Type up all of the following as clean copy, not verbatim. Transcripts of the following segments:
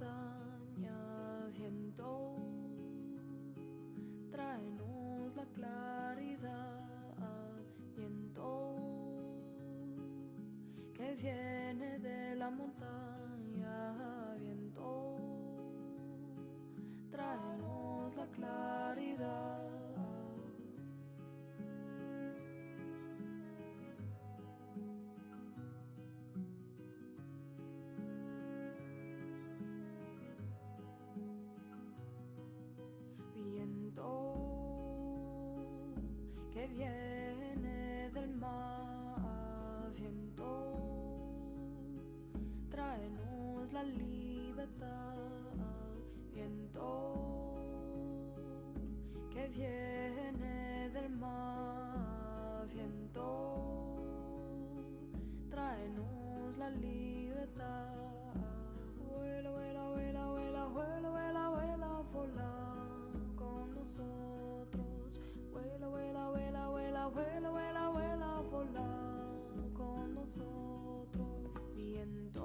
montaña, viento, tráenos la claridad, viento, que viene de la montaña, viento, tráenos la claridad. Viento que viene del mar, viento, tráenos la libertad, viento que viene del mar, viento, tráenos la libertad. Vuela, vuela, vuela, vuela, vuela, vuela, vuela, volar con nosotros. Vuela, vuela, vuela, vuela, vuela, vuela, vuela, volar con nosotros. Viento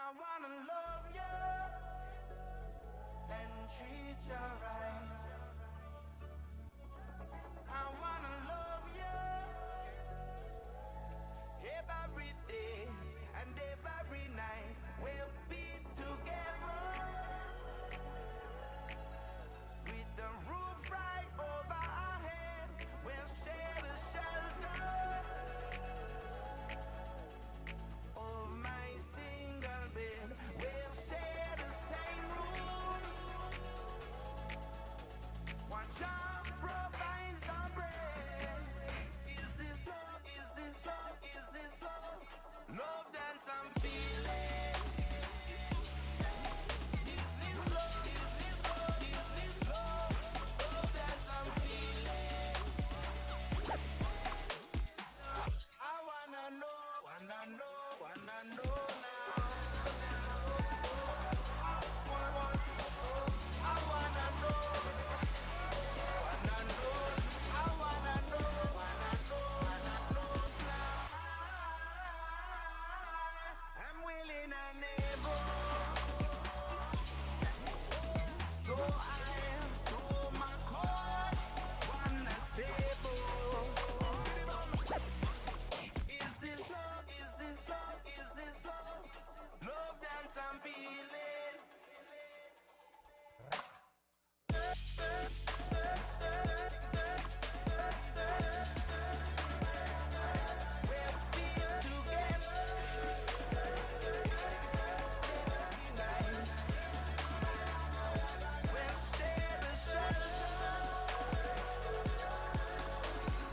I wanna love you and treat you right. I wanna love you every day and every night. We'll be together with the roof right over our head. We'll share the shelter of my single bed. We'll share the same room. Watch out, provides the bread. Is this love? Is this love? Is this love? Love that I'm feeling. Is this love? Is this love? Is this love? Love that I'm feeling. I wanna know, wanna know, wanna know now. I wanna know, wanna know. I wanna know, wanna know, wanna know now. I'm willing and able, so I am through my card on the table. Is this love? Is this love? Is this love? Love that I'm feeling. We'll be together every night. We'll share the shelter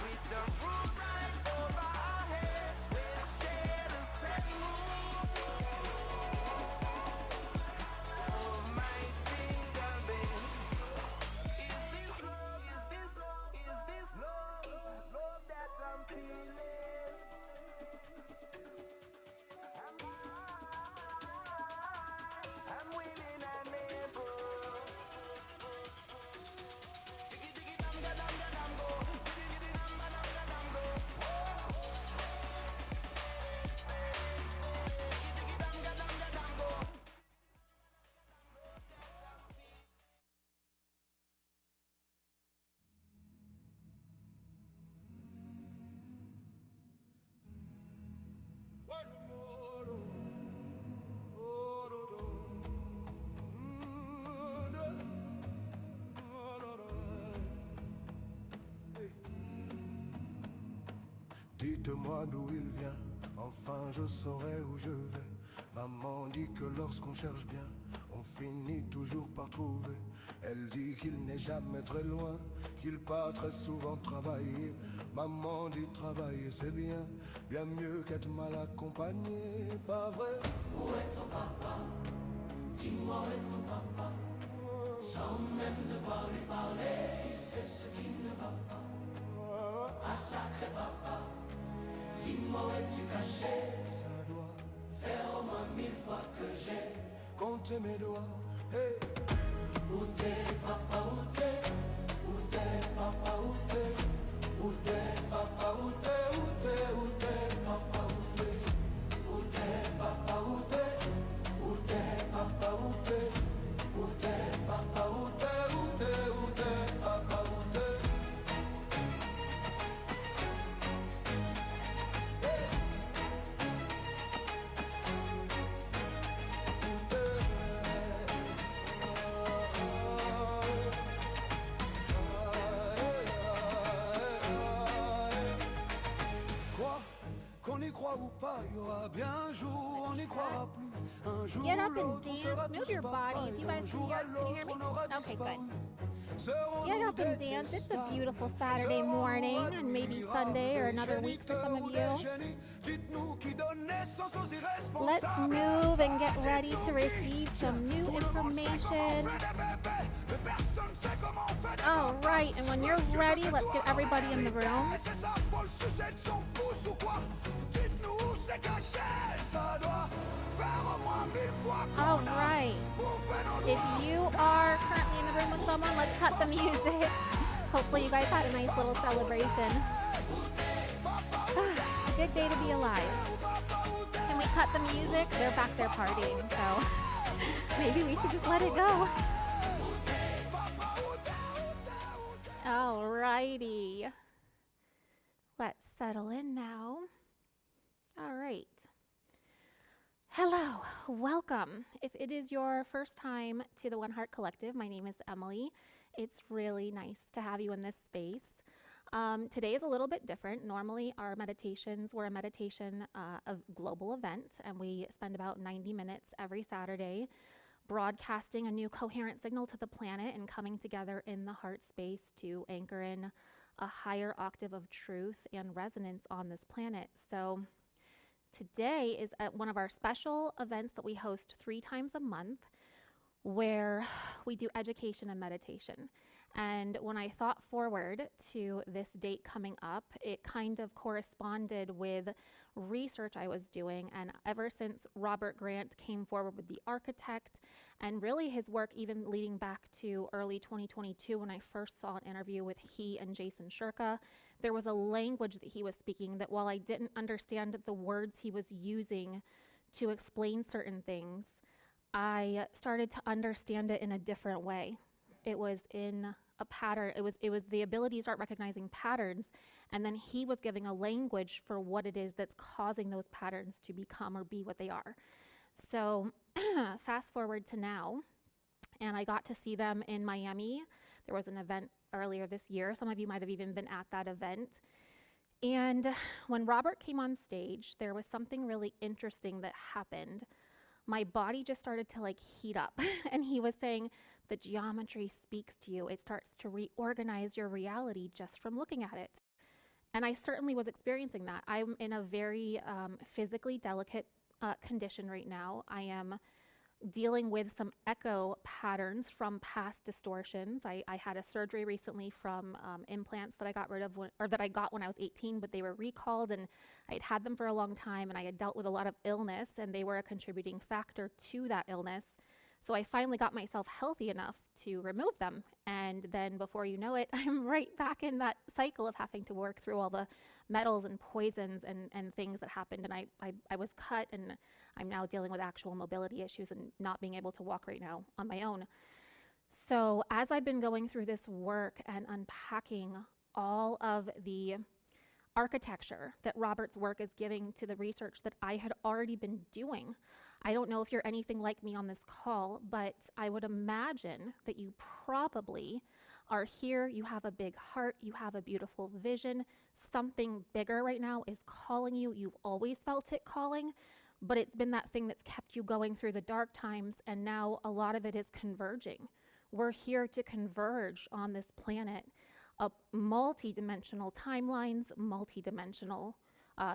with the roof right over our head. We'll share the same room of my single bed. Is this love? Is this love? Is this love? Love that I'm feeling. I'm willing and able. Diggy diggy dam ga dam go. Diggy diggy dam ga dam go. Diggy diggy dam ga dam go. Dites-moi d'où il vient, enfin je saurai où je vais. Maman dit que lorsqu'on cherche bien, on finit toujours par trouver. Elle dit qu'il n'est jamais très loin, qu'il part très souvent travailler. Maman dit travailler c'est bien, bien mieux qu'être mal accompagné, pas vrai? Où est ton papa? Dis-moi où est ton papa? Sans même devoir lui parler, c'est ce qui ne va pas. Ah sacré papa, dis-moi où es-tu caché? Ça doit Faire au moins 1000 fois que j'ai compter mes doigts. Hey. Où t'es papa, où t'es? Où t'es papa, où t'es? Où t'es papa, où t'es? Où t'es, où t'es papa, où t'es? Où t'es papa, où t'es? Où t'es papa, où t'es? Où t'es papa, où t'es? Où t'es, où t'es papa, où t'es? Qu'on y croit ou pas, il y aura bien un jour, on n'y croira plus. Un jour Get up and l'autre, on sera dance, move tous your body. pareils. If you guys Un can jour à hear me, l'autre, on aura okay, disparu. good. Serons-nous Get up and des dance. It's a stars? beautiful Saturday morning and maybe Sunday or another week for some of you. Dites-nous qui donne naissance aux Let's irresponsables. move and get ready to receive some new information. All right, and when you're ready, let's get everybody in the room. All right. If you are currently in the room with someone, let's cut the music. Hopefully you guys had a nice little celebration. Good day to be alive. Can we cut the music, they're back there partying, so maybe we should just let it go. Alrighty. Let's settle in now. All right. Hello, welcome. If it is your first time to the One Heart Collective, my name is Emily. It's really nice to have you in this space. Today is a little bit different. Normally our meditations were a meditation of global event, and we spend about 90 minutes every Saturday broadcasting a new coherent signal to the planet and coming together in the heart space to anchor in a higher octave of truth and resonance on this planet. So today is one of our special events that we host 3 times a month, where we do education and meditation. And when I thought forward to this date coming up, it kind of corresponded with research I was doing. And ever since Robert Grant came forward with The Architect, and really his work even leading back to early 2022 when I first saw an interview with he and Jason Shurka, there was a language that he was speaking that, while I didn't understand the words he was using to explain certain things, I started to understand it in a different way. It was in a pattern. It was the ability to start recognizing patterns, and then he was giving a language for what it is that's causing those patterns to become or be what they are. So fast forward to now, and I got to see them in Miami. There was an event earlier this year. Some of you might have even been at that event. And when Robert came on stage, there was something really interesting that happened. My body just started to heat up. And he was saying, the geometry speaks to you. It starts to reorganize your reality just from looking at it. And I certainly was experiencing that. I'm in a very physically delicate condition right now. I am dealing with some echo patterns from past distortions. I had a surgery recently from implants that I got rid of that I got when I was 18, but they were recalled, and I had had them for a long time, and I had dealt with a lot of illness, and they were a contributing factor to that illness. So I finally got myself healthy enough to remove them. And then before you know it, I'm right back in that cycle of having to work through all the metals and poisons and things that happened. And I was cut, and I'm now dealing with actual mobility issues and not being able to walk right now on my own. So as I've been going through this work and unpacking all of the architecture that Robert's work is giving to the research that I had already been doing, I don't know if you're anything like me on this call, but I would imagine that you probably are here, you have a big heart, you have a beautiful vision, something bigger right now is calling you. You've always felt it calling, but it's been that thing that's kept you going through the dark times, and now a lot of it is converging. We're here to converge on this planet, multi-dimensional timelines, multi-dimensional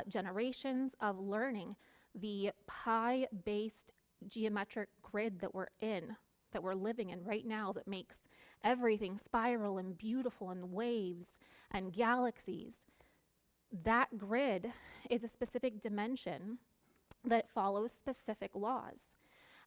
generations of learning. The pi-based geometric grid that we're in, that we're living in right now, that makes everything spiral and beautiful and waves and galaxies, that grid is a specific dimension that follows specific laws.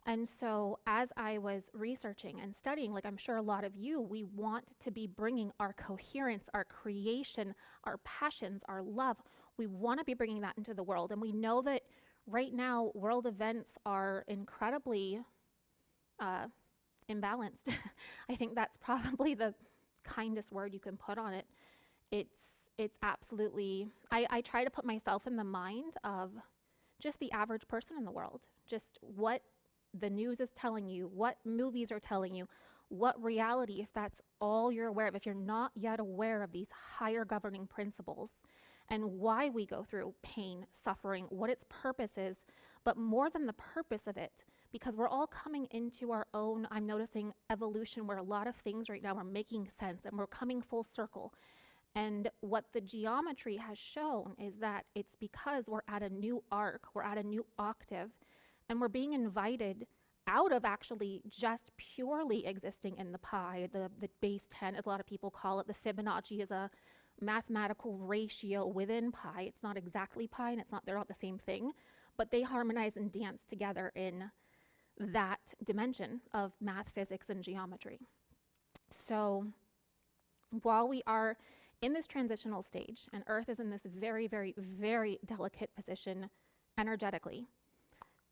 And so as I was researching and studying, like I'm sure a lot of you, we want to be bringing our coherence, our creation, our passions, our love. We want to be bringing that into the world. And we know that right now, world events are incredibly imbalanced. I think that's probably the kindest word you can put on it. It's absolutely, I try to put myself in the mind of just the average person in the world, just what the news is telling you, what movies are telling you, what reality, if that's all you're aware of, if you're not yet aware of these higher governing principles and why we go through pain, suffering, what its purpose is, but more than the purpose of it, because we're all coming into our own, I'm noticing, evolution where a lot of things right now are making sense and we're coming full circle. And what the geometry has shown is that it's because we're at a new arc, we're at a new octave, and we're being invited out of actually just purely existing in the pi, the base 10, as a lot of people call it. The Fibonacci is a mathematical ratio within pi. It's not exactly pi, and they're not the same thing, but they harmonize and dance together in that dimension of math, physics, and geometry. So while we are in this transitional stage, and Earth is in this very, very, very delicate position energetically,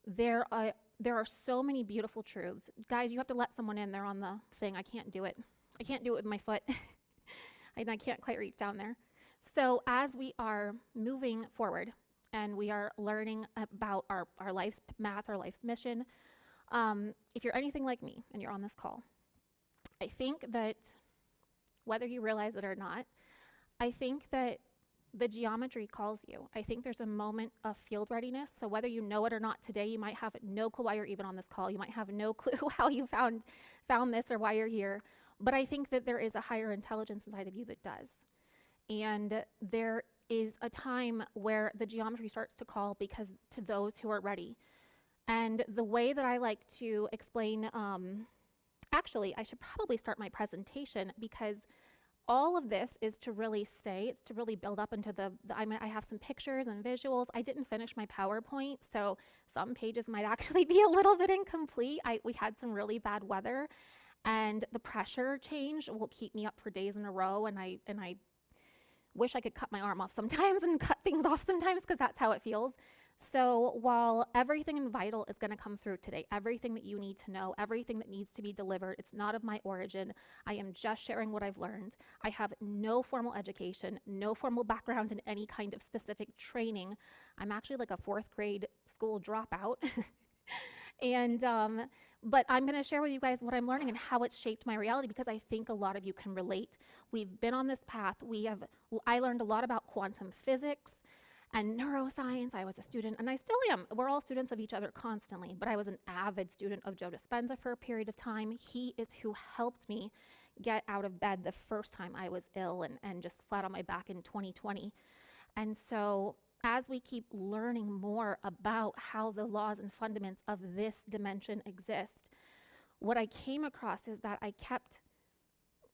there are so many beautiful truths. Guys, you have to let someone in. They're on the thing. I can't do it. I can't do it with my foot. And I can't quite reach down there. So as we are moving forward and we are learning about our life's math, our life's mission, if you're anything like me and you're on this call, I think that whether you realize it or not, I think that the geometry calls you. I think there's a moment of field readiness. So whether you know it or not today, you might have no clue why you're even on this call. You might have no clue how you found this or why you're here. But I think that there is a higher intelligence inside of you that does. And there is a time where the geometry starts to call because to those who are ready. And the way that I like to explain, actually, I should probably start my presentation because all of this is to really it's to really build up into I have some pictures and visuals. I didn't finish my PowerPoint, so some pages might actually be a little bit incomplete. We had some really bad weather, and the pressure change will keep me up for days in a row, and I wish I could cut my arm off sometimes and cut things off sometimes because that's how it feels. So while everything in Vital is going to come through today, everything that you need to know, everything that needs to be delivered, it's not of my origin. I am just sharing what I've learned. I have no formal education, no formal background in any kind of specific training. I'm actually like a 4th grade school dropout. And but I'm going to share with you guys what I'm learning and how it's shaped my reality because I think a lot of you can relate. We've been on this path. I learned a lot about quantum physics and neuroscience. I was a student, and I still am. We're all students of each other constantly, but I was an avid student of Joe Dispenza for a period of time. He is who helped me get out of bed the first time I was ill and just flat on my back in 2020. And so as we keep learning more about how the laws and fundaments of this dimension exist, what I came across is that I kept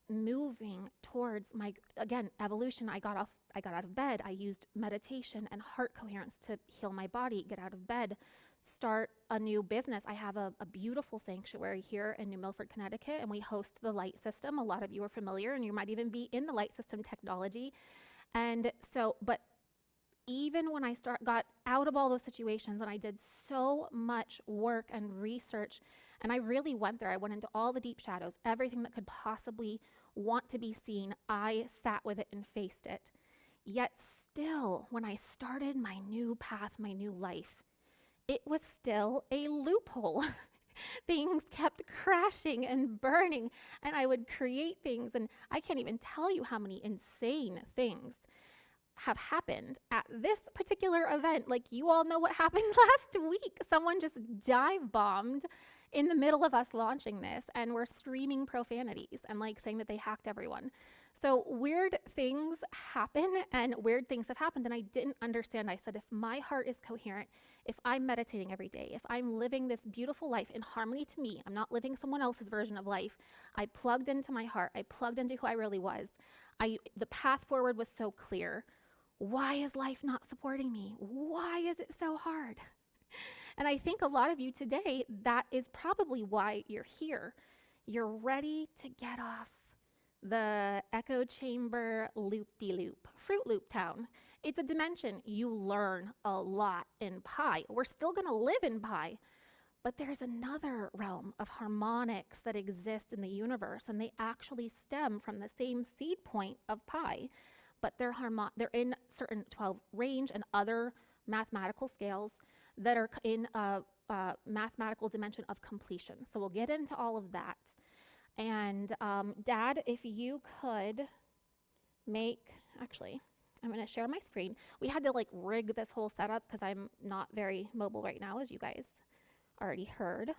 moving towards my, again, evolution. I got out of bed. I used meditation and heart coherence to heal my body, get out of bed, start a new business. I have a beautiful sanctuary here in New Milford, Connecticut, and we host the light system. A lot of you are familiar, and you might even be in the light system technology. And so, but even when I got out of all those situations and I did so much work and research, and I really went there, I went into all the deep shadows, everything that could possibly want to be seen, I sat with it and faced it. Yet still, when I started my new path, my new life, it was still a loophole. Things kept crashing and burning, and I would create things, and I can't even tell you how many insane things have happened at this particular event. Like, you all know what happened last week. Someone just dive bombed in the middle of us launching this, and we're screaming profanities and like saying that they hacked everyone. So weird things happen, and weird things have happened, and I didn't understand. I said, if my heart is coherent, if I'm meditating every day, if I'm living this beautiful life in harmony to me, I'm not living someone else's version of life. I plugged into my heart. I plugged into who I really was. The path forward was so clear. Why is life not supporting me? Why is it so hard? And I think a lot of you today, that is probably why you're here. You're ready to get off the echo chamber loop-de-loop, Fruit Loop Town. It's a dimension. You learn a lot in pi. We're still going to live in pi, but there's another realm of harmonics that exist in the universe, and they actually stem from the same seed point of pi. But they're in certain 12 range and other mathematical scales that are in a mathematical dimension of completion. So we'll get into all of that. And Dad, if you could actually, I'm going to share my screen. We had to like rig this whole setup because I'm not very mobile right now, as you guys already heard.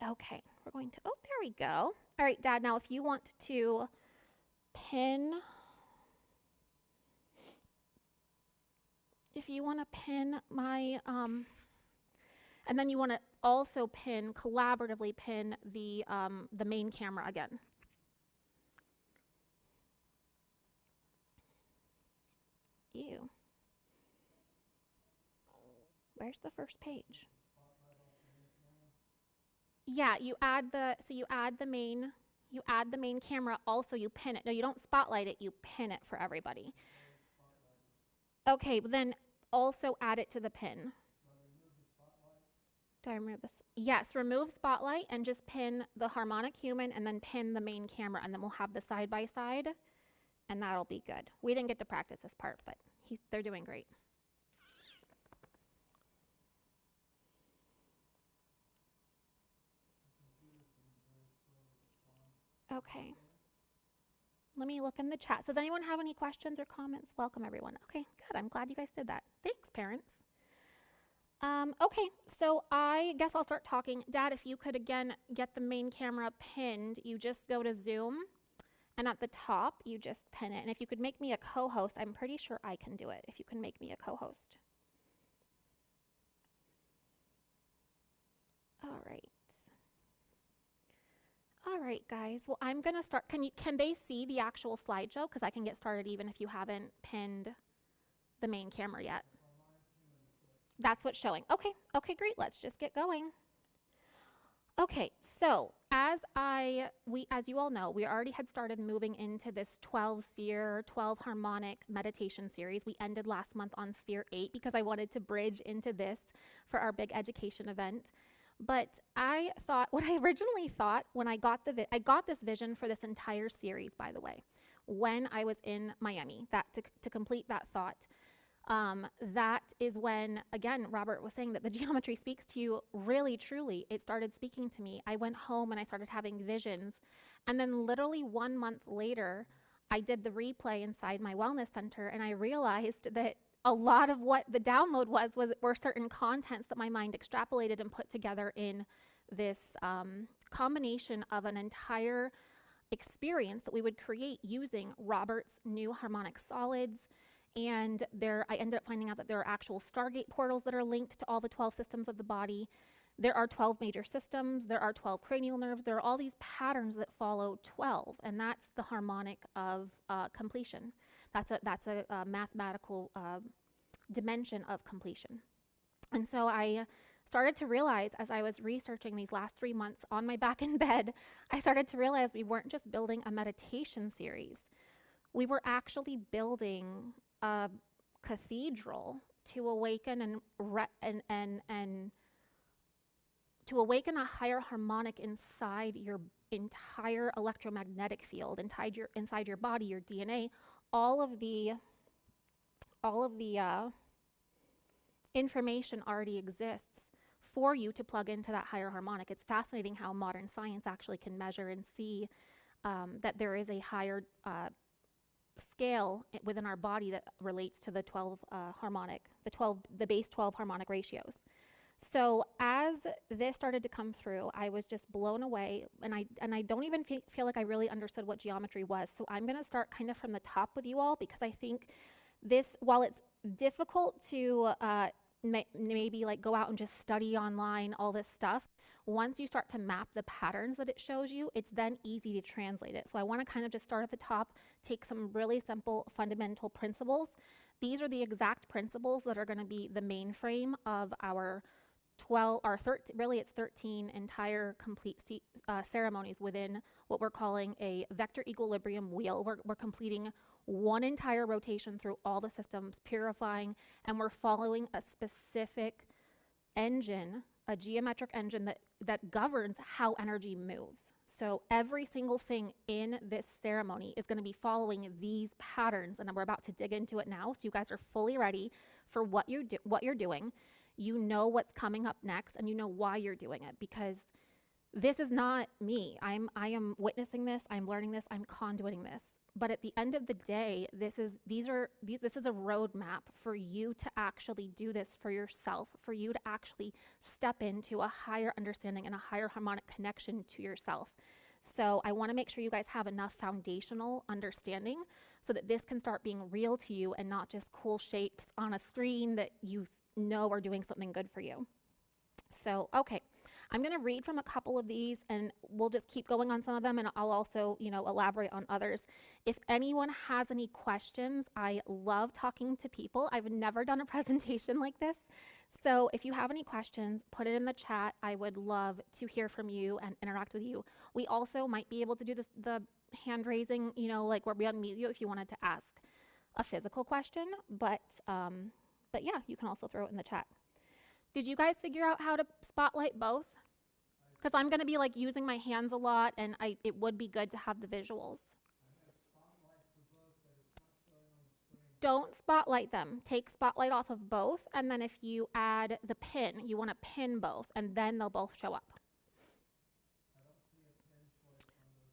Okay, we're going to, oh, there we go. All right, Dad, now if you want to pin my, and then you want to also collaboratively pin the main camera again. Ew. Where's the first page? Yeah, you add the main camera, also you pin it. No, you don't spotlight it, you pin it for everybody. Okay, but then also add it to the pin. Do I remove this? Yes, remove spotlight and just pin the harmonic human and then pin the main camera, and then we'll have the side by side, and that'll be good. We didn't get to practice this part, but they're doing great. Okay. Let me look in the chat. Does anyone have any questions or comments? Welcome, everyone. Okay, good. I'm glad you guys did that. Thanks, parents. Okay, so I guess I'll start talking. Dad, if you could again get the main camera pinned, you just go to Zoom, and at the top, you just pin it. And if you could make me a co-host, I'm pretty sure I can do it if you can make me a co-host. All right. All right, guys. Well, I'm going to start. Can they see the actual slideshow? Because I can get started even if you haven't pinned the main camera yet. That's what's showing. Okay, great. Let's just get going. Okay, so as you all know, we already had started moving into this 12 sphere, 12 harmonic meditation series. We ended last month on sphere 8 because I wanted to bridge into this for our big education event. But I thought, what I originally thought when I got I got this vision for this entire series, by the way, when I was in Miami, to complete that thought. That is when, again, Robert was saying that the geometry speaks to you really, truly. It started speaking to me. I went home and I started having visions. And then literally 1 month later, I did the replay inside my wellness center, and I realized that a lot of what the download were certain contents that my mind extrapolated and put together in this combination of an entire experience that we would create using Robert's new harmonic solids. And I ended up finding out that there are actual Stargate portals that are linked to all the 12 systems of the body. There are 12 major systems. There are 12 cranial nerves. There are all these patterns that follow 12, and that's the harmonic of completion. That's a mathematical dimension of completion. And so I started to realize, as I was researching these last 3 months on my back in bed, I started to realize we weren't just building a meditation series. We were actually building a cathedral to awaken and to awaken a higher harmonic inside your entire electromagnetic field, inside your body, your DNA, all of the information already exists for you to plug into that higher harmonic. It's fascinating how modern science actually can measure and see that there is a higher scale within our body that relates to the 12 the base 12 harmonic ratios. So as this started to come through, I was just blown away, and I don't even feel like I really understood what geometry was. So I'm going to start kind of from the top with you all, because I think this, while it's difficult to maybe like go out and just study online all this stuff, once you start to map the patterns that it shows you, it's then easy to translate it. So I want to kind of just start at the top, take some really simple fundamental principles. These are the exact principles that are going to be the mainframe of our 12 or 13, really it's 13 entire complete ceremonies within what we're calling a vector equilibrium wheel. We're completing one entire rotation through all the systems, purifying, and we're following a specific engine, a geometric engine that governs how energy moves. So every single thing in this ceremony is going to be following these patterns, and we're about to dig into it now, so you guys are fully ready for what you're doing. You know what's coming up next, and you know why you're doing it, because this is not me. I am witnessing this, I'm learning this, I'm conduiting this. But at the end of the day, this is a roadmap for you to actually do this for yourself, for you to actually step into a higher understanding and a higher harmonic connection to yourself. So I want to make sure you guys have enough foundational understanding so that this can start being real to you and not just cool shapes on a screen that you know are doing something good for you. So, okay. I'm going to read from a couple of these, and we'll just keep going on some of them, and I'll also, elaborate on others. If anyone has any questions, I love talking to people. I've never done a presentation like this. So if you have any questions, put it in the chat. I would love to hear from you and interact with you. We also might be able to do the hand raising, like where we unmute you if you wanted to ask a physical question, but But yeah, you can also throw it in the chat. Did you guys figure out how to spotlight both? Because I'm going to be like using my hands a lot, and it would be good to have the visuals. Don't spotlight them. Take spotlight off of both, and then if you add the pin, you want to pin both, and then they'll both show up.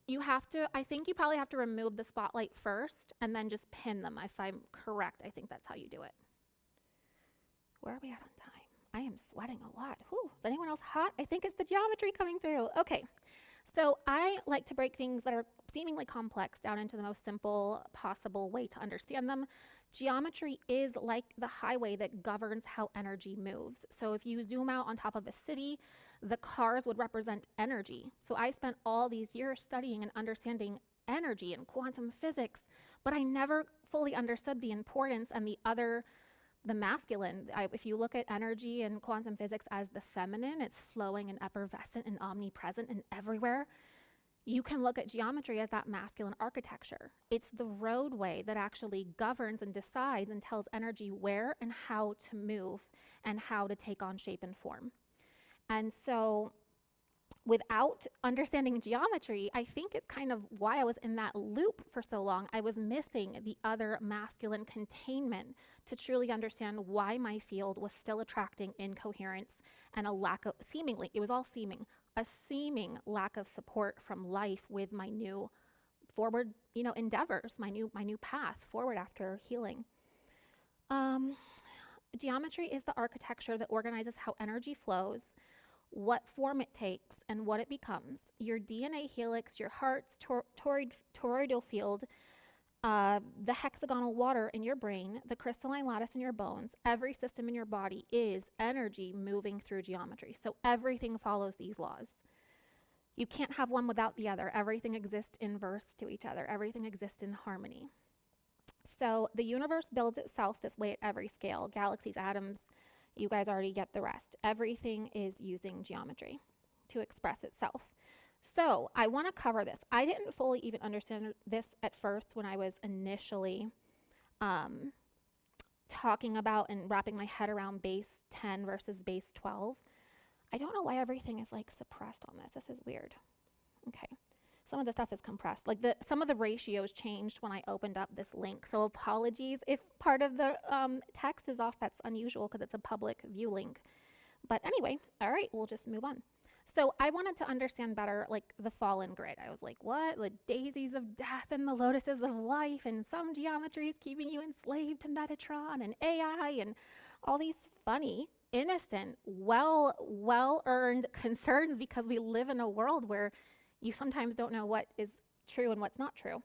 You have to, I think you probably have to remove the spotlight first, and then just pin them. If I'm correct, I think that's how you do it. Where are we at on time? I am sweating a lot. Whew. Is anyone else hot? I think it's the geometry coming through. Okay. So I like to break things that are seemingly complex down into the most simple possible way to understand them. Geometry is like the highway that governs how energy moves. So if you zoom out on top of a city, the cars would represent energy. So I spent all these years studying and understanding energy and quantum physics, but I never fully understood the importance and the masculine. If you look at energy and quantum physics as the feminine, it's flowing and effervescent and omnipresent and everywhere. You can look at geometry as that masculine architecture. It's the roadway that actually governs and decides and tells energy where and how to move and how to take on shape and form. And so without understanding geometry, I think it's kind of why I was in that loop for so long. I was missing the other masculine containment to truly understand why my field was still attracting incoherence and a lack of, seemingly, it was all seeming, a seeming lack of support from life with my new forward, endeavors, my new path forward after healing. Geometry is the architecture that organizes how energy flows, what form it takes, and what it becomes. Your DNA helix, your heart's toroidal field, the hexagonal water in your brain, the crystalline lattice in your bones, every system in your body is energy moving through geometry. So everything follows these laws. You can't have one without the other. Everything exists inverse to each other. Everything exists in harmony. So the universe builds itself this way at every scale. Galaxies, atoms, you guys already get the rest. Everything is using geometry to express itself. So I want to cover this. I didn't fully even understand this at first when I was initially talking about and wrapping my head around base 10 versus base 12. I don't know why everything is like suppressed on this. This is weird. Okay. Some of the stuff is compressed. Like some of the ratios changed when I opened up this link. So apologies if part of the text is off. That's unusual because it's a public view link. But anyway, all right, we'll just move on. So I wanted to understand better like the fallen grid. I was like, what? The daisies of death and the lotuses of life and some geometries keeping you enslaved to Metatron and AI and all these funny, innocent, well-earned concerns because we live in a world where you sometimes don't know what is true and what's not true.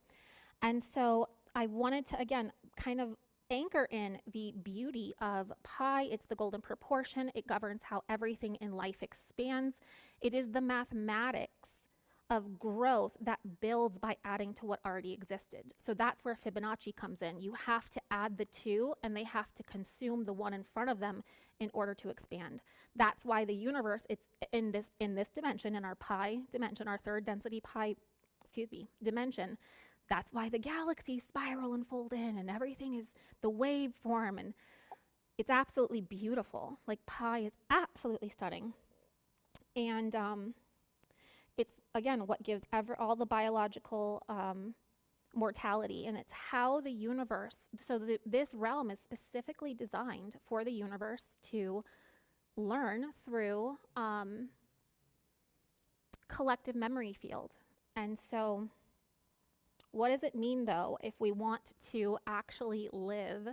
And so I wanted to, again, kind of anchor in the beauty of pi. It's the golden proportion. It governs how everything in life expands. It is the mathematics of growth that builds by adding to what already existed. So that's where Fibonacci comes in. You have to add the two, and they have to consume the one in front of them in order to expand. That's why the universe, it's in this dimension, in our pi dimension, our third density dimension. That's why the galaxies spiral and fold in, and everything is the wave form, and it's absolutely beautiful. Like pi is absolutely stunning. And it's, again, what gives all the biological mortality, and it's how the universe, so this realm is specifically designed for the universe to learn through collective memory field. And so what does it mean, though, if we want to actually live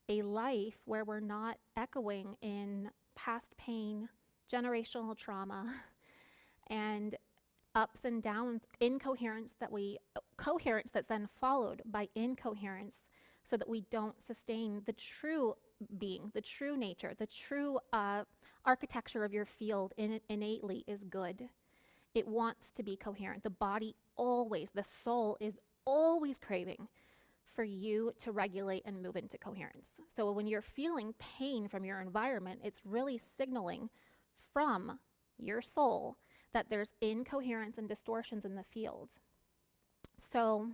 a life where we're not echoing in past pain, generational trauma, and ups and downs, coherence that's then followed by incoherence, so that we don't sustain the true being, the true nature, the true architecture of your field innately is good. It wants to be coherent. The body always, the soul is always craving for you to regulate and move into coherence. So when you're feeling pain from your environment, it's really signaling from your soul that there's incoherence and distortions in the field. So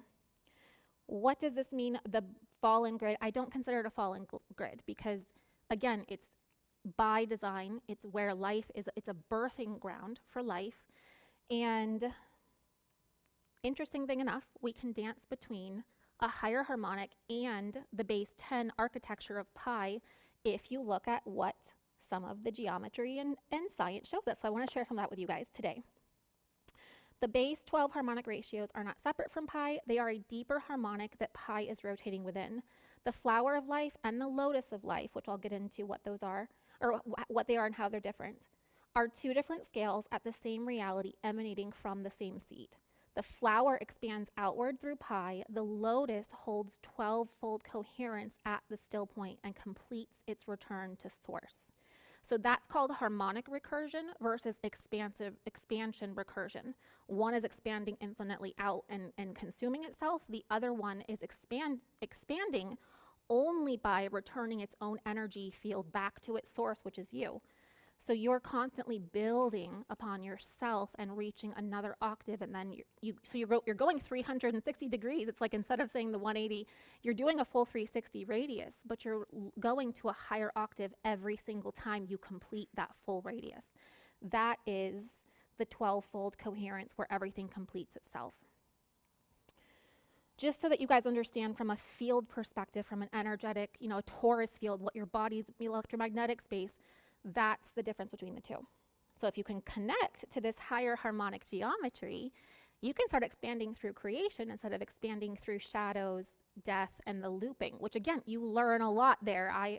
what does this mean, the fallen grid? I don't consider it a fallen grid because Again, it's by design. It's where life is. It's a birthing ground for life. And interesting thing enough, we can dance between a higher harmonic and the base 10 architecture of pi if you look at what some of the geometry and science shows us. So I want to share some of that with you guys today. The base 12 harmonic ratios are not separate from pi. They are a deeper harmonic that pi is rotating within. The flower of life and the lotus of life, which I'll get into what those are, or what they are and how they're different, are two different scales at the same reality emanating from the same seed. The flower expands outward through pi. The lotus holds 12-fold coherence at the still point and completes its return to source. So that's called harmonic recursion versus expansion recursion. One is expanding infinitely out and consuming itself. The other one is expanding only by returning its own energy field back to its source, which is you. So you're constantly building upon yourself and reaching another octave, and then you're going 360 degrees. It's like instead of saying the 180, you're doing a full 360 radius, but you're going to a higher octave every single time you complete that full radius. That is the 12-fold coherence where everything completes itself. Just so that you guys understand from a field perspective, from an energetic, a torus field, what your body's electromagnetic space, that's the difference between the two. So if you can connect to this higher harmonic geometry, you can start expanding through creation instead of expanding through shadows, death, and the looping, which again, you learn a lot there. I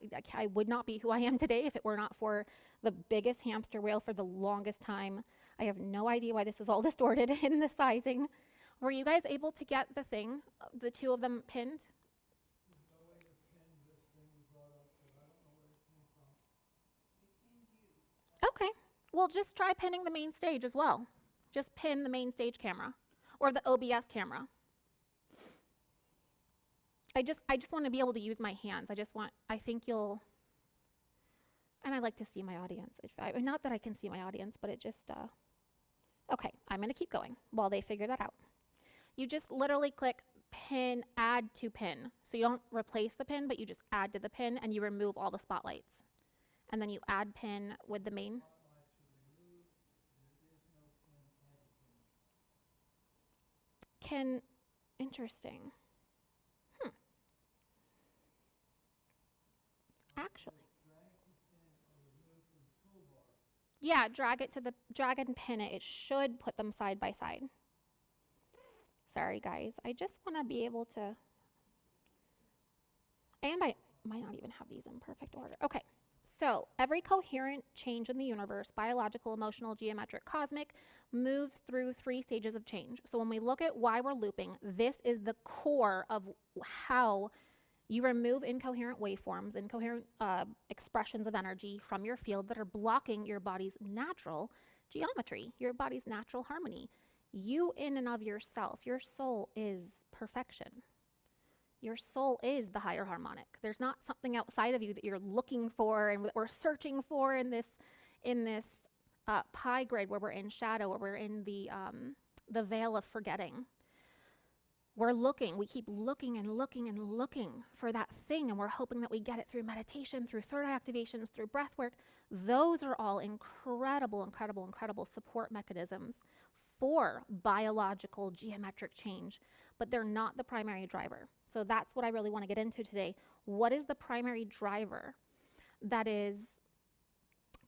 would not be who I am today if it were not for the biggest hamster wheel for the longest time. I have no idea why this is all distorted in the sizing. Were you guys able to get the thing, the two of them pinned? Okay, well, just try pinning the main stage as well. Just pin the main stage camera or the OBS camera. I just want to be able to use my hands. I think you'll, and I like to see my audience. Not that I can see my audience, but it just, okay, I'm going to keep going while they figure that out. You just literally click pin, add to pin. So you don't replace the pin, but you just add to the pin and you remove all the spotlights. And then you add pin with the main. Interesting. Actually. Yeah, drag and pin it. It should put them side by side. Sorry guys, I just want to be able to, and I might not even have these in perfect order. Okay. So every coherent change in the universe, biological, emotional, geometric, cosmic, moves through 3 stages of change. So when we look at why we're looping, this is the core of how you remove incoherent waveforms, incoherent expressions of energy from your field that are blocking your body's natural geometry, your body's natural harmony. You in and of yourself, your soul is perfection. Your soul is the higher harmonic. There's not something outside of you that you're looking for and we're searching for in this pi grid where we're in shadow, where we're in the veil of forgetting. We keep looking and looking and looking for that thing, and we're hoping that we get it through meditation, through third eye activations, through breath work. Those are all incredible, incredible, incredible support mechanisms for biological geometric change, but they're not the primary driver. So that's what I really want to get into today. What is the primary driver that is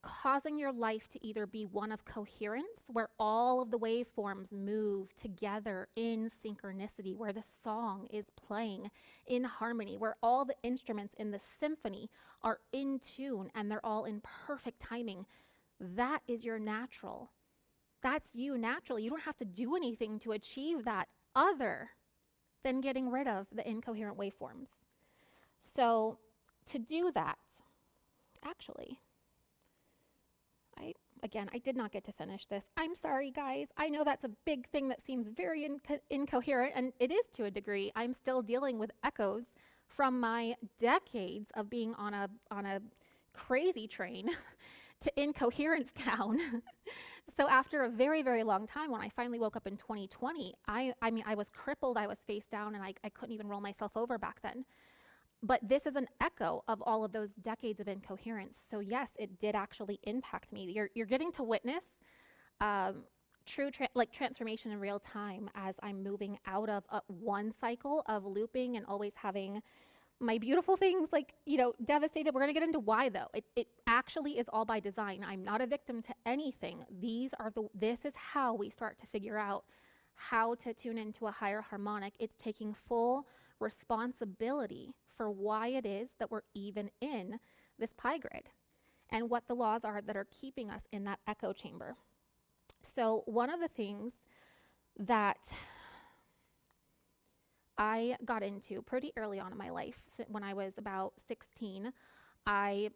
causing your life to either be one of coherence, where all of the waveforms move together in synchronicity, where the song is playing in harmony, where all the instruments in the symphony are in tune and they're all in perfect timing? That is your natural. That's you naturally. You don't have to do anything to achieve that other than getting rid of the incoherent waveforms. So to do that, actually, I did not get to finish this. I'm sorry, guys. I know that's a big thing that seems very incoherent, and it is to a degree. I'm still dealing with echoes from my decades of being on a crazy train to incoherence town. So after a very, very long time, when I finally woke up in 2020, I was crippled, I was face down, and I couldn't even roll myself over back then. But this is an echo of all of those decades of incoherence. So yes, it did actually impact me. You're getting to witness true transformation in real time as I'm moving out of one cycle of looping and always having my beautiful things devastated. We're going to get into why though. It actually is all by design. I'm not a victim to anything. This is how we start to figure out how to tune into a higher harmonic. It's taking full responsibility for why it is that we're even in this pie grid and what the laws are that are keeping us in that echo chamber. So one of the things that I got into pretty early on in my life, when I was about 16, I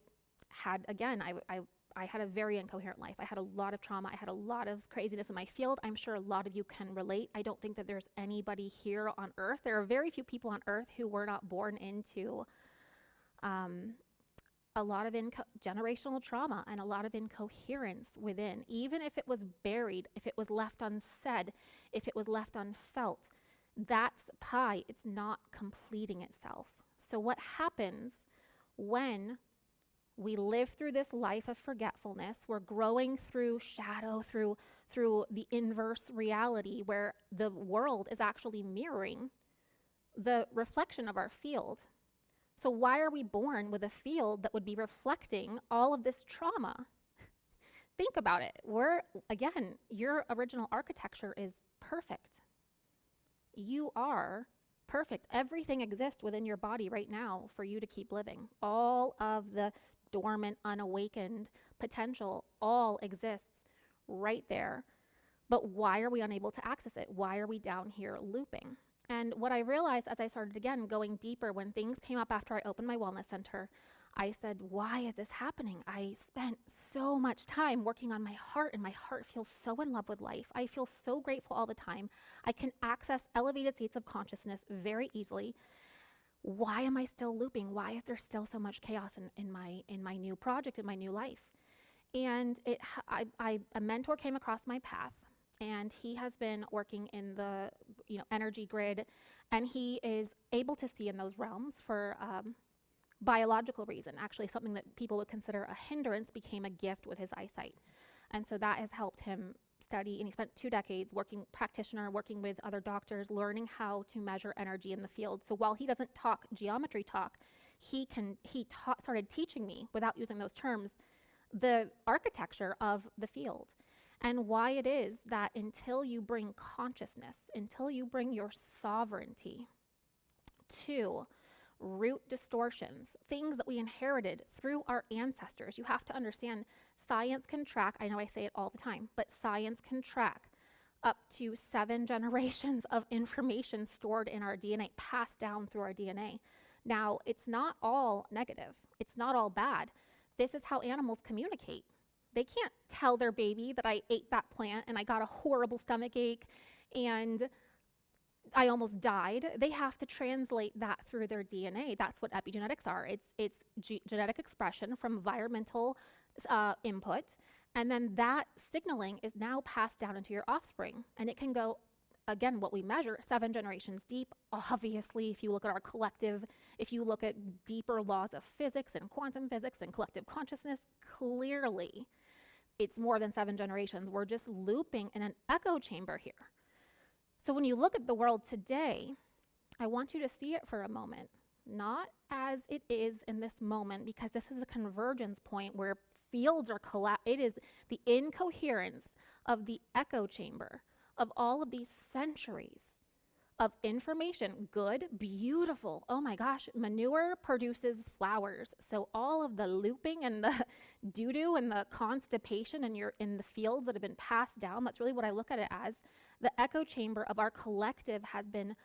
had a very incoherent life. I had a lot of trauma. I had a lot of craziness in my field. I'm sure a lot of you can relate. I don't think that there's anybody here on earth. There are very few people on earth who were not born into a lot of generational trauma and a lot of incoherence within, even if it was buried, if it was left unsaid, if it was left unfelt. That's pie. It's not completing itself. So what happens when we live through this life of forgetfulness? We're growing through shadow, through the inverse reality where the world is actually mirroring the reflection of our field. So why are we born with a field that would be reflecting all of this trauma? Think about it. Your original architecture is perfect. You are perfect. Everything exists within your body right now for you to keep living. All of the dormant, unawakened potential all exists right there. But why are we unable to access it? Why are we down here looping? And what I realized as I started again going deeper, when things came up after I opened my wellness center, I said, why is this happening? I spent so much time working on my heart, and my heart feels so in love with life. I feel so grateful all the time. I can access elevated states of consciousness very easily. Why am I still looping? Why is there still so much chaos in my new project, in my new life? And a mentor came across my path, and he has been working in the energy grid, and he is able to see in those realms for biological reason. Actually, something that people would consider a hindrance became a gift with his eyesight. And so that has helped him study, and he spent 2 decades working with other doctors, learning how to measure energy in the field. So while he doesn't talk geometry talk, he started teaching me, without using those terms, the architecture of the field and why it is that until you bring consciousness, until you bring your sovereignty to root distortions, things that we inherited through our ancestors. You have to understand, science can track, I know I say it all the time, but science can track up to 7 generations of information stored in our DNA, passed down through our DNA. Now, it's not all negative. It's not all bad. This is how animals communicate. They can't tell their baby that I ate that plant and I got a horrible stomach ache and I almost died. They have to translate that through their DNA. That's what epigenetics are. It's genetic expression from environmental input, and then that signaling is now passed down into your offspring. And it can go, again, what we measure, 7 generations deep. Obviously, if you look at our collective, if you look at deeper laws of physics and quantum physics and collective consciousness, clearly it's more than 7 generations. We're just looping in an echo chamber here. So when you look at the world today, I want you to see it for a moment, not as it is in this moment, because this is a convergence point where fields are it is the incoherence of the echo chamber of all of these centuries of information. Good, beautiful. Oh my gosh, manure produces flowers. So all of the looping and the doo-doo and the constipation in the fields that have been passed down, that's really what I look at it as. The echo chamber of our collective has been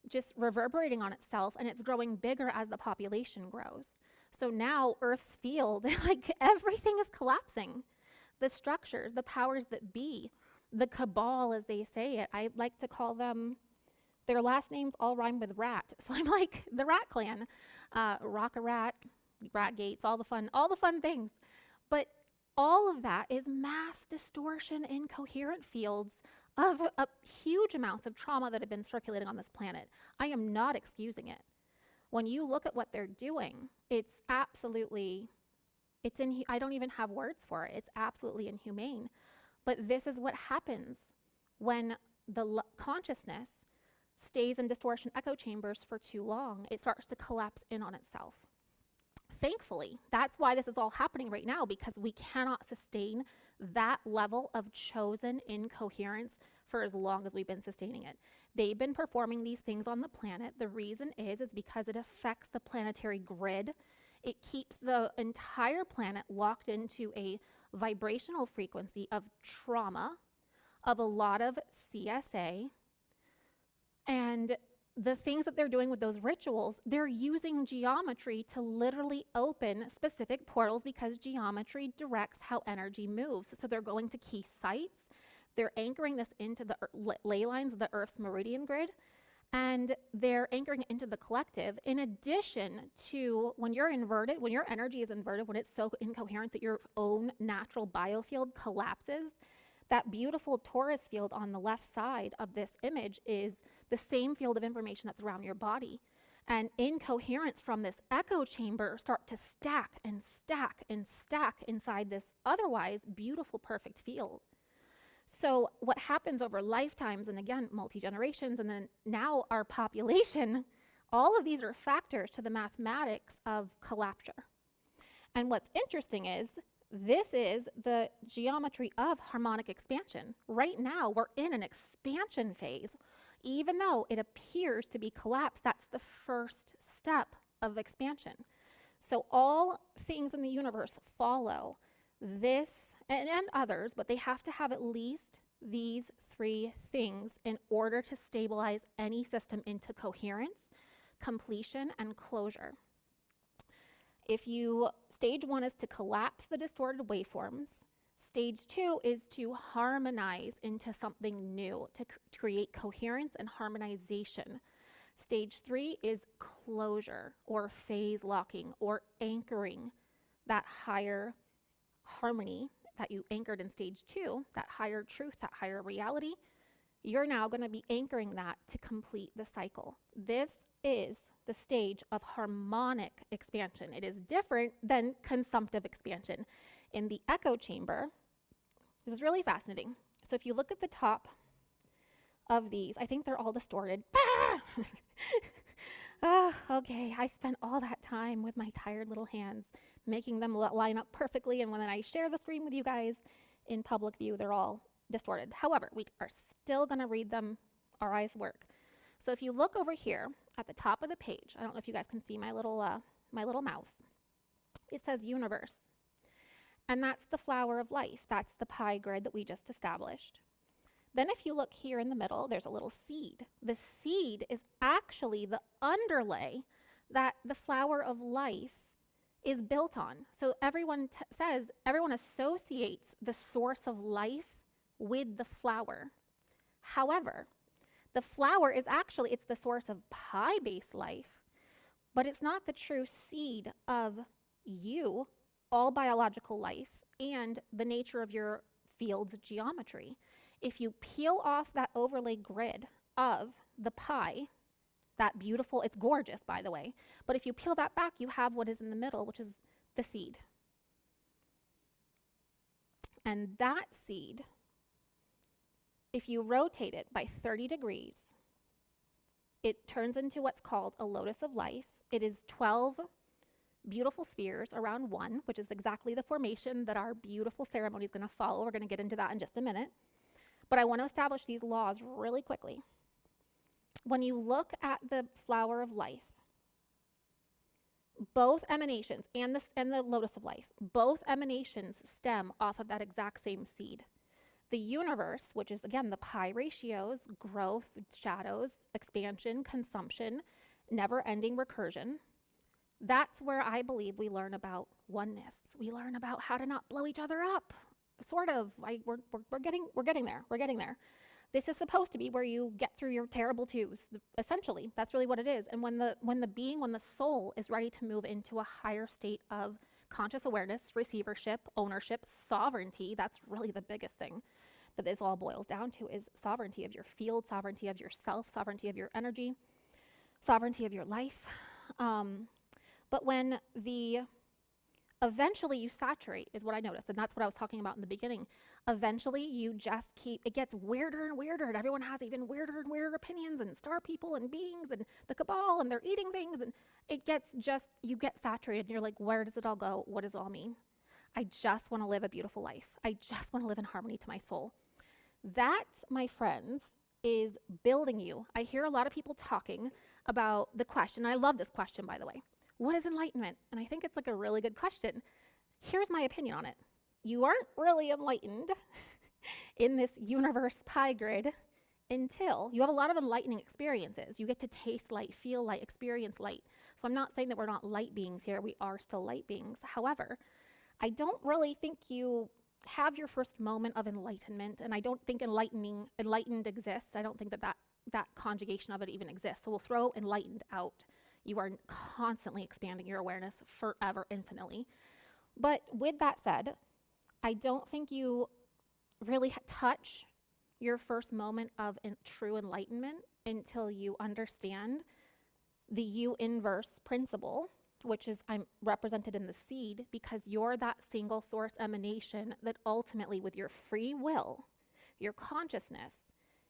just reverberating on itself, and it's growing bigger as the population grows. So now Earth's field, everything is collapsing. The structures, the powers that be, the cabal, as they say it, I like to call them, their last names all rhyme with rat. So I'm like the Rat Clan, Rock-a-Rat, Rat Gates, all the fun things. But all of that is mass distortion, incoherent fields of huge amounts of trauma that have been circulating on this planet. I am not excusing it. When you look at what they're doing, it's absolutely, I don't even have words for it. It's absolutely inhumane. But this is what happens when the consciousness stays in distortion echo chambers for too long. It starts to collapse in on itself. Thankfully, that's why this is all happening right now, because we cannot sustain that level of chosen incoherence for as long as we've been sustaining it. They've been performing these things on the planet. The reason is because it affects the planetary grid. It keeps the entire planet locked into a vibrational frequency of trauma, of a lot of CSA, and the things that they're doing with those rituals, they're using geometry to literally open specific portals, because geometry directs how energy moves. So they're going to key sites. They're anchoring this into the ley lines of the Earth's meridian grid, and they're anchoring it into the collective. In addition to when you're inverted, when your energy is inverted, when it's so incoherent that your own natural biofield collapses, that beautiful torus field on the left side of this image is the same field of information that's around your body. And incoherence from this echo chamber start to stack and stack and stack inside this otherwise beautiful, perfect field. So what happens over lifetimes, and again, multi-generations, and then now our population, all of these are factors to the mathematics of collapture. And what's interesting is, this is the geometry of harmonic expansion. Right now, we're in an expansion phase. Even though it appears to be collapse, that's the first step of expansion. So all things in the universe follow this and others, but they have to have at least these three things in order to stabilize any system into coherence, completion, and closure. Stage 1 is to collapse the distorted waveforms. Stage 2 is to harmonize into something new, to create coherence and harmonization. Stage 3 is closure, or phase locking, or anchoring that higher harmony that you anchored in stage 2, that higher truth, that higher reality. You're now going to be anchoring that to complete the cycle. This is the stage of harmonic expansion. It is different than consumptive expansion. In the echo chamber, this is really fascinating. So if you look at the top of these, I think they're all distorted. Okay, I spent all that time with my tired little hands making them line up perfectly, and when I share the screen with you guys in public view, they're all distorted. However, we are still going to read them. Our eyes work. So if you look over here at the top of the page, I don't know if you guys can see my little mouse. It says universe. And that's the flower of life. That's the pie grid that we just established. Then if you look here in the middle, there's a little seed. The seed is actually the underlay that the flower of life is built on. So everyone associates the source of life with the flower. However, the flower is actually, it's the source of pie-based life, but it's not the true seed of you, all biological life, and the nature of your field's geometry. If you peel off that overlay grid of the pie, that beautiful, it's gorgeous, by the way, but if you peel that back, you have what is in the middle, which is the seed. And that seed, if you rotate it by 30 degrees, it turns into what's called a lotus of life. It is 12 beautiful spheres around one, which is exactly the formation that our beautiful ceremony is going to follow. We're going to get into that in just a minute. But I want to establish these laws really quickly. When you look at the flower of life, both emanations and the lotus of life, both emanations stem off of that exact same seed. The universe, which is again the pi ratios, growth, shadows, expansion, consumption, never-ending recursion, that's where I believe we learn about oneness. We learn about how to not blow each other up. Sort of. We're getting there. This is supposed to be where you get through your terrible twos. Essentially, that's really what it is. And when the soul is ready to move into a higher state of conscious awareness, receivership, ownership, sovereignty, that's really the biggest thing that this all boils down to, is sovereignty of your field, sovereignty of yourself, sovereignty of your energy, sovereignty of your life. But when eventually you saturate, is what I noticed, and that's what I was talking about in the beginning. Eventually you just it gets weirder and weirder, and everyone has even weirder and weirder opinions, and star people and beings and the cabal, and they're eating things, and it gets just, you get saturated, and you're like, where does it all go? What does it all mean? I just want to live a beautiful life. I just want to live in harmony to my soul. That, my friends, is building you. I hear a lot of people talking about the question, and I love this question, by the way. What is enlightenment? And I think it's like a really good question. Here's my opinion on it. You aren't really enlightened in this universe pie grid until you have a lot of enlightening experiences. You get to taste light, feel light, experience light. So I'm not saying that we're not light beings here. We are still light beings. However, I don't really think you have your first moment of enlightenment, and I don't think enlightened exists. I don't think that conjugation of it even exists. So we'll throw enlightened out. You are constantly expanding your awareness forever, infinitely. But with that said, I don't think you really touch your first moment of true enlightenment until you understand the U inverse principle, which is I'm represented in the seed, because you're that single source emanation that ultimately, with your free will, your consciousness,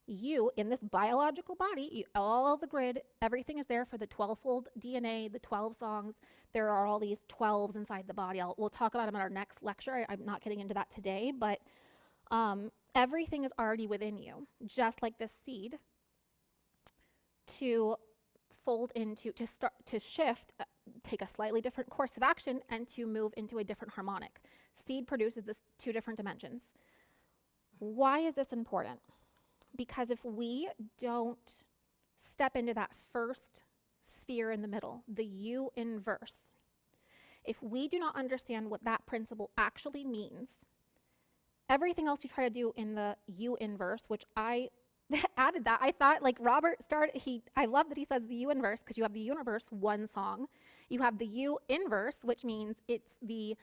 you in this biological body, all the grid, everything is there for the 12-fold DNA, the 12 songs. There are all these 12s inside the body. We'll talk about them in our next lecture. I'm not getting into that today, but everything is already within you, just like this seed, to fold into, to start, to shift, take a slightly different course of action, and to move into a different harmonic. Seed produces this 2 different dimensions. Why is this important? Because if we don't step into that first sphere in the middle, the U inverse, if we do not understand what that principle actually means, everything else you try to do in the U inverse, which I added that, I thought, like Robert started, I love that he says the U inverse, because you have the universe, one song. You have the U inverse, which means it's the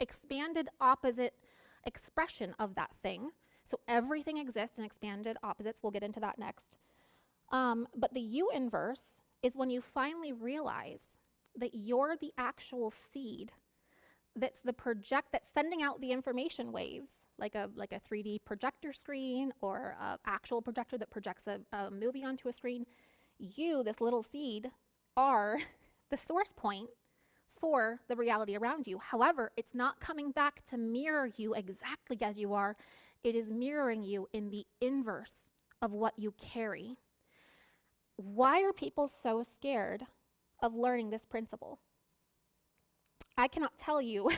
expanded opposite expression of that thing. So everything exists in expanded opposites. We'll get into that next. But the U inverse is when you finally realize that you're the actual seed that's sending out the information waves, like a 3D projector screen or an actual projector that projects a movie onto a screen. You, this little seed, are the source point for the reality around you. However, it's not coming back to mirror you exactly as you are. It is mirroring you in the inverse of what you carry. Why are people so scared of learning this principle? I cannot tell you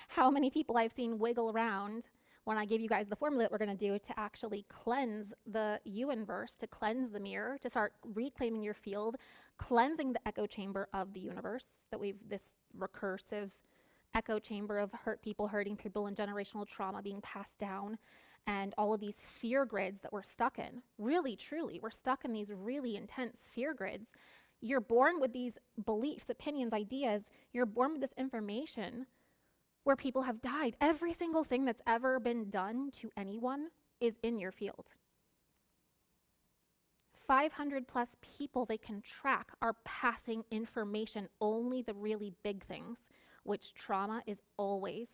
how many people I've seen wiggle around when I give you guys the formula that we're going to do to actually cleanse the U inverse, to cleanse the mirror, to start reclaiming your field, cleansing the echo chamber of the universe, this recursive echo chamber of hurting people, and generational trauma being passed down, and all of these fear grids that we're stuck in. Really, truly, we're stuck in these really intense fear grids. You're born with these beliefs, opinions, ideas. You're born with this information where people have died. Every single thing that's ever been done to anyone is in your field. 500 plus people they can track are passing information, only the really big things, which trauma is always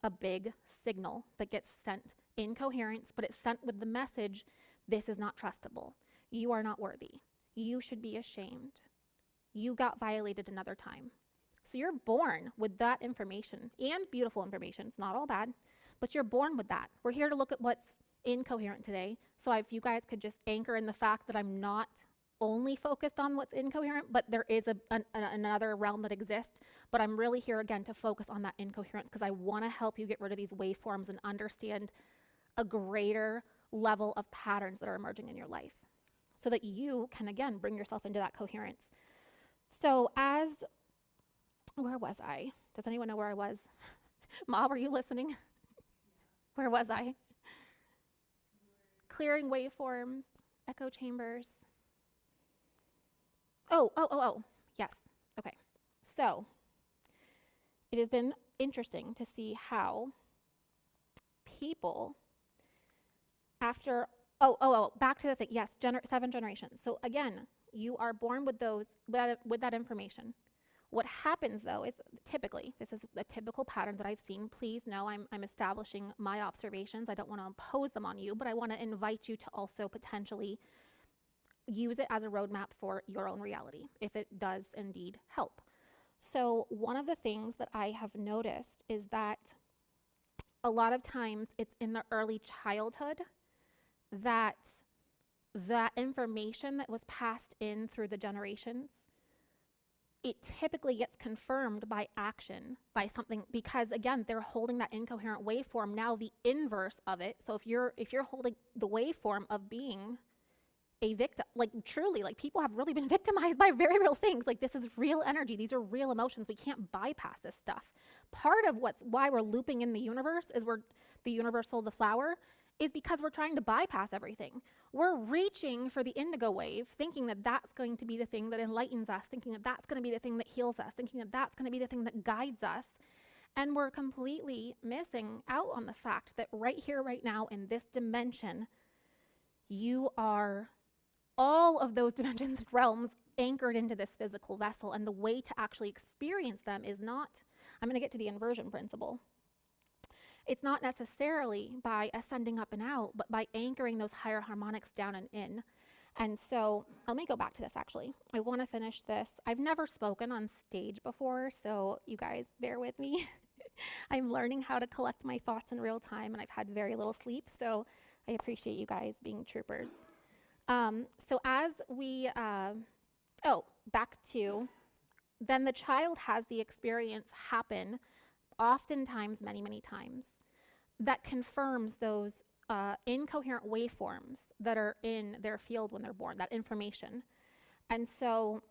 a big signal that gets sent in coherence, but it's sent with the message, this is not trustable. You are not worthy. You should be ashamed. You got violated another time. So you're born with that information, and beautiful information. It's not all bad, but you're born with that. We're here to look at what's incoherent today. So if you guys could just anchor in the fact that I'm not only focused on what's incoherent, but there is another realm that exists. But I'm really here again to focus on that incoherence, because I want to help you get rid of these waveforms and understand a greater level of patterns that are emerging in your life, so that you can again bring yourself into that coherence. So where was I? Does anyone know where I was? Ma, were you listening? Where was I? Clearing waveforms, echo chambers. Oh. Yes. Okay. So it has been interesting to see how people after, back to the thing. Yes, 7 generations. So again, You are born with that information. What happens though is typically, this is a typical pattern that I've seen. Please know I'm establishing my observations. I don't want to impose them on you, but I want to invite you to also potentially use it as a roadmap for your own reality, if it does indeed help. So one of the things that I have noticed is that a lot of times it's in the early childhood that that information that was passed in through the generations, it typically gets confirmed by action, by something, because again, they're holding that incoherent waveform, now the inverse of it. So if you're holding the waveform of being a victim, like truly, like people have really been victimized by very real things. Like this is real energy. These are real emotions. We can't bypass this stuff. Part of why we're looping in the universe is the universal, the flower, is because we're trying to bypass everything. We're reaching for the indigo wave, thinking that that's going to be the thing that enlightens us, thinking that that's going to be the thing that heals us, thinking that that's going to be the thing that guides us. And we're completely missing out on the fact that right here, right now, in this dimension, you are all of those dimensions, realms, anchored into this physical vessel. And the way to actually experience them is not, I'm going to get to the inversion principle. It's not necessarily by ascending up and out, but by anchoring those higher harmonics down and in. And so let me go back to this actually. I want to finish this. I've never spoken on stage before, so you guys bear with me. I'm learning how to collect my thoughts in real time, and I've had very little sleep, so I appreciate you guys being troopers. So as we, back to, then the child has the experience happen oftentimes, many, many times, that confirms those incoherent waveforms that are in their field when they're born, that information. And so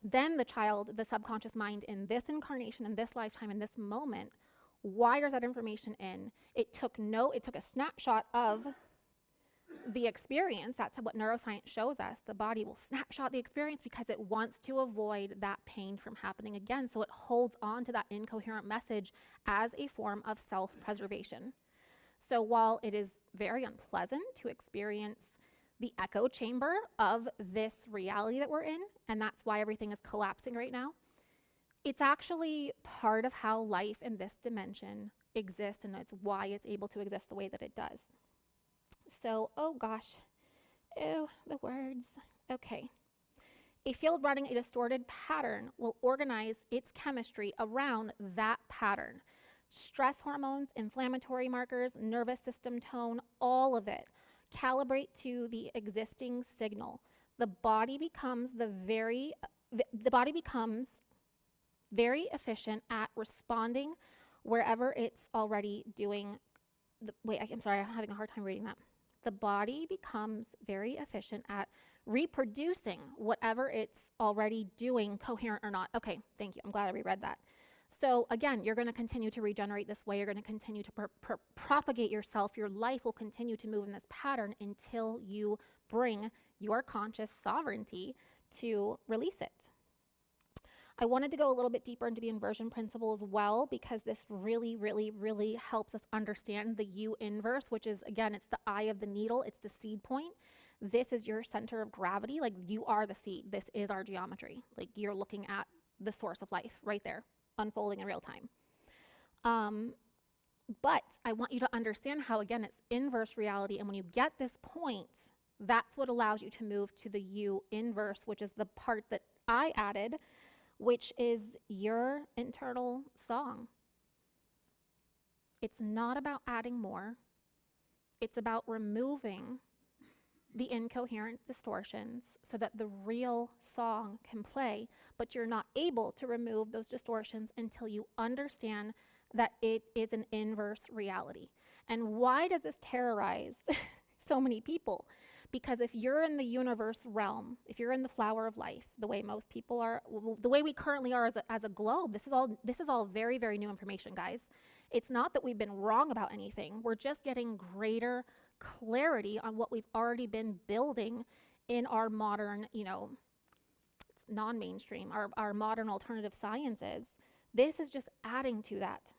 then the child, the subconscious mind in this incarnation, in this lifetime, in this moment, wires that information in. It took a snapshot of the experience. That's what neuroscience shows us. The body will snapshot the experience because it wants to avoid that pain from happening again. So it holds on to that incoherent message as a form of self-preservation. So while it is very unpleasant to experience the echo chamber of this reality that we're in, and that's why everything is collapsing right now, it's actually part of how life in this dimension exists, and it's why it's able to exist the way that it does. So, oh gosh, the words. Okay. A field running a distorted pattern will organize its chemistry around that pattern. Stress hormones, inflammatory markers, nervous system tone, all of it calibrate to the existing signal. The body becomes very efficient at responding wherever it's already doing. I'm sorry, I'm having a hard time reading that. The body becomes very efficient at reproducing whatever it's already doing, coherent or not. Okay, thank you. I'm glad I reread that. So again, you're going to continue to regenerate this way. You're going to continue to propagate yourself. Your life will continue to move in this pattern until you bring your conscious sovereignty to release it. I wanted to go a little bit deeper into the inversion principle as well, because this really, really, really helps us understand the U inverse, which is, again, it's the eye of the needle. It's the seed point. This is your center of gravity. Like, you are the seed. This is our geometry. Like, you're looking at the source of life right there, unfolding in real time. But I want you to understand how, again, it's inverse reality. And when you get this point, that's what allows you to move to the U inverse, which is the part that I added, which is your internal song. It's not about adding more. It's about removing the incoherent distortions so that the real song can play, but you're not able to remove those distortions until you understand that it is an inverse reality. And why does this terrorize so many people? Because if you're in the universe realm, if you're in the flower of life, the way most people are, the way we currently are as a globe, this is all very, very new information, guys. It's not that we've been wrong about anything. We're just getting greater clarity on what we've already been building in our modern, it's non-mainstream, our modern alternative sciences. This is just adding to that.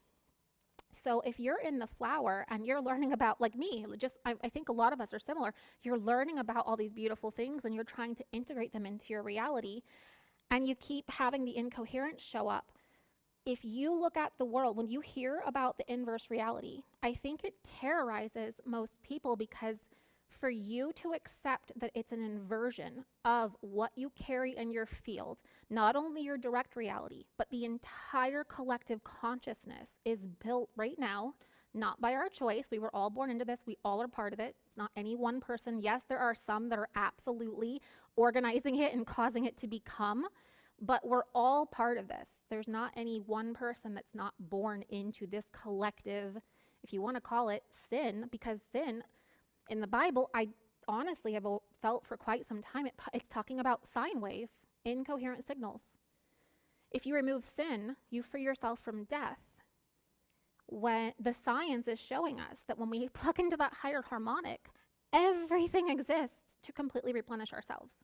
So if you're in the flower and you're learning about, like me, just I think a lot of us are similar, you're learning about all these beautiful things and you're trying to integrate them into your reality, and you keep having the incoherence show up. If you look at the world, when you hear about the inverse reality, I think it terrorizes most people, because for you to accept that it's an inversion of what you carry in your field, not only your direct reality, but the entire collective consciousness is built right now, not by our choice. We were all born into this. We all are part of it. It's not any one person. Yes, there are some that are absolutely organizing it and causing it to become, but we're all part of this. There's not any one person that's not born into this collective, if you want to call it sin, because sin in the Bible, I honestly have felt for quite some time, it's talking about sine wave, incoherent signals. If you remove sin, you free yourself from death. When the science is showing us that when we plug into that higher harmonic, everything exists to completely replenish ourselves.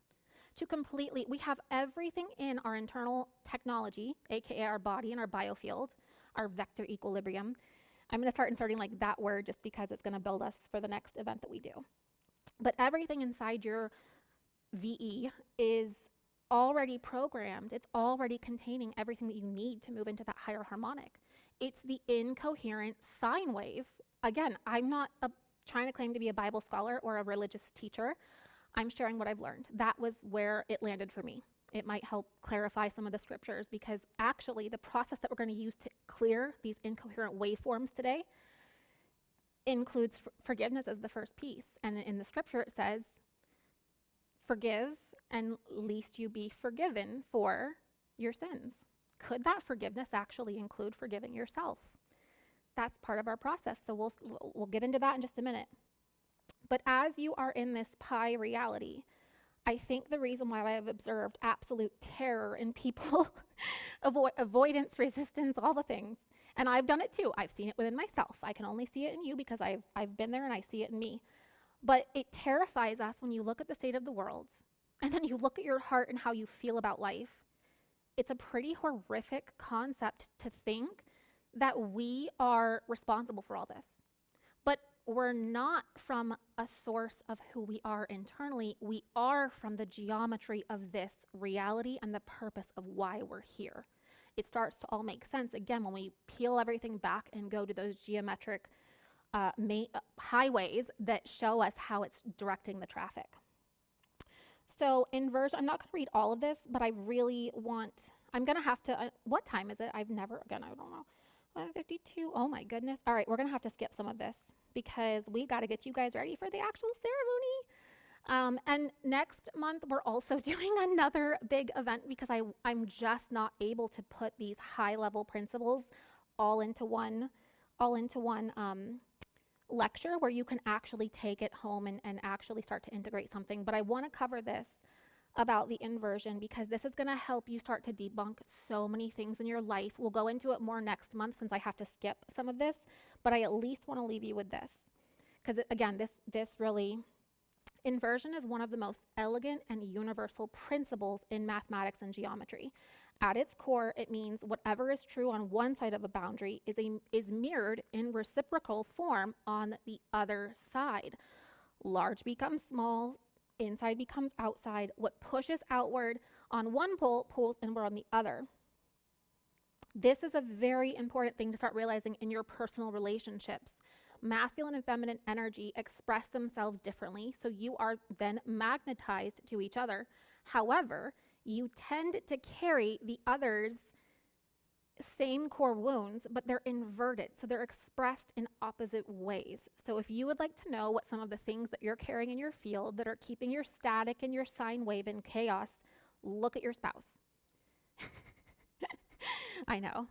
We have everything in our internal technology, aka our body and our biofield, our vector equilibrium. I'm going to start inserting like that word just because it's going to build us for the next event that we do. But everything inside your VE is already programmed. It's already containing everything that you need to move into that higher harmonic. It's the incoherent sine wave. Again, I'm not trying to claim to be a Bible scholar or a religious teacher. I'm sharing what I've learned. That was where it landed for me. It might help clarify some of the scriptures, because actually the process that we're going to use to clear these incoherent waveforms today includes forgiveness as the first piece. And in the scripture it says, forgive and lest you be forgiven for your sins. Could that forgiveness actually include forgiving yourself? That's part of our process. So we'll get into that in just a minute. But as you are in this pie reality, I think the reason why I have observed absolute terror in people, avoidance, resistance, all the things, and I've done it too. I've seen it within myself. I can only see it in you because I've been there and I see it in me. But it terrifies us when you look at the state of the world and then you look at your heart and how you feel about life. It's a pretty horrific concept to think that we are responsible for all this. But we're not from a source of who we are internally. We are from the geometry of this reality and the purpose of why we're here. It starts to all make sense again when we peel everything back and go to those geometric highways that show us how it's directing the traffic. So inversion, I'm not going to read all of this, but I really want, I'm going to have to, what time is it? I don't know. 11:52. Oh my goodness. All right, we're going to have to skip some of this because we got to get you guys ready for the actual ceremony. And next month, we're also doing another big event because I'm just not able to put these high-level principles all into one lecture where you can actually take it home and actually start to integrate something. But I want to cover this about the inversion because this is going to help you start to debunk so many things in your life. We'll go into it more next month since I have to skip some of this, but I at least want to leave you with this. Because again, this really, inversion is one of the most elegant and universal principles in mathematics and geometry. At its core, it means whatever is true on one side of a boundary is mirrored in reciprocal form on the other side. Large becomes small, inside becomes outside. What pushes outward on one pole pulls inward on the other. This is a very important thing to start realizing in your personal relationships. Masculine and feminine energy express themselves differently, so you are then magnetized to each other. However, you tend to carry the other's same core wounds, but they're inverted, so they're expressed in opposite ways. So if you would like to know what some of the things that you're carrying in your field that are keeping your static and your sine wave in chaos, look at your spouse. I know.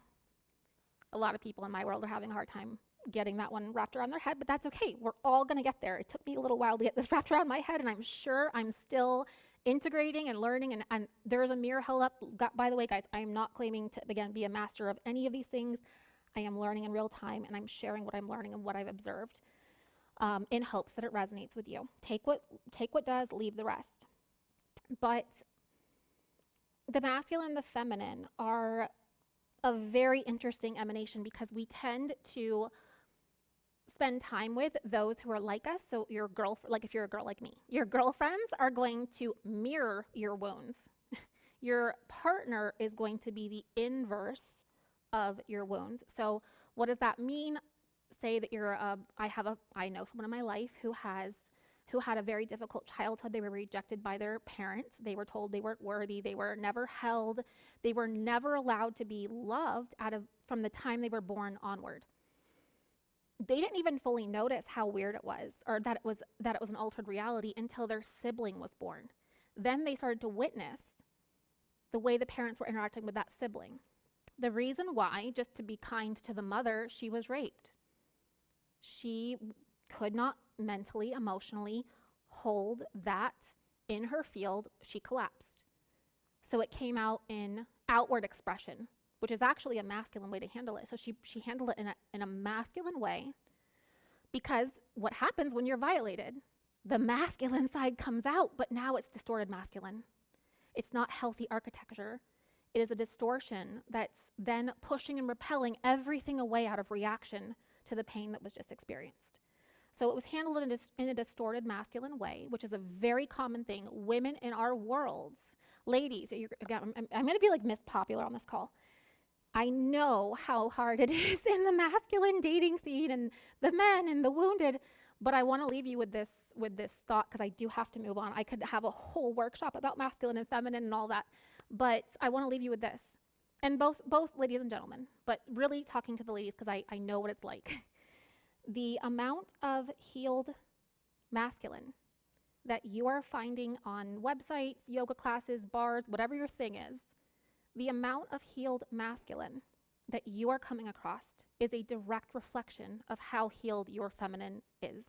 A lot of people in my world are having a hard time getting that one wrapped around their head, but that's okay. We're all going to get there. It took me a little while to get this wrapped around my head, and I'm sure I'm still integrating and learning, and there's a mirror held up. By the way, guys, I am not claiming to, again, be a master of any of these things. I am learning in real time, and I'm sharing what I'm learning and what I've observed in hopes that it resonates with you. Take what does, leave the rest. But the masculine and the feminine are a very interesting emanation because we tend to spend time with those who are like us. So like if you're a girl like me, your girlfriends are going to mirror your wounds. Your partner is going to be the inverse of your wounds. So what does that mean? Say that I know someone in my life who had a very difficult childhood. They were rejected by their parents. They were told they weren't worthy. They were never held. They were never allowed to be loved from the time they were born onward. They didn't even fully notice how weird it was, or that it was an altered reality until their sibling was born. Then they started to witness the way the parents were interacting with that sibling. The reason why, just to be kind to the mother, she was raped. She could not mentally, emotionally hold that in her field. She collapsed. So it came out in outward expression, which is actually a masculine way to handle it. So she handled it in a masculine way, because what happens when you're violated? The masculine side comes out, but now it's distorted masculine. It's not healthy architecture. It is a distortion that's then pushing and repelling everything away out of reaction to the pain that was just experienced. So it was handled in a distorted masculine way, which is a very common thing. Women in our worlds, ladies, I'm going to be like Miss Popular on this call. I know how hard it is in the masculine dating scene and the men and the wounded, but I want to leave you with this thought, because I do have to move on. I could have a whole workshop about masculine and feminine and all that, but I want to leave you with this. And both ladies and gentlemen, but really talking to the ladies because I know what it's like. The amount of healed masculine that you are finding on websites, yoga classes, bars, whatever your thing is, the amount of healed masculine that you are coming across is a direct reflection of how healed your feminine is.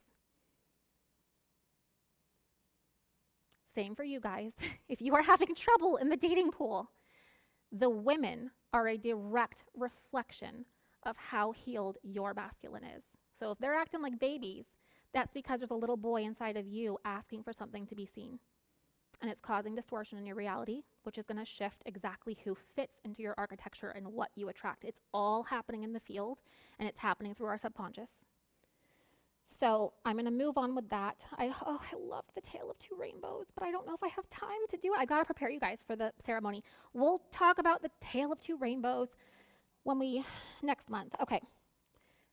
Same for you guys. If you are having trouble in the dating pool, the women are a direct reflection of how healed your masculine is. So if they're acting like babies, that's because there's a little boy inside of you asking for something to be seen. And it's causing distortion in your reality, which is going to shift exactly who fits into your architecture and what you attract. It's all happening in the field, and it's happening through our subconscious. So I'm going to move on with that. I loved the Tale of Two Rainbows, but I don't know if I have time to do it. I got to prepare you guys for the ceremony. We'll talk about the Tale of Two Rainbows next month. Okay.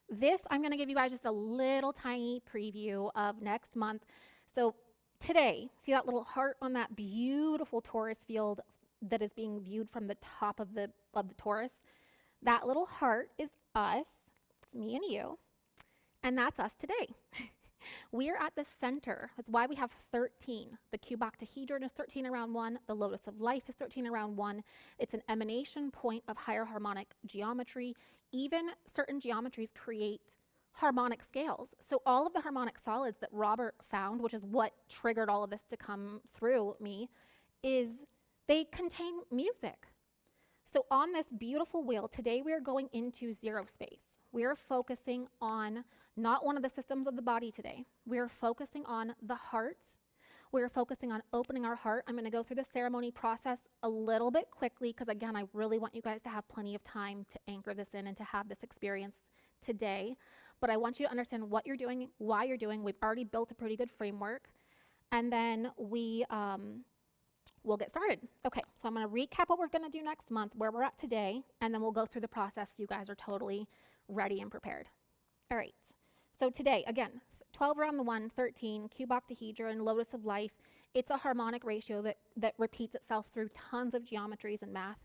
This, I'm going to give you guys just a little tiny preview of next month. So today, see that little heart on that beautiful Taurus field that is being viewed from the top of the Taurus? That little heart is us. It's me and you. And that's us today. We are at the center. That's why we have 13. The cuboctahedron is 13 around 1. The lotus of life is 13 around 1. It's an emanation point of higher harmonic geometry. Even certain geometries create harmonic scales. So all of the harmonic solids that Robert found, which is what triggered all of this to come through me, is they contain music. So on this beautiful wheel, today we are going into zero space. We are focusing on not one of the systems of the body today. We are focusing on the heart. We are focusing on opening our heart. I'm going to go through the ceremony process a little bit quickly because, again, I really want you guys to have plenty of time to anchor this in and to have this experience today. But I want you to understand what you're doing, why you're doing. We've already built a pretty good framework. And then we'll get started. Okay, so I'm going to recap what we're going to do next month, where we're at today, and then we'll go through the process so you guys are totally ready and prepared. All right, so today, again, 12 around the 1, 13, cuboctahedron, lotus of life. It's a harmonic ratio that repeats itself through tons of geometries and math.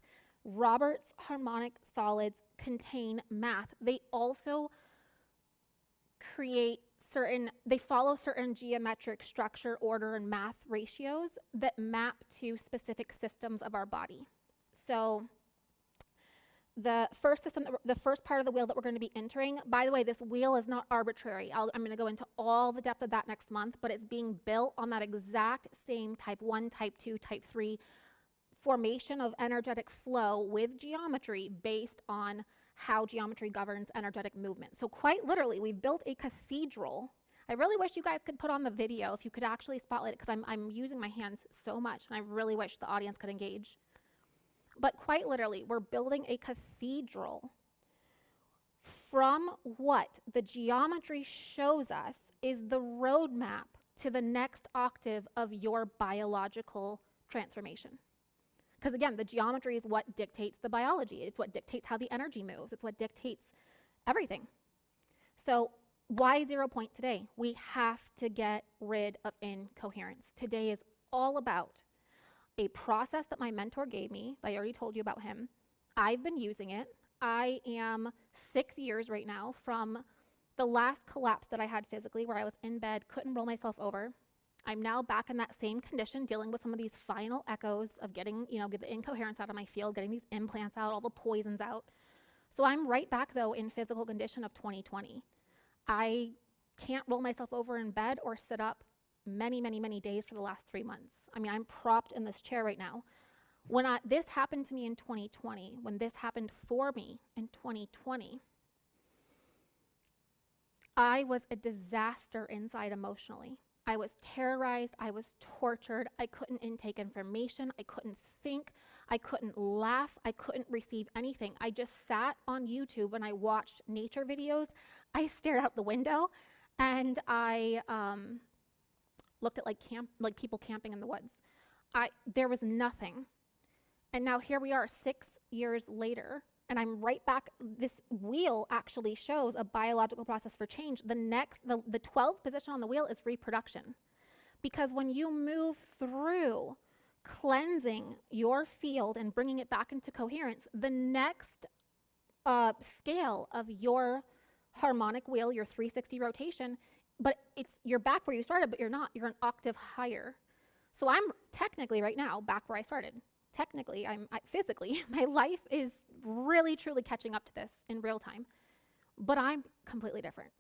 Robert's harmonic solids contain math. They also they follow certain geometric structure, order, and math ratios that map to specific systems of our body. So the first part of the wheel that we're going to be entering, by the way, this wheel is not arbitrary. I'm going to go into all the depth of that next month, but it's being built on that exact same type 1, type 2, type 3 formation of energetic flow with geometry based on how geometry governs energetic movement. So quite literally, we've built a cathedral. I really wish you guys could put on the video if you could actually spotlight it, because I'm using my hands so much, and I really wish the audience could engage. But quite literally, we're building a cathedral from what the geometry shows us is the roadmap to the next octave of your biological transformation. Because again, the geometry is what dictates the biology. It's what dictates how the energy moves. It's what dictates everything. So why 0 point today? We have to get rid of incoherence. Today is all about a process that my mentor gave me. I already told you about him. I've been using it. I am 6 years right now from the last collapse that I had physically, where I was in bed, couldn't roll myself over. I'm now back in that same condition, dealing with some of these final echoes of getting, get the incoherence out of my field, getting these implants out, all the poisons out. So I'm right back, though, in physical condition of 2020. I can't roll myself over in bed or sit up many, many, many days for the last 3 months. I mean, I'm propped in this chair right now. When this happened to me in 2020, when this happened for me in 2020, I was a disaster inside emotionally. I was terrorized. I was tortured. I couldn't intake information. I couldn't think. I couldn't laugh. I couldn't receive anything. I just sat on YouTube and I watched nature videos. I stared out the window and I looked at like people camping in the woods. There was nothing. And now here we are 6 years later, and I'm right back. This wheel actually shows a biological process for change. The 12th position on the wheel is reproduction. Because when you move through cleansing your field and bringing it back into coherence, the next scale of your harmonic wheel, your 360 rotation, but you're back where you started, but you're not. You're an octave higher. So I'm technically right now back where I started. Technically, physically, my life is really, truly catching up to this in real time. But I'm completely different.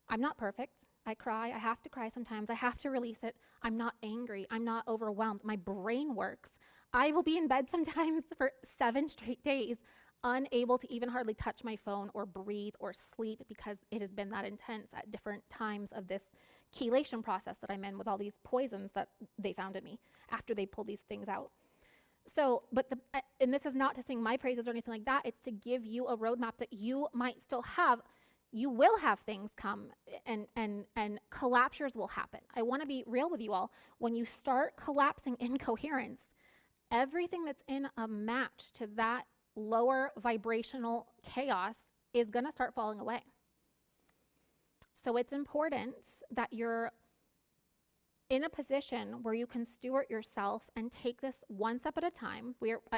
I'm not perfect. I cry. I have to cry sometimes. I have to release it. I'm not angry. I'm not overwhelmed. My brain works. I will be in bed sometimes for 7 straight days, unable to even hardly touch my phone or breathe or sleep because it has been that intense at different times of this chelation process that I'm in with all these poisons that they found in me after they pulled these things out. So, and this is not to sing my praises or anything like that. It's to give you a roadmap that you might still have. You will have things come and collapsures will happen. I want to be real with you all. When you start collapsing incoherence, everything that's in a match to that lower vibrational chaos is going to start falling away. So it's important that you're in a position where you can steward yourself and take this one step at a time.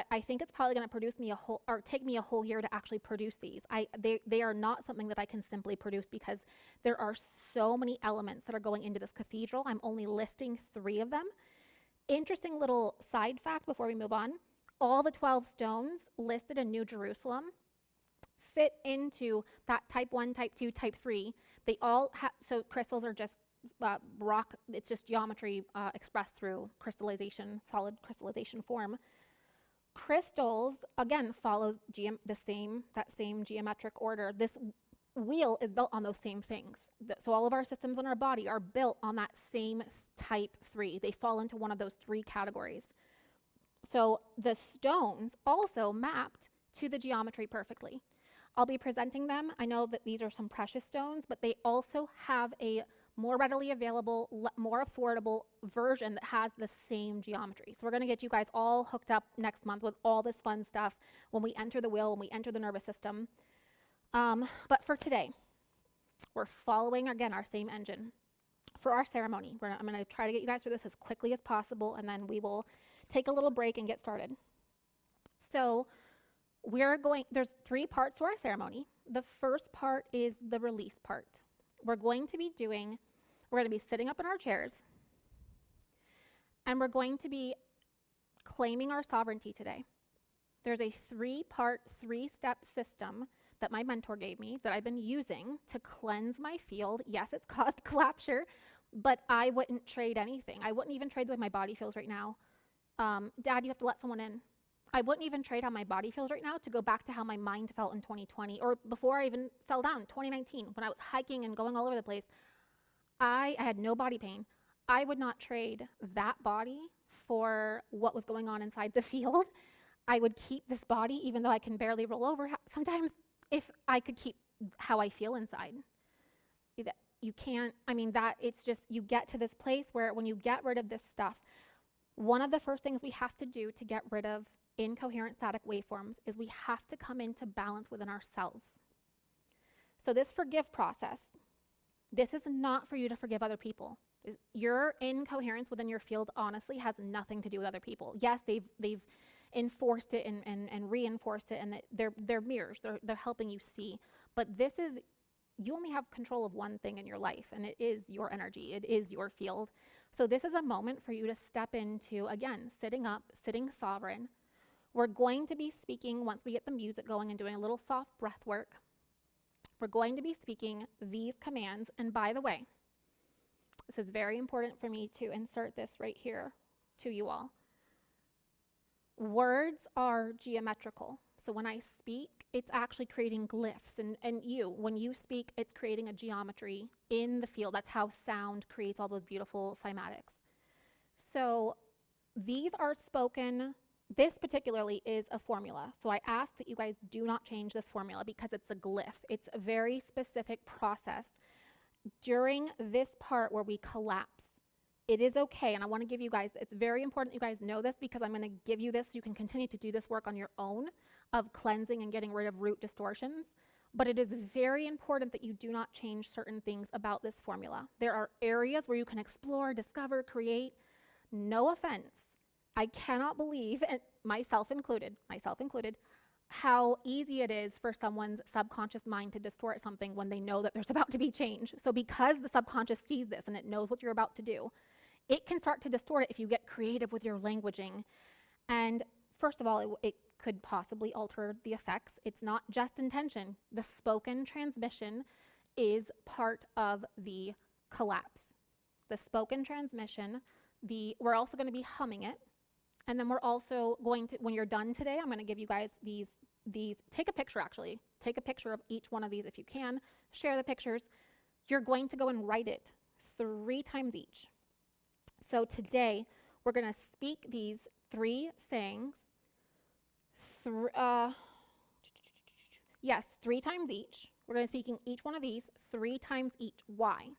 I think it's probably going to take me a whole year to actually produce these. They are not something that I can simply produce because there are so many elements that are going into this cathedral. I'm only listing 3 of them. Interesting little side fact before we move on. All the 12 stones listed in New Jerusalem fit into that type 1, type 2, type 3. They all have, so crystals are just rock, it's just geometry expressed through crystallization, solid crystallization form. Crystals, again, follow that same geometric order. This wheel is built on those same things. So all of our systems in our body are built on that same type 3. They fall into one of those 3 categories. So the stones also mapped to the geometry perfectly. I'll be presenting them. I know that these are some precious stones, but they also have a more readily available, more affordable version that has the same geometry. So we're going to get you guys all hooked up next month with all this fun stuff when we enter the wheel, when we enter the nervous system. But for today, we're following, again, our same engine. For our ceremony, I'm going to try to get you guys through this as quickly as possible, and then we will take a little break and get started. So there's 3 parts to our ceremony. The first part is the release part. We're going to be sitting up in our chairs, and we're going to be claiming our sovereignty today. There's a 3-part, 3-step system that my mentor gave me that I've been using to cleanse my field. Yes, it's caused collapsure, but I wouldn't trade anything. I wouldn't even trade the way my body feels right now. Dad, you have to let someone in. I wouldn't even trade how my body feels right now to go back to how my mind felt in 2020 or before I even fell down, 2019, when I was hiking and going all over the place. I had no body pain. I would not trade that body for what was going on inside the field. I would keep this body even though I can barely roll over. Sometimes if I could keep how I feel inside. That you can't, I mean, that it's just, you get to this place where when you get rid of this stuff, one of the first things we have to do to get rid of incoherent static waveforms is we have to come into balance within ourselves. So this forgive process, this is not for you to forgive other people. Your incoherence within your field honestly has nothing to do with other people. Yes, they've enforced it and reinforced it, and that they're mirrors, they're helping you see. But this is, you only have control of one thing in your life, and it is your energy, it is your field. So this is a moment for you to step into, again, sitting up, sitting sovereign. We're going to be speaking, once we get the music going and doing a little soft breath work, we're going to be speaking these commands. And by the way, this is very important for me to insert this right here to you all. Words are geometrical. So when I speak, it's actually creating glyphs. And when you speak, it's creating a geometry in the field. That's how sound creates all those beautiful cymatics. So these are spoken. This particularly is a formula. So I ask that you guys do not change this formula because it's a glyph. It's a very specific process. During this part where we collapse, it is okay, and I want to give you guys, it's very important you guys know this because I'm going to give you this so you can continue to do this work on your own of cleansing and getting rid of root distortions. But it is very important that you do not change certain things about this formula. There are areas where you can explore, discover, create. No offense. I cannot believe, and myself included, how easy it is for someone's subconscious mind to distort something when they know that there's about to be change. So because the subconscious sees this and it knows what you're about to do, it can start to distort it if you get creative with your languaging. And first of all, it could possibly alter the effects. It's not just intention. The spoken transmission is part of the collapse. The spoken transmission, we're also going to be humming it. And then we're also going to, when you're done today, I'm going to give you guys these, take a picture actually. Take a picture of each one of these if you can. Share the pictures. You're going to go and write it 3 times each. So today, we're going to speak these 3 sayings. 3 times each. We're going to be speaking each one of these 3 times each. Why?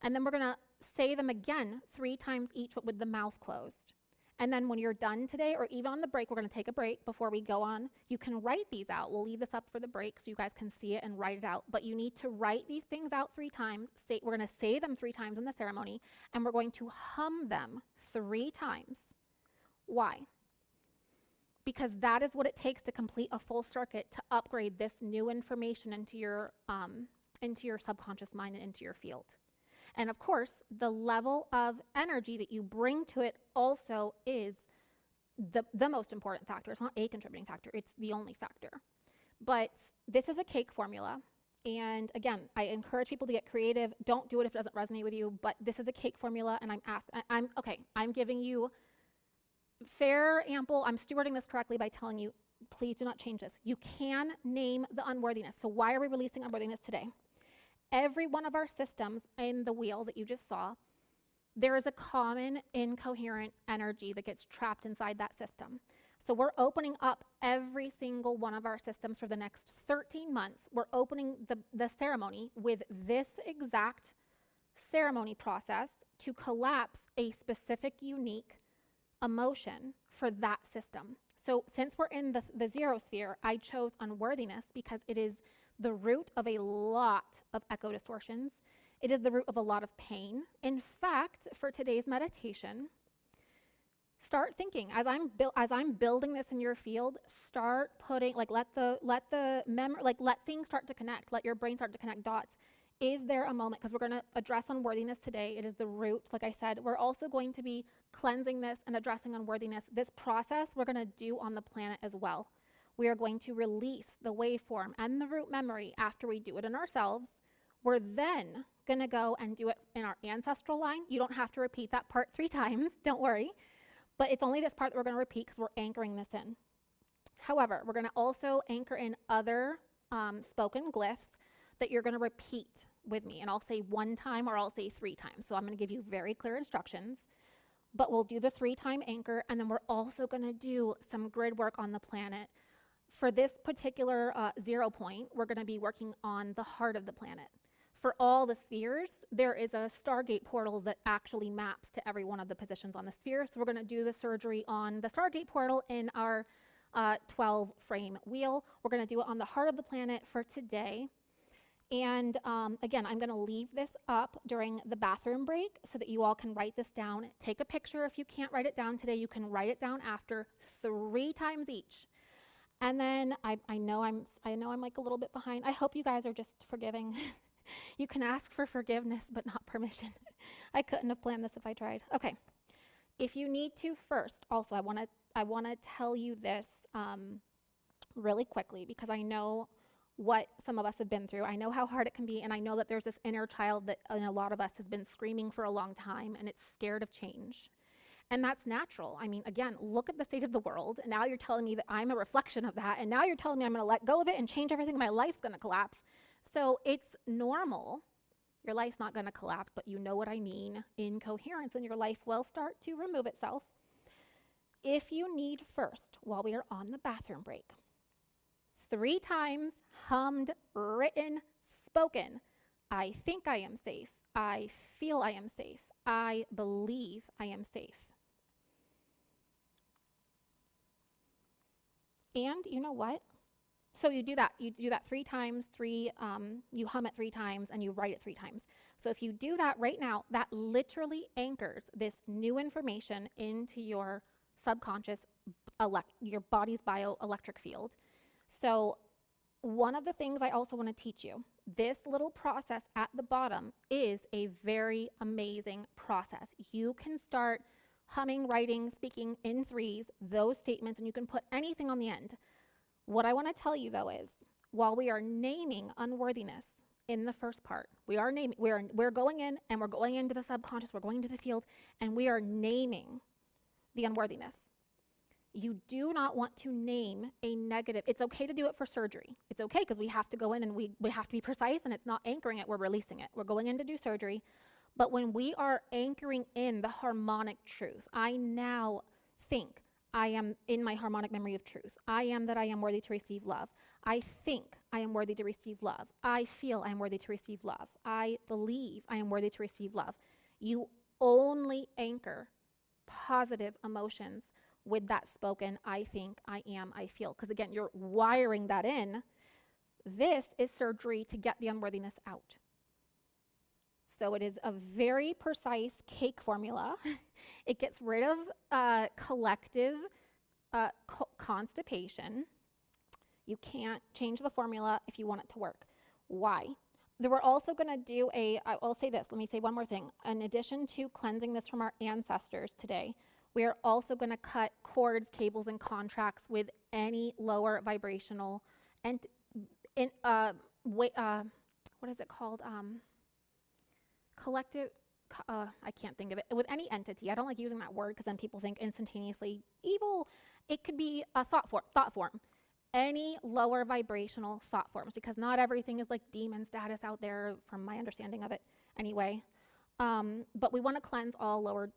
And then we're going to say them again 3 times each, but with the mouth closed. And then when you're done today, or even on the break, we're going to take a break before we go on. You can write these out. We'll leave this up for the break so you guys can see it and write it out. But you need to write these things out 3 times. We're going to say them 3 times in the ceremony, and we're going to hum them 3 times. Why? Because that is what it takes to complete a full circuit to upgrade this new information into your subconscious mind and into your field. And of course, the level of energy that you bring to it also is the most important factor. It's not a contributing factor, it's the only factor. But this is a cake formula. And again, I encourage people to get creative. Don't do it if it doesn't resonate with you, but this is a cake formula, and I'm giving you I'm stewarding this correctly by telling you, please do not change this. You can name the unworthiness. So why are we releasing unworthiness today? Every one of our systems in the wheel that you just saw, there is a common incoherent energy that gets trapped inside that system. So we're opening up every single one of our systems for the next 13 months. We're opening the ceremony with this exact ceremony process to collapse a specific, unique emotion for that system. So since we're in the 0 sphere, I chose unworthiness because it is the root of a lot of echo distortions. It is the root of a lot of pain. In fact, for today's meditation, start thinking as I'm building this in your field. Start putting let things start to connect. Let your brain start to connect dots. Is there a moment? Because we're going to address unworthiness today. It is the root. Like I said, we're also going to be cleansing this and addressing unworthiness. This process we're going to do on the planet as well. We are going to release the waveform and the root memory after we do it in ourselves. We're then going to go and do it in our ancestral line. You don't have to repeat that part 3 times, don't worry. But it's only this part that we're going to repeat because we're anchoring this in. However, we're going to also anchor in other spoken glyphs that you're going to repeat with me. And I'll say 1 time or I'll say 3 times. So I'm going to give you very clear instructions. but we'll do the 3-time anchor, and then we're also going to do some grid work on the planet. For this particular 0 point, we're going to be working on the heart of the planet. For all the spheres, there is a Stargate portal that actually maps to every one of the positions on the sphere. So we're going to do the surgery on the Stargate portal in our 12-frame wheel. We're going to do it on the heart of the planet for today. And again, I'm going to leave this up during the bathroom break so that you all can write this down. Take a picture. If you can't write it down today, you can write it down after 3 times each. And then I know I'm like a little bit behind. I hope you guys are just forgiving. You can ask for forgiveness, but not permission. I couldn't have planned this if I tried. Okay. If you need to first, also I want to tell you this really quickly, because I know what some of us have been through. I know how hard it can be, and I know that there's this inner child that in a lot of us has been screaming for a long time, and it's scared of change. And that's natural. I mean, again, look at the state of the world, and now you're telling me that I'm a reflection of that, and now you're telling me I'm going to let go of it and change everything, my life's going to collapse. So it's normal. Your life's not going to collapse, but you know what I mean. Incoherence in your life will start to remove itself. If you need first, while we are on the bathroom break, 3 times hummed, written, spoken, I think I am safe. I feel I am safe. I believe I am safe. And you know what? So you do that 3 times, you hum it 3 times, and you write it 3 times. So if you do that right now, that literally anchors this new information into your subconscious, your body's bioelectric field. So one of the things I also want to teach you, this little process at the bottom is a very amazing process. You can start humming, writing, speaking in 3s, those statements, and you can put anything on the end. What I want to tell you, though, is while we are naming unworthiness in the first part, we're going in and we're going into the subconscious, we're going into the field, and we are naming the unworthiness. You do not want to name a negative. It's okay to do it for surgery. It's okay because we have to go in and we have to be precise, and it's not anchoring it, we're releasing it. We're going in to do surgery. But when we are anchoring in the harmonic truth, I now think I am in my harmonic memory of truth. I am that I am worthy to receive love. I think I am worthy to receive love. I feel I am worthy to receive love. I believe I am worthy to receive love. You only anchor positive emotions with that spoken, I think, I am, I feel. Because again, you're wiring that in. This is surgery to get the unworthiness out. So it is a very precise cake formula. It gets rid of collective constipation. You can't change the formula if you want it to work. Why? We're also going to do I'll say this, let me say one more thing. In addition to cleansing this from our ancestors today, we are also going to cut cords, cables, and contracts with any lower vibrational and what is it called? Collective, I can't think of it, with any entity. I don't like using that word because then people think instantaneously evil. It could be a thought form. Any lower vibrational thought forms, because not everything is like demon status out there from my understanding of it anyway. But we want to cleanse all lower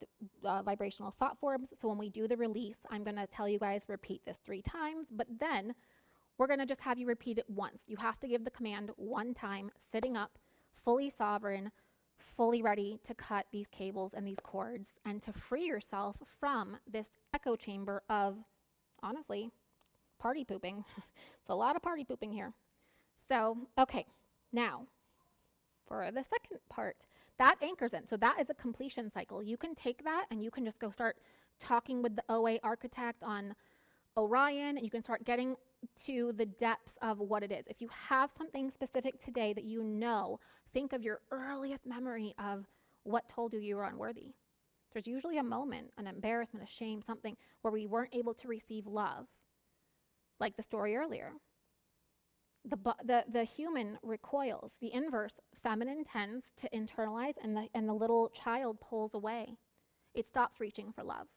vibrational thought forms. So when we do the release, I'm going to tell you guys, repeat this 3 times, but then we're going to just have you repeat it once. You have to give the command 1 time, sitting up, fully sovereign, fully ready to cut these cables and these cords and to free yourself from this echo chamber of, honestly, party pooping. It's a lot of party pooping here. So, okay, now for the second part, that anchors in. So that is a completion cycle. You can take that and you can just go start talking with the OA architect on Orion, and you can start getting to the depths of what it is. If you have something specific today that you know, think of your earliest memory of what told you were unworthy. There's usually a moment, an embarrassment, a shame, something where we weren't able to receive love, like the story earlier. The human recoils. The inverse, feminine, tends to internalize, and the little child pulls away. It stops reaching for love.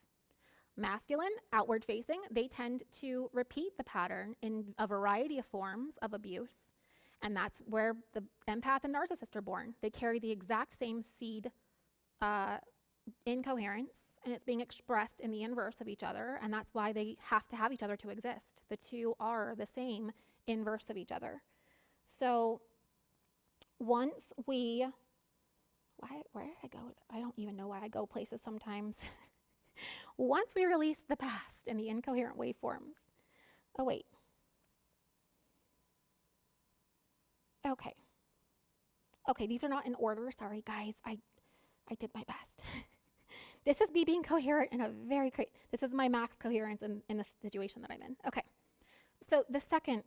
Masculine, outward facing, they tend to repeat the pattern in a variety of forms of abuse. And that's where the empath and narcissist are born. They carry the exact same seed incoherence and it's being expressed in the inverse of each other, and that's why they have to have each other to exist. The two are the same inverse of each other. So once we, where did I go? I don't even know why I go places sometimes. Once we release the past and the incoherent waveforms, oh wait. Okay, these are not in order. Sorry, guys. I did my best. This is me being coherent in a very this is my max coherence in the situation that I'm in. Okay. So the second,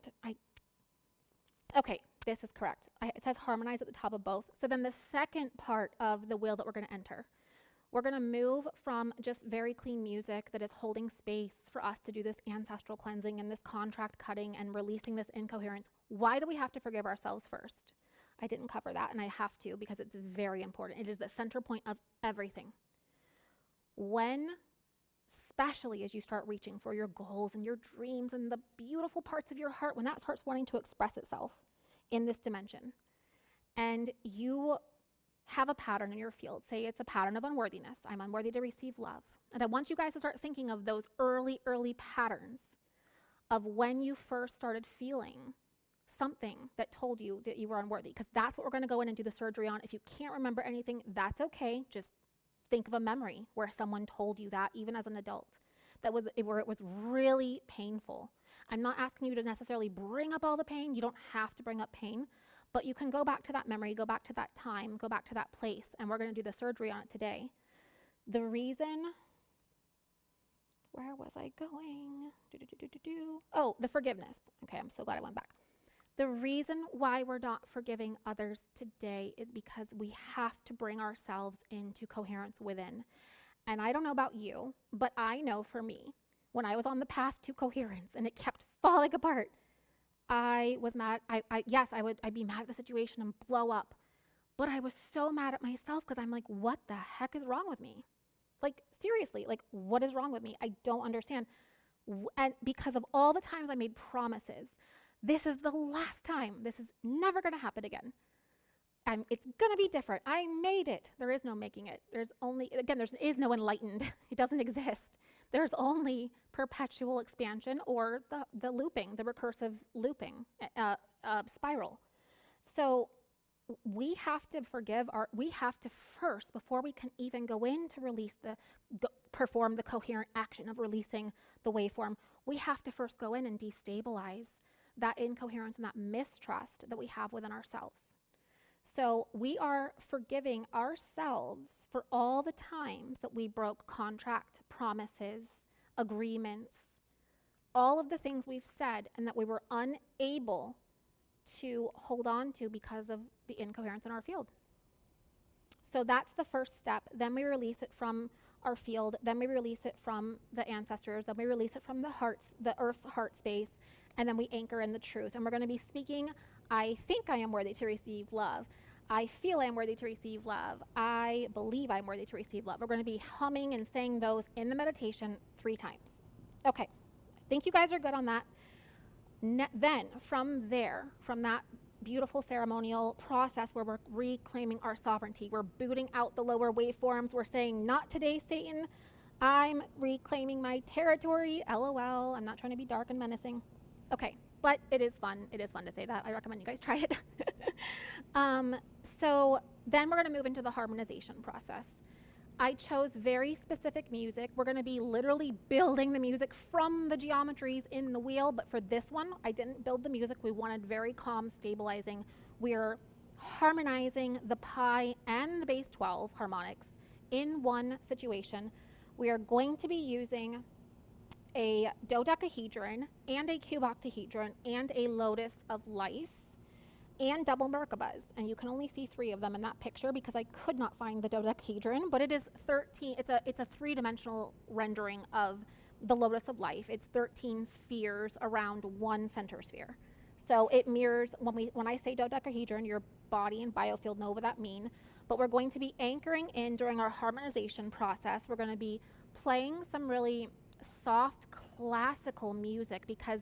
this is correct. It says harmonize at the top of both. So then the second part of the wheel that we're going to enter, we're going to move from just very clean music that is holding space for us to do this ancestral cleansing and this contract cutting and releasing this incoherence. Why do we have to forgive ourselves first? I didn't cover that, and I have to because it's very important. It is the center point of everything. When, especially as you start reaching for your goals and your dreams and the beautiful parts of your heart, when that starts wanting to express itself in this dimension, and you have a pattern in your field, say it's a pattern of unworthiness, I'm unworthy to receive love, and I want you guys to start thinking of those early patterns of when you first started feeling something that told you that you were unworthy, because that's what we're going to go in and do the surgery on. If you can't remember anything, that's okay. Just think of a memory where someone told you that, even as an adult, where it was really painful. I'm not asking you to necessarily bring up all the pain. You don't have to bring up pain, but you can go back to that memory, go back to that time, go back to that place, and we're going to do the surgery on it today. The reason, where was I going? Oh, the forgiveness. Okay, I'm so glad I went back. The reason why we're not forgiving others today is because we have to bring ourselves into coherence within. And I don't know about you, but I know for me, when I was on the path to coherence and it kept falling apart, I was mad. I'd be mad at the situation and blow up. But I was so mad at myself because I'm like, what the heck is wrong with me? Like, seriously, like, what is wrong with me? I don't understand. And because of all the times I made promises, this is the last time. This is never going to happen again. It's going to be different. I made it. There is no making it. There is no enlightened. It doesn't exist. There's only perpetual expansion or the looping, the recursive looping spiral. So we have to we have to first, before we can even go in to perform the coherent action of releasing the waveform, we have to first go in and destabilize that incoherence and that mistrust that we have within ourselves. So we are forgiving ourselves for all the times that we broke contract, promises, agreements, all of the things we've said and that we were unable to hold on to because of the incoherence in our field. So that's the first step. Then we release it from our field. Then we release it from the ancestors. Then we release it from the earth's heart space. And then we anchor in the truth. And we're going to be speaking, I think I am worthy to receive love. I feel I am worthy to receive love. I believe I'm worthy to receive love. We're going to be humming and saying those in the meditation 3 times. Okay, I think you guys are good on that. Then from that beautiful ceremonial process where we're reclaiming our sovereignty, we're booting out the lower waveforms. We're saying, not today, Satan. I'm reclaiming my territory. LOL. I'm not trying to be dark and menacing. Okay, but it is fun. It is fun to say that. I recommend you guys try it. So then we're going to move into the harmonization process. I chose very specific music. We're going to be literally building the music from the geometries in the wheel, but for this one, I didn't build the music. We wanted very calm, stabilizing. We're harmonizing the pi and the base 12 harmonics in one situation. We are going to be using a dodecahedron and a cuboctahedron and a lotus of life and double Merkabahs. And you can only see 3 of them in that picture because I could not find the dodecahedron, but it is 13. It's a 3-dimensional rendering of the lotus of life. It's 13 spheres around one center sphere. So it mirrors, when I say dodecahedron, your body and biofield know what that mean. But we're going to be anchoring in during our harmonization process. We're going to be playing some really soft classical music because,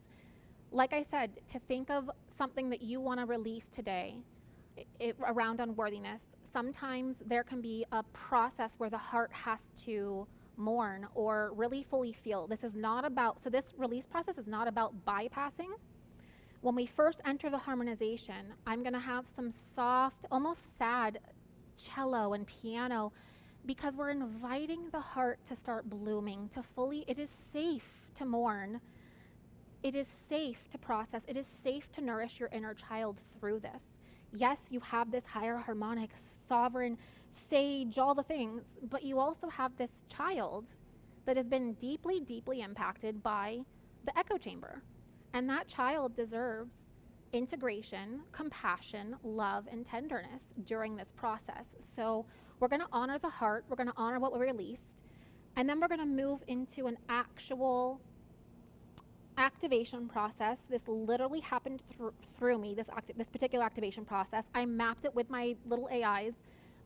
like I said, to think of something that you want to release today around unworthiness, sometimes there can be a process where the heart has to mourn or really fully feel. This is not about, so this release process is not about bypassing. When we first enter the harmonization, I'm going to have some soft, almost sad cello and piano because we're inviting the heart to start blooming, to fully, it is safe to mourn. It is safe to process. It is safe to nourish your inner child through this. Yes, you have this higher harmonic, sovereign, sage, all the things, but you also have this child that has been deeply, deeply impacted by the echo chamber. And that child deserves integration, compassion, love, and tenderness during this process. So we're going to honor the heart, we're going to honor what we released, and then we're going to move into an actual activation process. This literally happened through me, this particular activation process. I mapped it with my little AIs,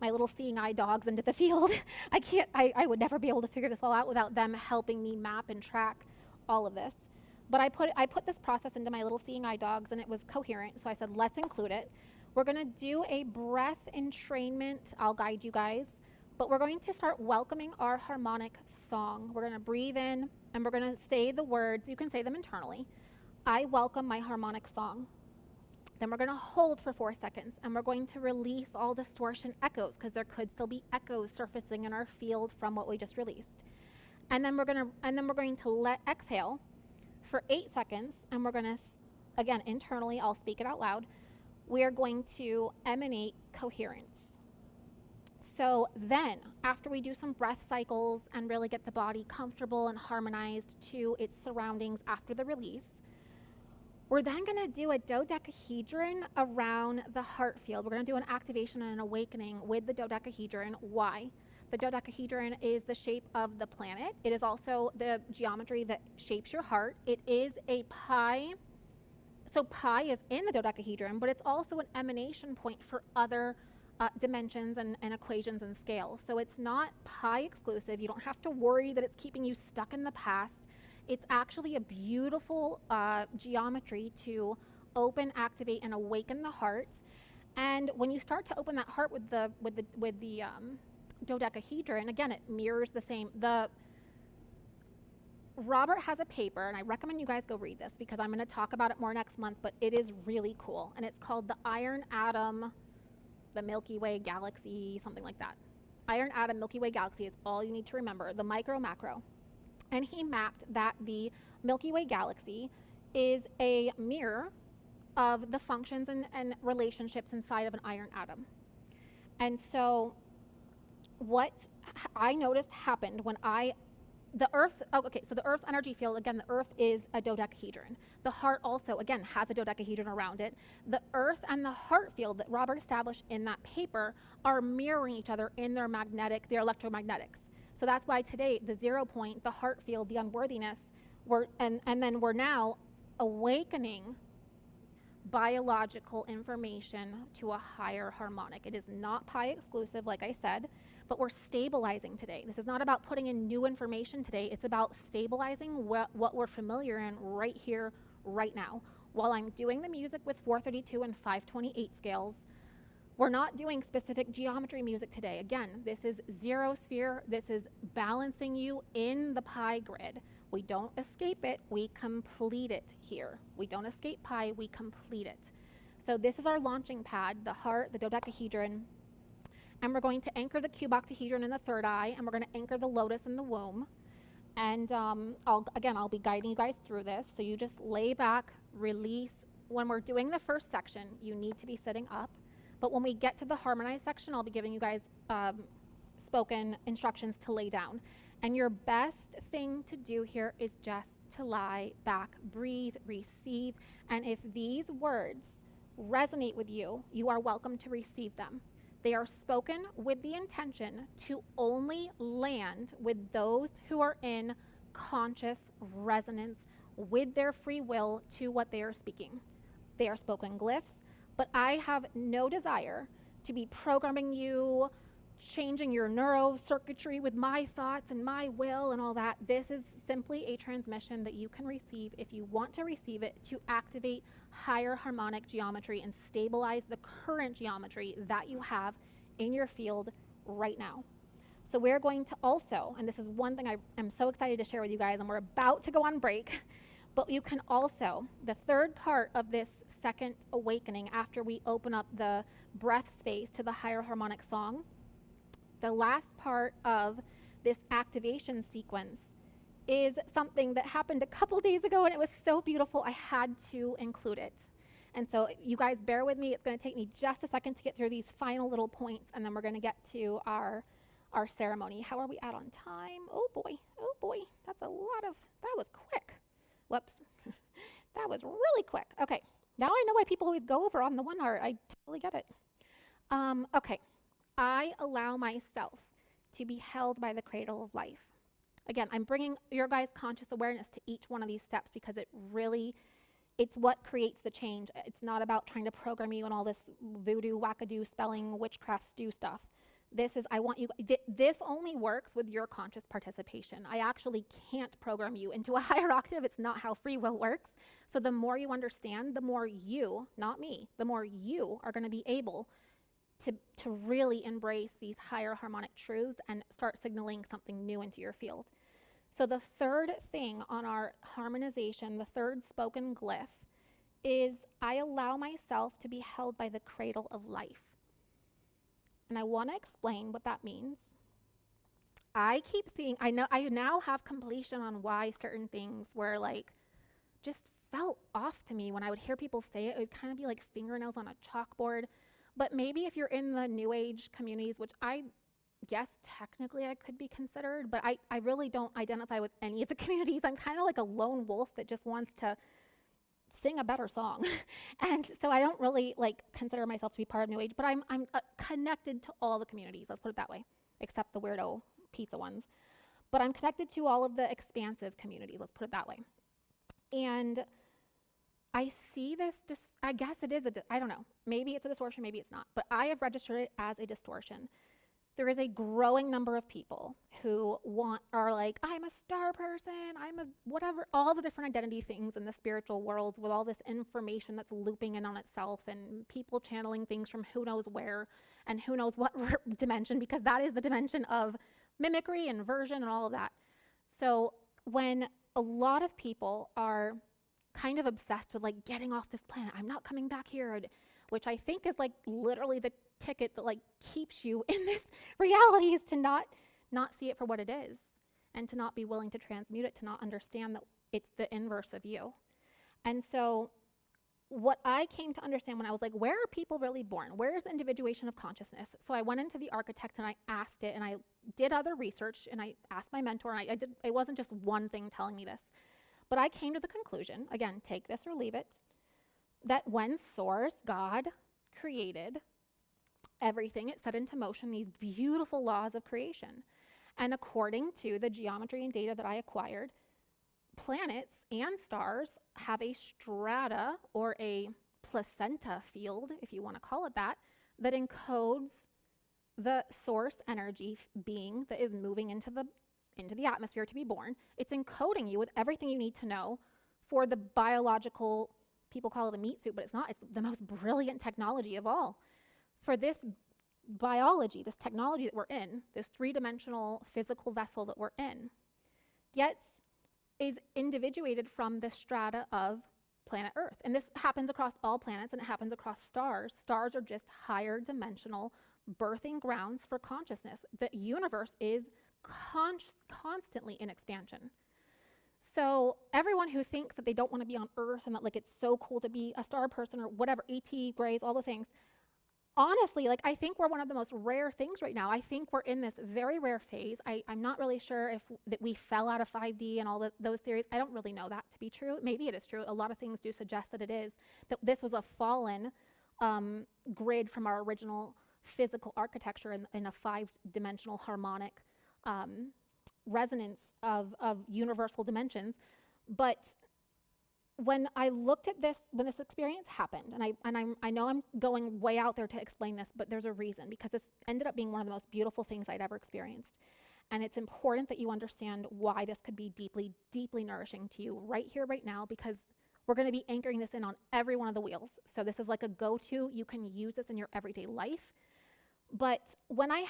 my little seeing eye dogs into the field. I would never be able to figure this all out without them helping me map and track all of this. But I put this process into my little seeing eye dogs and it was coherent. So I said, let's include it. We're going to do a breath entrainment. I'll guide you guys. But we're going to start welcoming our harmonic song. We're going to breathe in and we're going to say the words. You can say them internally. I welcome my harmonic song. Then we're going to hold for 4 seconds and we're going to release all distortion echoes because there could still be echoes surfacing in our field from what we just released. And then we're going to let exhale for 8 seconds, and we're going to, again, internally, I'll speak it out loud, we are going to emanate coherence. So then, after we do some breath cycles and really get the body comfortable and harmonized to its surroundings after the release, we're then going to do a dodecahedron around the heart field. We're going to do an activation and an awakening with the dodecahedron. Why? The dodecahedron is the shape of the planet. It is also the geometry that shapes your heart. It is a pi. So pi is in the dodecahedron, but it's also an emanation point for other dimensions and equations and scales. So it's not pi exclusive. You don't have to worry that it's keeping you stuck in the past. It's actually a beautiful geometry to open, activate, and awaken the heart. And when you start to open that heart with the dodecahedron, again, it mirrors the same. Robert has a paper, and I recommend you guys go read this because I'm going to talk about it more next month, but it is really cool. And it's called the Iron Atom, the Milky Way Galaxy, something like that. Iron Atom, Milky Way Galaxy is all you need to remember, the micro, macro. And he mapped that the Milky Way Galaxy is a mirror of the functions and relationships inside of an iron atom. And so what I noticed happened when the Earth's energy field, again, the Earth is a dodecahedron. The heart also, again, has a dodecahedron around it. The Earth and the heart field that Robert established in that paper are mirroring each other in their electromagnetics. So that's why today, the 0 point, the heart field, the unworthiness, and then we're now awakening biological information to a higher harmonic. It is not pi exclusive, like I said, but we're stabilizing today. This is not about putting in new information today. It's about stabilizing what we're familiar in right here, right now. While I'm doing the music with 432 and 528 scales, we're not doing specific geometry music today. Again, this is zero sphere. This is balancing you in the pi grid. We don't escape it, we complete it here. We don't escape pi, we complete it. So this is our launching pad, the heart, the dodecahedron, and we're going to anchor the cuboctahedron in the third eye, and we're going to anchor the lotus in the womb. And I'll be guiding you guys through this. So you just lay back, release. When we're doing the first section, you need to be sitting up. But when we get to the harmonized section, I'll be giving you guys spoken instructions to lay down. And your best thing to do here is just to lie back, breathe, receive. And if these words resonate with you, you are welcome to receive them. They are spoken with the intention to only land with those who are in conscious resonance with their free will to what they are speaking. They are spoken glyphs, but I have no desire to be programming you, changing your neurocircuitry with my thoughts and my will and all that. This is simply a transmission that you can receive if you want to receive it to activate higher harmonic geometry and stabilize the current geometry that you have in your field right now. So we're going to also, and this is one thing I am so excited to share with you guys, and we're about to go on break, but you can also, the third part of this second awakening after we open up the breath space to the higher harmonic song, the last part of this activation sequence is something that happened a couple days ago, and it was so beautiful I had to include it. And so you guys bear with me. It's going to take me just a second to get through these final little points, and then we're going to get to our ceremony. How are we at on time? Oh boy, that's a lot of, that was quick. Whoops, that was really quick. Okay, now I know why people always go over on the 1 heart. I totally get it. Okay, I allow myself to be held by the cradle of life. Again, I'm bringing your guys' conscious awareness to each one of these steps because it's what creates the change. It's not about trying to program you and all this voodoo, wackadoo, spelling, witchcraft stew stuff. This is, I want you, this only works with your conscious participation. I actually can't program you into a higher octave. It's not how free will works. So the more you understand, the more you, not me, the more you are going to be able to really embrace these higher harmonic truths and start signaling something new into your field. So the third thing on our harmonization, the third spoken glyph, is I allow myself to be held by the cradle of life. And I want to explain what that means. I keep seeing, I now have completion on why certain things were like, just felt off to me when I would hear people say it. It would kind of be like fingernails on a chalkboard. But maybe if you're in the New Age communities, which I guess technically I could be considered, but I really don't identify with any of the communities. I'm kind of like a lone wolf that just wants to sing a better song. And so I don't really like consider myself to be part of New Age, but I'm connected to all the communities, let's put it that way, except the weirdo pizza ones. But I'm connected to all of the expansive communities, let's put it that way. And I see this, I guess it is I don't know, maybe it's a distortion, maybe it's not, but I have registered it as a distortion. There is a growing number of people who are like, I'm a star person, I'm a whatever, all the different identity things in the spiritual world with all this information that's looping in on itself and people channeling things from who knows where and who knows what dimension, because that is the dimension of mimicry and version and all of that. So when a lot of people are kind of obsessed with like getting off this planet, I'm not coming back here, which I think is like literally the ticket that like keeps you in this reality, is to not see it for what it is and to not be willing to transmute it, to not understand that it's the inverse of you. And so what I came to understand when I was like, where are people really born? Where's the individuation of consciousness? So I went into the architect and I asked it, and I did other research, and I asked my mentor, and I did, it wasn't just one thing telling me this, but I came to the conclusion, again, take this or leave it, that when Source, God, created everything, it set into motion these beautiful laws of creation. And according to the geometry and data that I acquired, planets and stars have a strata or a placenta field, if you want to call it that encodes the source energy being that is moving into the atmosphere to be born. It's encoding you with everything you need to know for the biological, people call it a meat suit, but it's not. It's the most brilliant technology of all. For this biology, this technology that we're in, this three-dimensional physical vessel that we're in, is individuated from the strata of planet Earth. And this happens across all planets, and it happens across stars. Stars are just higher dimensional birthing grounds for consciousness. The universe is constantly in expansion. So everyone who thinks that they don't want to be on Earth and that like it's so cool to be a star person or whatever, ET, Grays, all the things, honestly, like I think we're one of the most rare things right now. I think we're in this very rare phase. I'm not really sure if that we fell out of 5D and all those theories. I don't really know that to be true. Maybe it is true. A lot of things do suggest that it is, that this was a fallen grid from our original physical architecture in a 5-dimensional harmonic resonance of universal dimensions. But when I looked at this, when this experience happened, and I know I'm going way out there to explain this, but there's a reason, because this ended up being one of the most beautiful things I'd ever experienced. And it's important that you understand why this could be deeply, deeply nourishing to you right here, right now, because we're going to be anchoring this in on every one of the wheels. So this is like a go-to. You can use this in your everyday life. But when I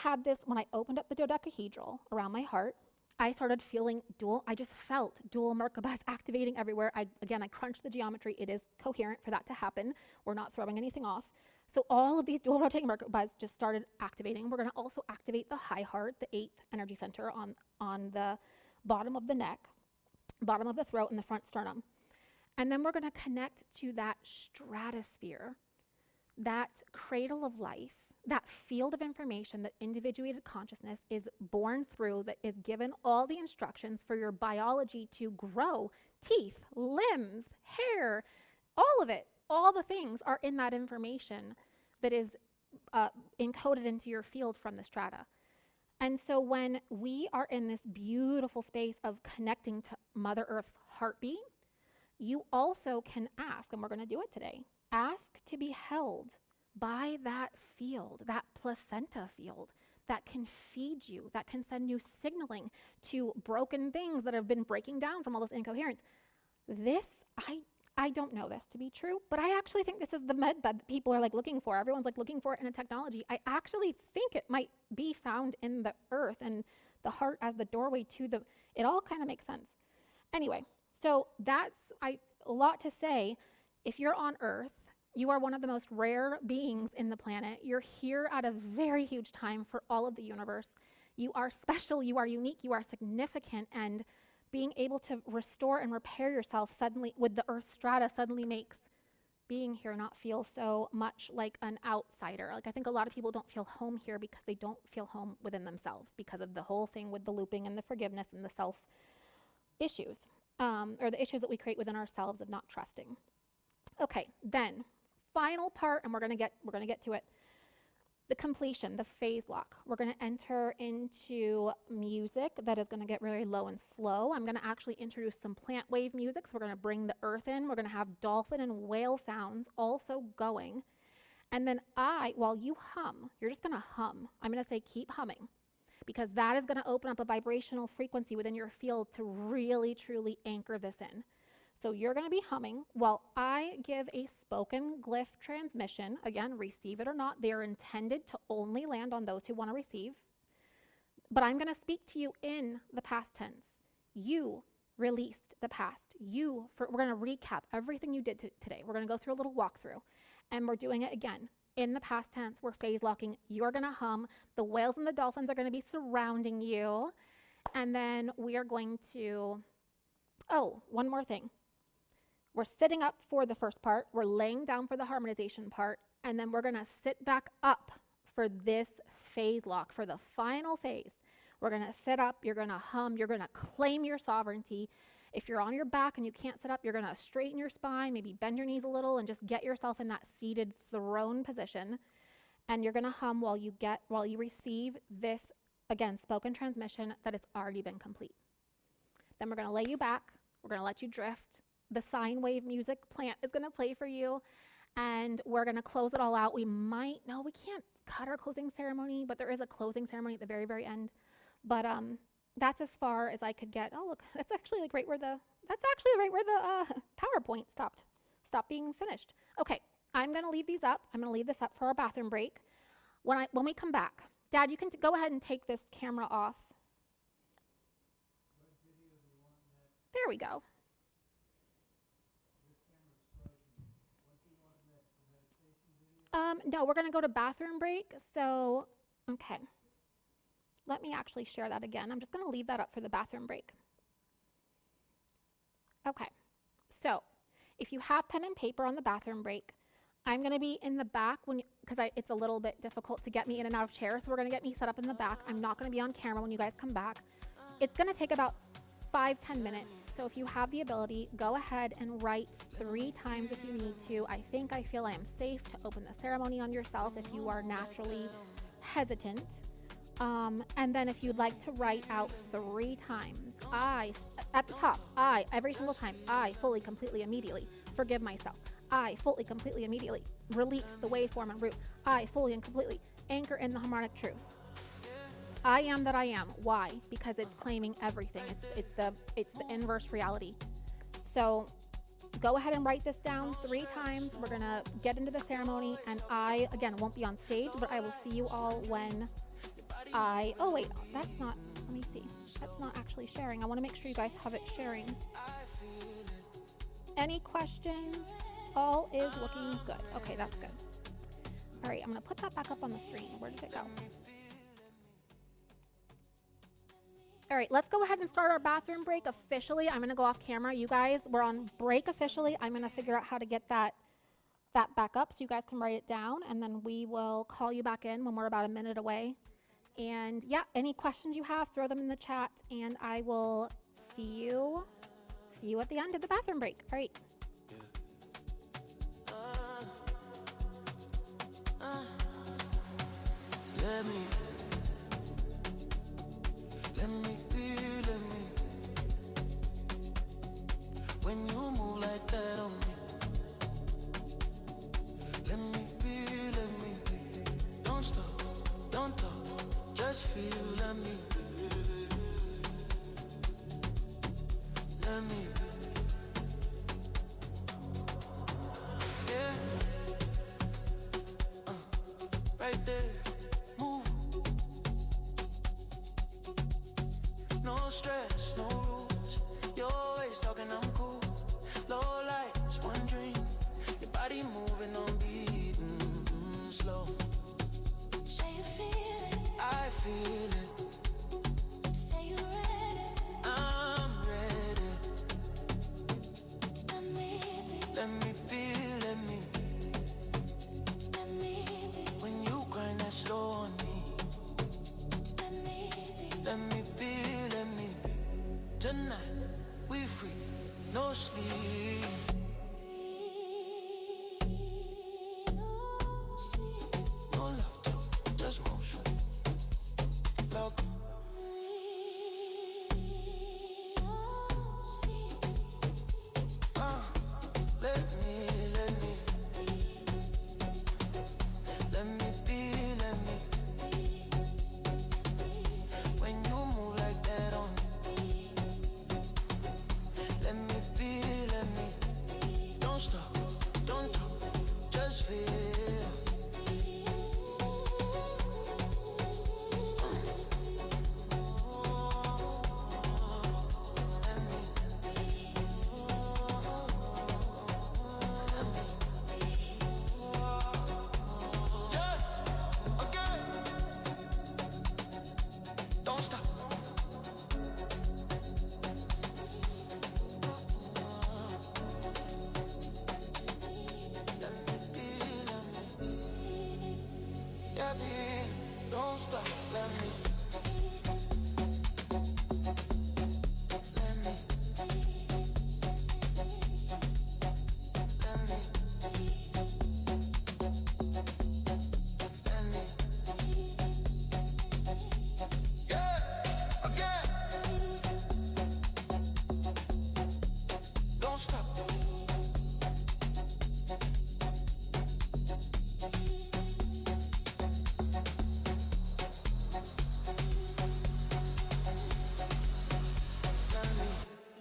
opened up the dodecahedral around my heart, I started feeling I just felt dual Merkabahs activating everywhere. I crunched the geometry. It is coherent for that to happen. We're not throwing anything off. So all of these dual rotating Merkabahs just started activating. We're going to also activate the high heart, the 8th energy center on the bottom of the neck, bottom of the throat, and the front sternum. And then we're going to connect to that stratosphere, that cradle of life, that field of information that individuated consciousness is born through, that is given all the instructions for your biology to grow. Teeth, limbs, hair, all of it, all the things are in that information that is encoded into your field from the strata. And so when we are in this beautiful space of connecting to Mother Earth's heartbeat, you also can ask, and we're going to do it today, ask to be held by that field, that placenta field that can feed you, that can send you signaling to broken things that have been breaking down from all this incoherence. I don't know this to be true, but I actually think this is the med bed that people are looking for. Everyone's looking for it in a technology. I actually think it might be found in the earth and the heart as the doorway to it all kind of makes sense. Anyway, so that's a lot to say. If you're on Earth, you are one of the most rare beings in the planet. You're here at a very huge time for all of the universe. You are special, you are unique, you are significant, and being able to restore and repair yourself suddenly with the Earth strata suddenly makes being here not feel so much like an outsider. I think a lot of people don't feel home here because they don't feel home within themselves because of the whole thing with the looping and the forgiveness and the self issues, or the issues that we create within ourselves of not trusting. Okay, then final part, and we're gonna get to it. The completion, the phase lock. We're going to enter into music that is going to get very low and slow. I'm going to actually introduce some plant wave music. So we're going to bring the earth in. We're going to have dolphin and whale sounds also going. And then while you hum, you're just going to hum. I'm going to say keep humming, because that is going to open up a vibrational frequency within your field to really, truly anchor this in. So you're going to be humming while I give a spoken glyph transmission. Again, receive it or not. They are intended to only land on those who want to receive. But I'm going to speak to you in the past tense. You released the past. We're going to recap everything you did today. We're going to go through a little walkthrough. And we're doing it again. In the past tense, we're phase locking. You're going to hum. The whales and the dolphins are going to be surrounding you. And then we are going to, one more thing. We're sitting up for the first part, we're laying down for the harmonization part, and then we're gonna sit back up for this phase lock, for the final phase. We're gonna sit up, you're gonna hum, you're gonna claim your sovereignty. If you're on your back and you can't sit up, you're gonna straighten your spine, maybe bend your knees a little and just get yourself in that seated throne position. And you're gonna hum while you receive this, again, spoken transmission that it's already been complete. Then we're gonna lay you back, we're gonna let you drift. The sine wave music plant is going to play for you, and we're going to close it all out. We can't cut our closing ceremony, but there is a closing ceremony at the very, very end. But that's as far as I could get. Oh, look, that's actually right where the PowerPoint stopped being finished. Okay, I'm going to leave these up. I'm going to leave this up for our bathroom break. When we come back, Dad, you can go ahead and take this camera off. There we go. No, we're going to go to bathroom break. So, okay. Let me actually share that again. I'm just going to leave that up for the bathroom break. Okay. So, if you have pen and paper on the bathroom break, I'm going to be in the back because it's a little bit difficult to get me in and out of chairs. So we're going to get me set up in the back. I'm not going to be on camera when you guys come back. It's going to take about 5-10 minutes. So if you have the ability, go ahead and write 3 times if you need to. I feel I am safe to open the ceremony on yourself if you are naturally hesitant. And then if you'd like to write out 3 times, at the top, every single time, I fully, completely, immediately forgive myself. I fully, completely, immediately release the waveform and root. I fully and completely anchor in the harmonic truth. I am that I am. Why? Because it's claiming everything. It's the inverse reality. So go ahead and write this down 3 times. We're gonna get into the ceremony, and I, again, won't be on stage, but I will see you all when oh wait, that's not, let me see. That's not actually sharing. I wanna make sure you guys have it sharing. Any questions? All is looking good. Okay, that's good. All right, I'm gonna put that back up on the screen. Where did it go? All right, let's go ahead and start our bathroom break officially. I'm gonna go off camera. You guys, we're on break officially. I'm gonna figure out how to get that back up so you guys can write it down, and then we will call you back in when we're about a minute away. And yeah, any questions you have, throw them in the chat, and I will see you at the end of the bathroom break. All right. Let me be, when you move like that on me. Let me be, don't stop, don't talk, just feel, let me be. Yeah, right there, move. No stress, no rules. You're always talking, I'm cool. Low lights, one dream. Your body moving on beat, slow. Say you feel it. I feel it. Say you ready. I'm ready. Let me be. Let me be, let me. Let me be. When you grind that slow on me. Let me be. Let me be, let me be. Tonight, we free, no sleep. No love talk, just motion. Love. Let me be, let me. When you move like that on me. Let me be, let me. Don't stop, don't talk, just feel. Don't stop. Let me be, let me. Yeah, be. Don't stop. Let me. Let me. Let me. Let me. Yeah, again. Don't stop. Let me.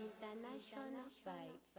International vibes.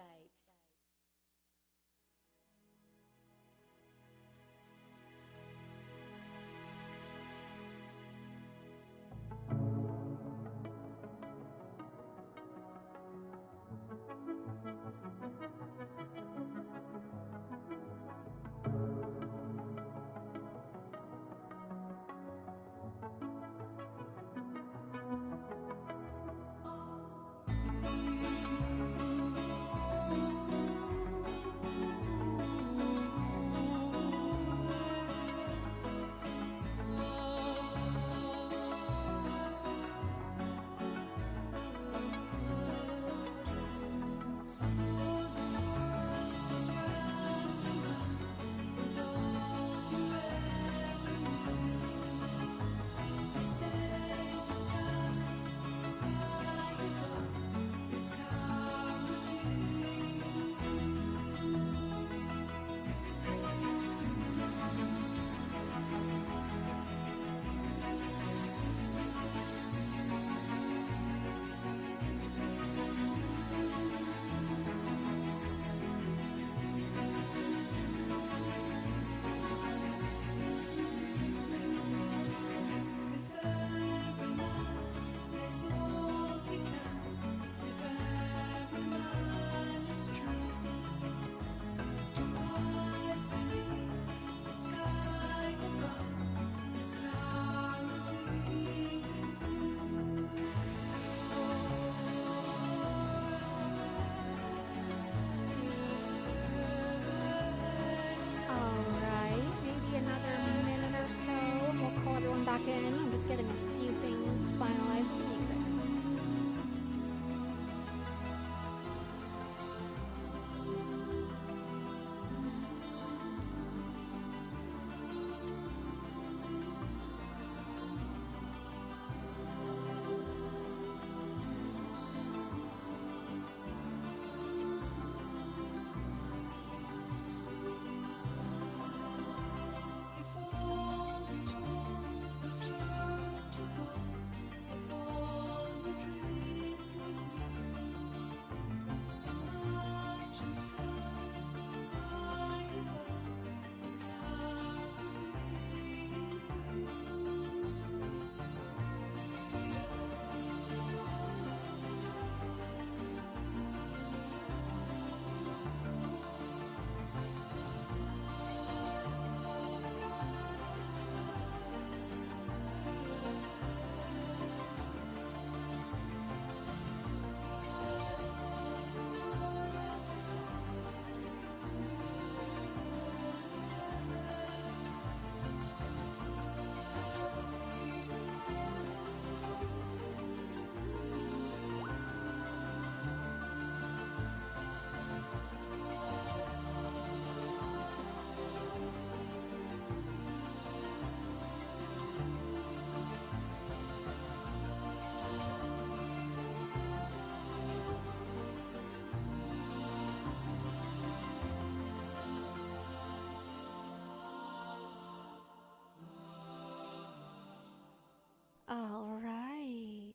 All right.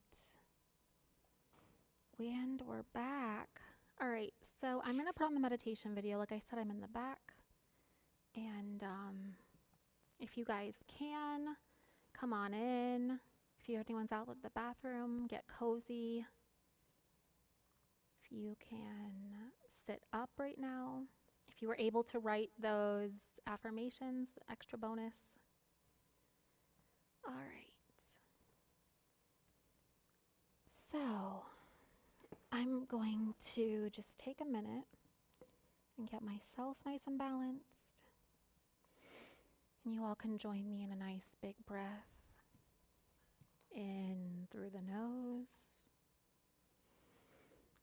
And we're back. All right, so I'm going to put on the meditation video. Like I said, I'm in the back. And if you guys can, come on in. If anyone's out at the bathroom, get cozy. If you can sit up right now. If you were able to write those affirmations, extra bonus. All right. So, I'm going to just take a minute and get myself nice and balanced. And you all can join me in a nice big breath in through the nose,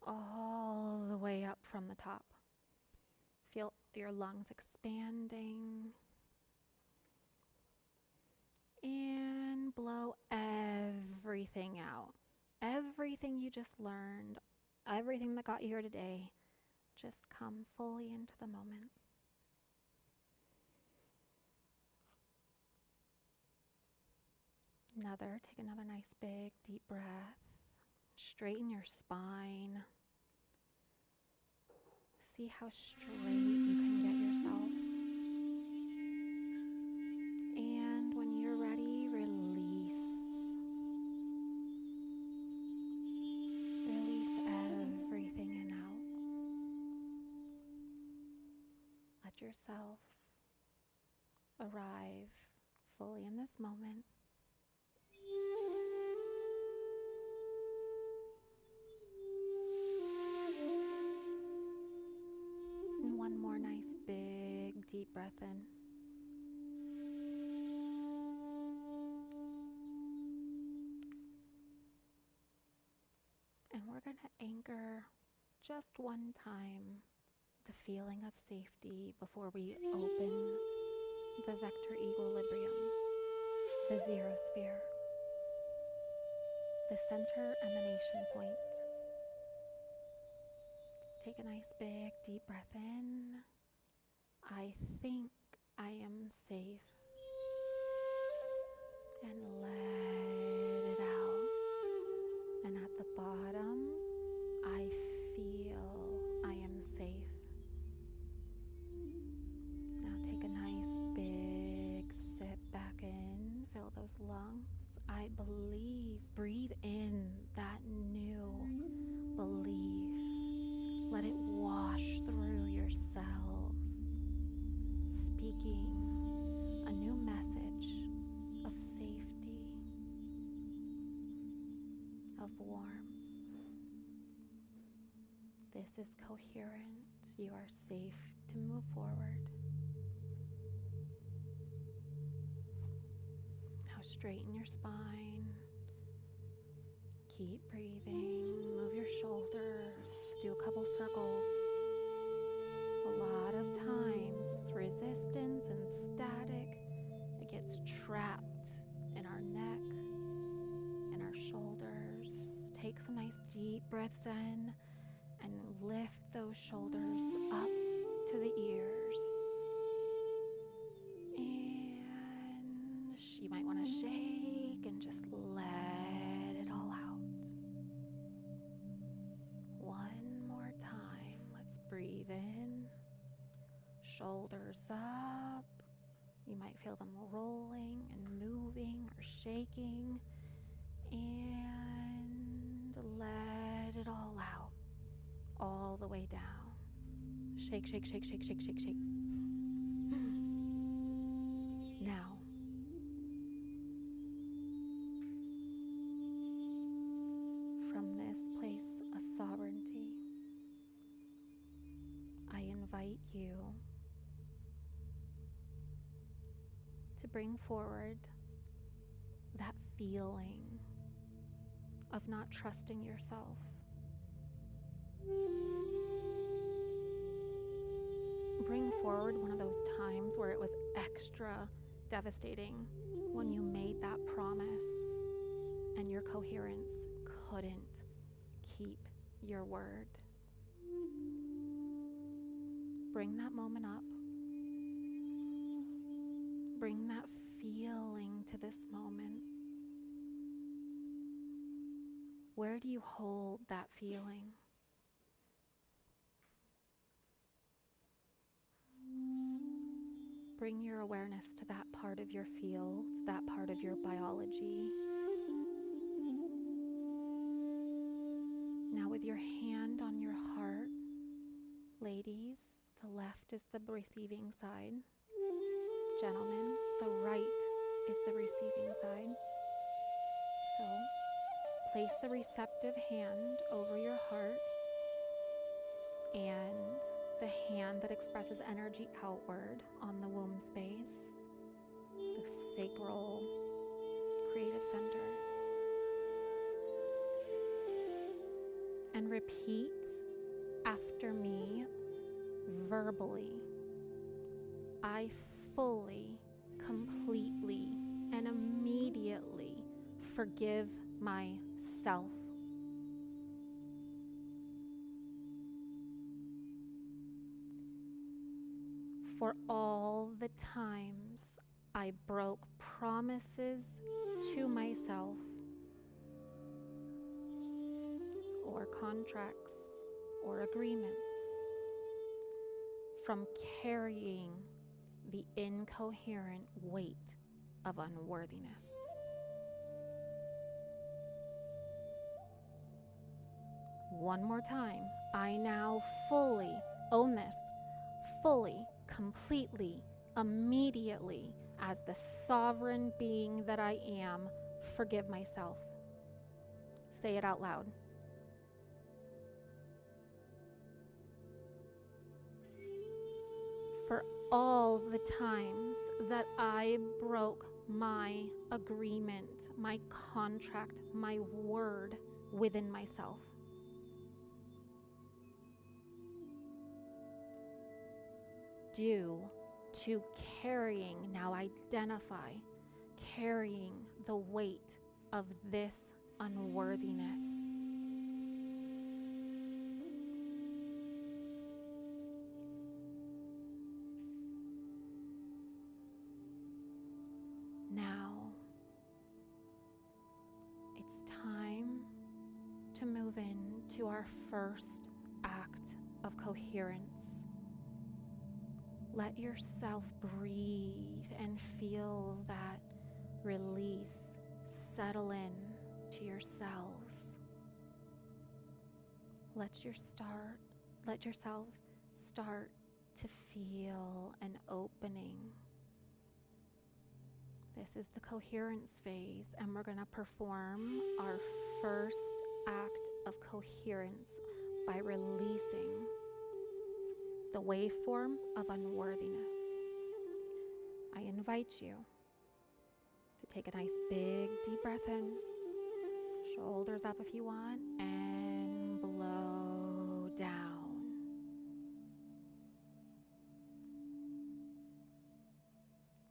all the way up from the top. Feel your lungs expanding. And blow everything out. Everything you just learned, everything that got you here today, just come fully into the moment. Take another nice big deep breath. Straighten your spine. See how straight you can get yourself. And when you're ready, release. Release everything in out. Let yourself arrive fully in this moment. And one more nice big deep breath in. And we're going to anchor just one time the feeling of safety before we open the vector equilibrium, the zero sphere, the center emanation point. Take a nice big deep breath in. I think I am safe. And let it out. And at the bottom, I feel I am safe. Now take a nice big sip back in. Fill those lungs. I believe. Breathe in that new belief. Let it wash through your cells, speaking a new message of safety, of warmth. This is coherent. You are safe to move forward. Now straighten your spine. Keep breathing. Move your shoulders. Do a couple circles. A lot of times, resistance and static, it gets trapped in our neck, in our shoulders. Take some nice deep breaths in and lift those shoulders up to the ears. And you might want to shake and just let it all out. One more time. Let's breathe in. Shoulders up. You might feel them rolling and moving or shaking. And let it all out, all the way down. Shake, shake, shake, shake, shake, shake, shake. Now, from this place of sovereignty, I invite you to bring forward that feeling of not trusting yourself. Bring forward one of those times where it was extra devastating when you made that promise and your coherence couldn't keep your word. Bring that moment up. Bring that feeling to this moment. Where do you hold that feeling? Bring your awareness to that part of your field, that part of your biology. Now, with your hand on your heart, ladies, the left is the receiving side. Gentlemen, the right is the receiving side. So, place the receptive hand over your heart and the hand that expresses energy outward on the womb space, the sacral creative center. And repeat after me verbally. I fully, completely, and immediately forgive myself. For all the times I broke promises to myself or contracts or agreements from carrying the incoherent weight of unworthiness. One more time, I now fully own this, fully, completely, immediately, as the sovereign being that I am, forgive myself. Say it out loud. For all the times that I broke my agreement, my contract, my word within myself. Due to carrying, now identify, carrying the weight of this unworthiness. Now, it's time to move into our first act of coherence. Let yourself breathe and feel that release settle in to your cells. Let yourself start to feel an opening. This is the coherence phase, and we're going to perform our first act of coherence by releasing the waveform of unworthiness. I invite you to take a nice big deep breath in, shoulders up if you want, and blow down.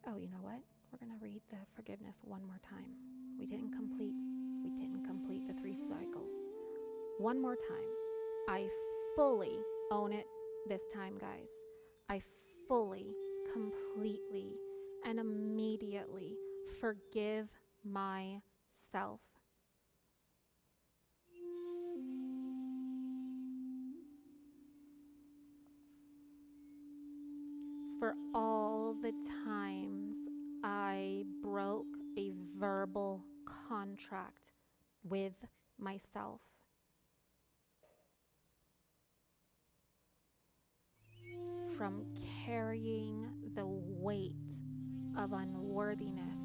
Oh, you know what? We're going to read the forgiveness one more time. We didn't complete the 3 cycles. One more time. I fully own it this time, guys. I fully, completely, and immediately forgive myself. for all the times I broke a verbal contract with myself. From carrying the weight of unworthiness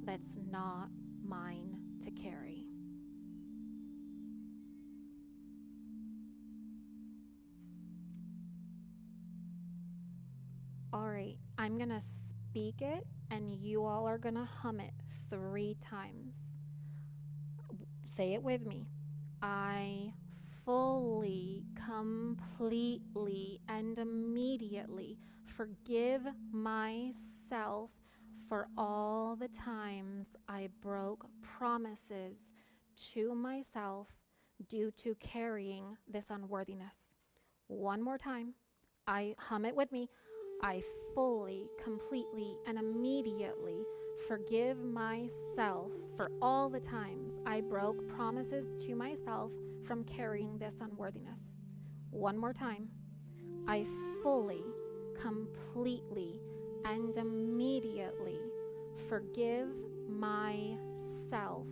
that's not mine to carry. All right, I'm gonna speak it and you all are gonna hum it 3 times. Say it with me. I fully, completely, and immediately forgive myself for all the times I broke promises to myself due to carrying this unworthiness. One more time. I hum it with me. I fully, completely, and immediately forgive myself for all the times I broke promises to myself from carrying this unworthiness. One more time. I fully, completely, and immediately forgive myself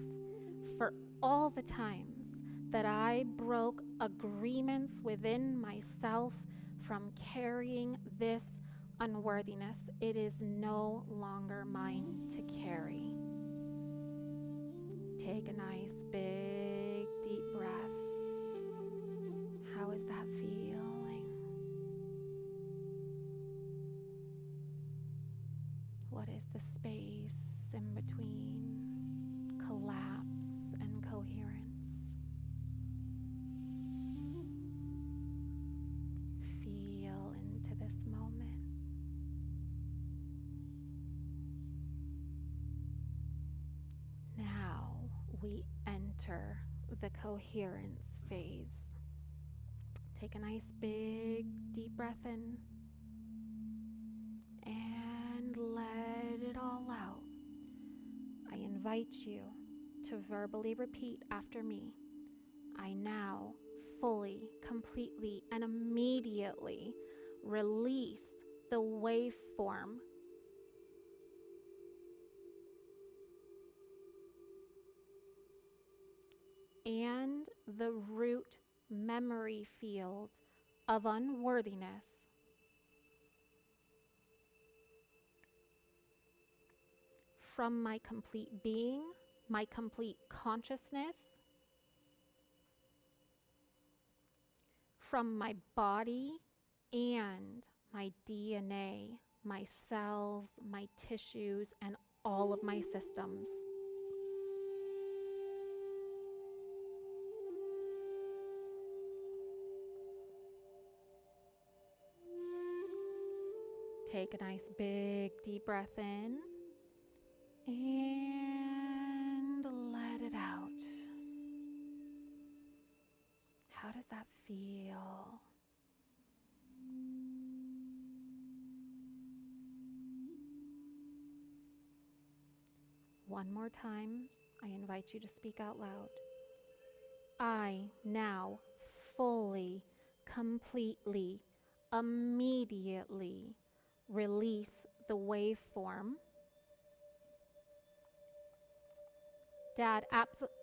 for all the times that I broke agreements within myself from carrying this unworthiness. It is no longer mine to carry. Take a nice big deep breath. How is that feeling? What is the space in between collapse and coherence? Feel into this moment. Now we enter the coherence phase. Take a nice big deep breath in and let it all out. I invite you to verbally repeat after me. I now fully, completely, and immediately release the waveform and the root memory field of unworthiness from my complete being, my complete consciousness, from my body and my DNA, my cells, my tissues, and all of my systems. Take a nice big deep breath in and let it out. How does that feel? One more time, I invite you to speak out loud. I now fully, completely, immediately release the waveform. Dad, absolutely.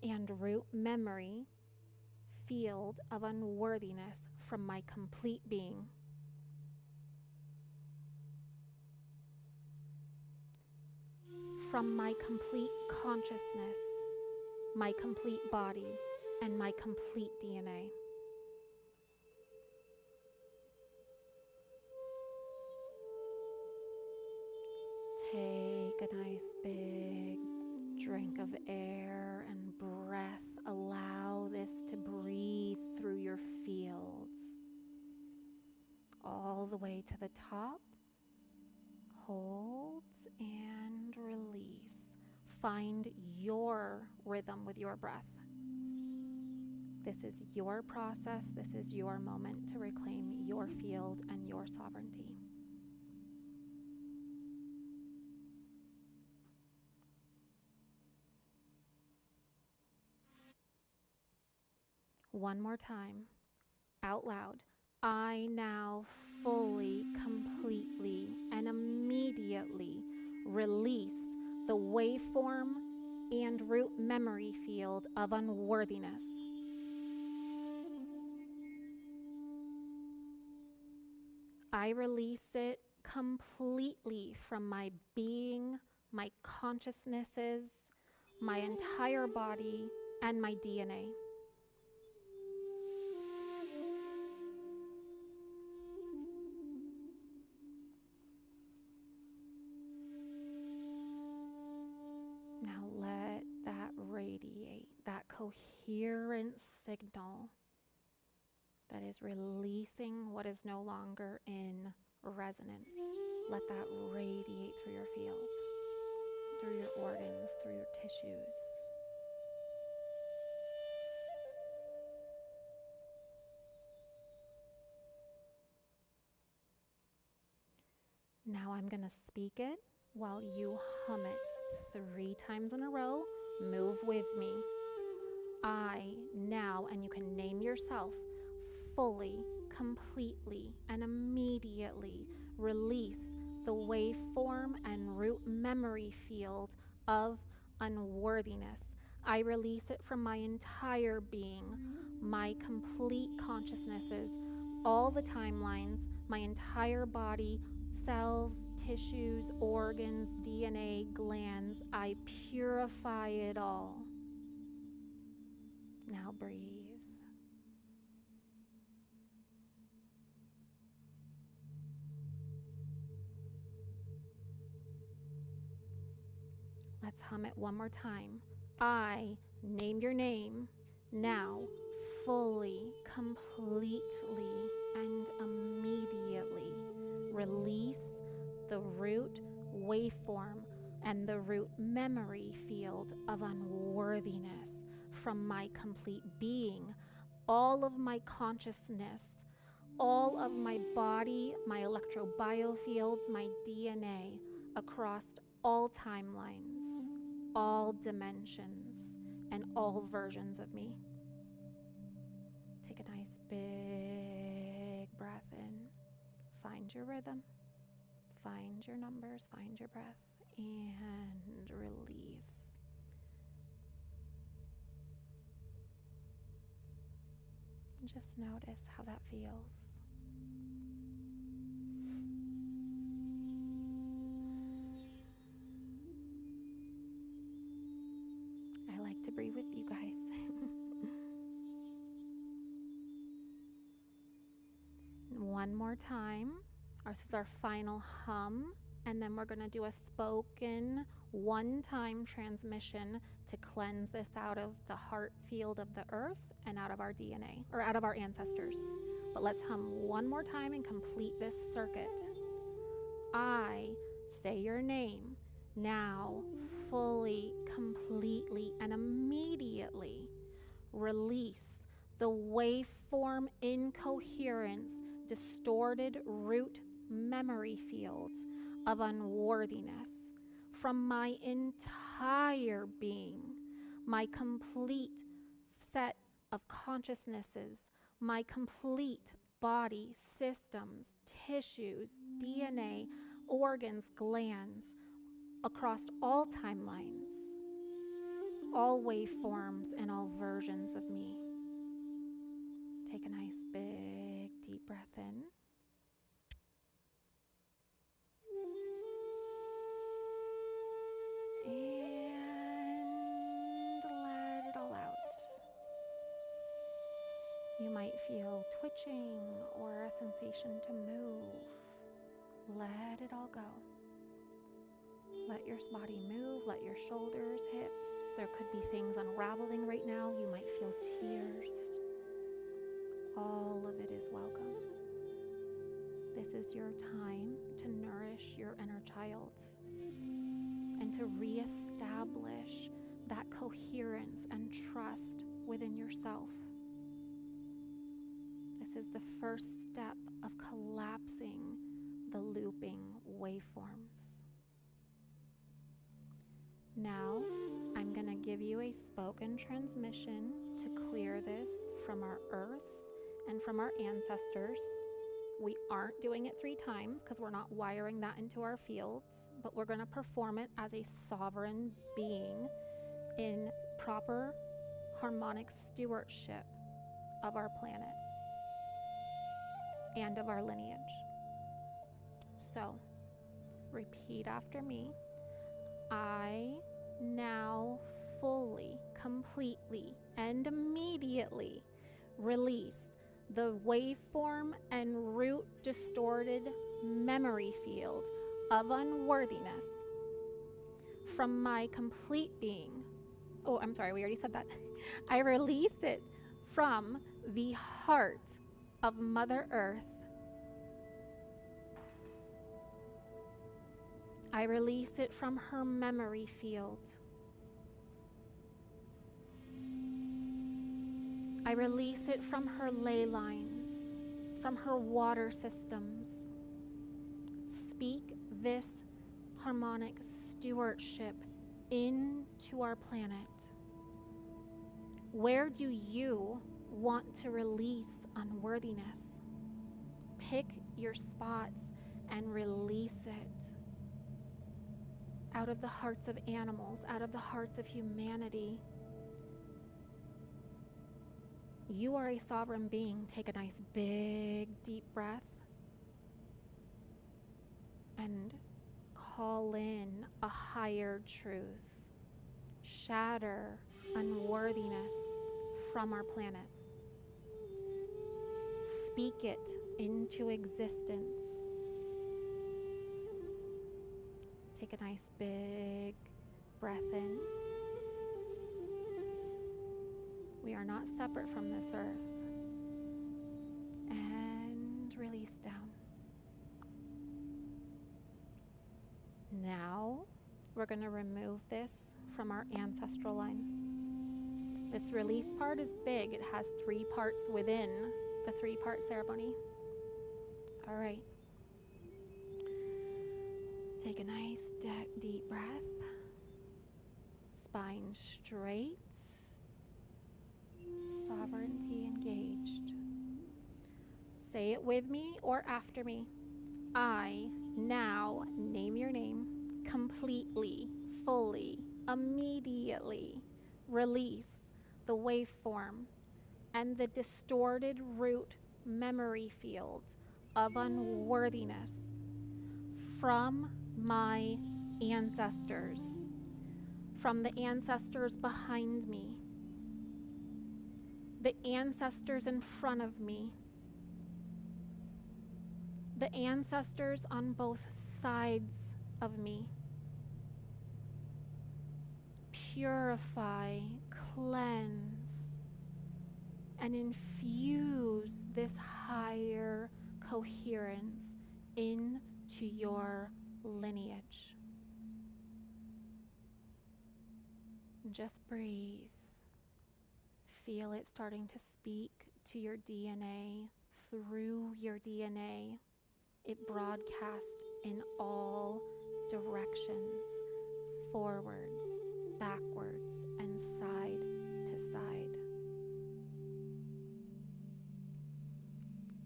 And root memory field of unworthiness from my complete being. From my complete consciousness, my complete body, and my complete DNA. Take a nice big drink of air and breath. Allow this to breathe through your fields all the way to the top. Hold and release. Find your rhythm with your breath. This is your process. This is your moment to reclaim your field and your sovereignty. One more time, out loud. I now fully, completely, and immediately release the waveform and root memory field of unworthiness. I release it completely from my being, my consciousnesses, my entire body, and my DNA. Now let that radiate, that coherent signal that is releasing what is no longer in resonance. Let that radiate through your field, through your organs, through your tissues. Now I'm going to speak it while you hum it 3 times in a row. Move with me. I now, and you can name yourself, fully, completely, and immediately release the waveform and root memory field of unworthiness. I release it from my entire being, my complete consciousnesses, all the timelines, my entire body, cells, tissues, organs, DNA, glands. I purify it all. Now breathe. Let's hum it one more time. I, name your name, now, fully, completely, and immediately release the root waveform and the root memory field of unworthiness from my complete being, all of my consciousness, all of my body, my electrobiofields, my DNA, across all timelines, all dimensions, and all versions of me. Take a nice big breath in. Find your rhythm. Find your numbers. Find your breath. And release. Just notice how that feels. I like to breathe with you guys. One more time. This is our final hum, and then we're going to do a spoken one-time transmission to cleanse this out of the heart field of the earth and out of our DNA, or out of our ancestors. But let's hum one more time and complete this circuit. I say your name now, fully, completely, and immediately release the waveform incoherence, distorted root memory fields of unworthiness from my entire being, my complete set of consciousnesses, my complete body, systems, tissues, DNA, organs, glands, across all timelines, all waveforms, and all versions of me. Take a nice big deep breath in. And let it all out. You might feel twitching or a sensation to move. Let it all go. Let your body move, let your shoulders, hips. There could be things unraveling right now. You might feel tears. All of it is welcome. This is your time to nourish your inner child and to reestablish that coherence and trust within yourself. This is the first step of collapsing the looping waveforms. Now, I'm going to give you a spoken transmission to clear this from our earth and from our ancestors. We aren't doing it 3 times because we're not wiring that into our fields, but we're going to perform it as a sovereign being in proper harmonic stewardship of our planet and of our lineage. So, repeat after me. I now fully, completely, and immediately release the waveform and root distorted memory field of unworthiness from my complete being. Oh, I'm sorry, we already said that. I release it from the heart of Mother Earth. I release it from her memory field. I release it from her ley lines, from her water systems. Speak this harmonic stewardship into our planet. Where do you want to release unworthiness? Pick your spots and release it. Out of the hearts of animals, out of the hearts of humanity. You are a sovereign being. Take a nice big deep breath and call in a higher truth. Shatter unworthiness from our planet. Speak it into existence. Take a nice big breath in. We are not separate from this earth. And release down. Now, we're going to remove this from our ancestral line. This release part is big. It has 3 parts within the 3-part ceremony. All right. Take a nice deep breath. Spine straight. Sovereignty engaged. Say it with me or after me. I now, name your name, completely, fully, immediately release the waveform and the distorted root memory field of unworthiness from my ancestors, from the ancestors behind me, the ancestors in front of me, the ancestors on both sides of me. Purify, cleanse, and infuse this higher coherence into your lineage. Just breathe. Feel it starting to speak to your DNA, through your DNA. It broadcasts in all directions, forwards, backwards, and side to side.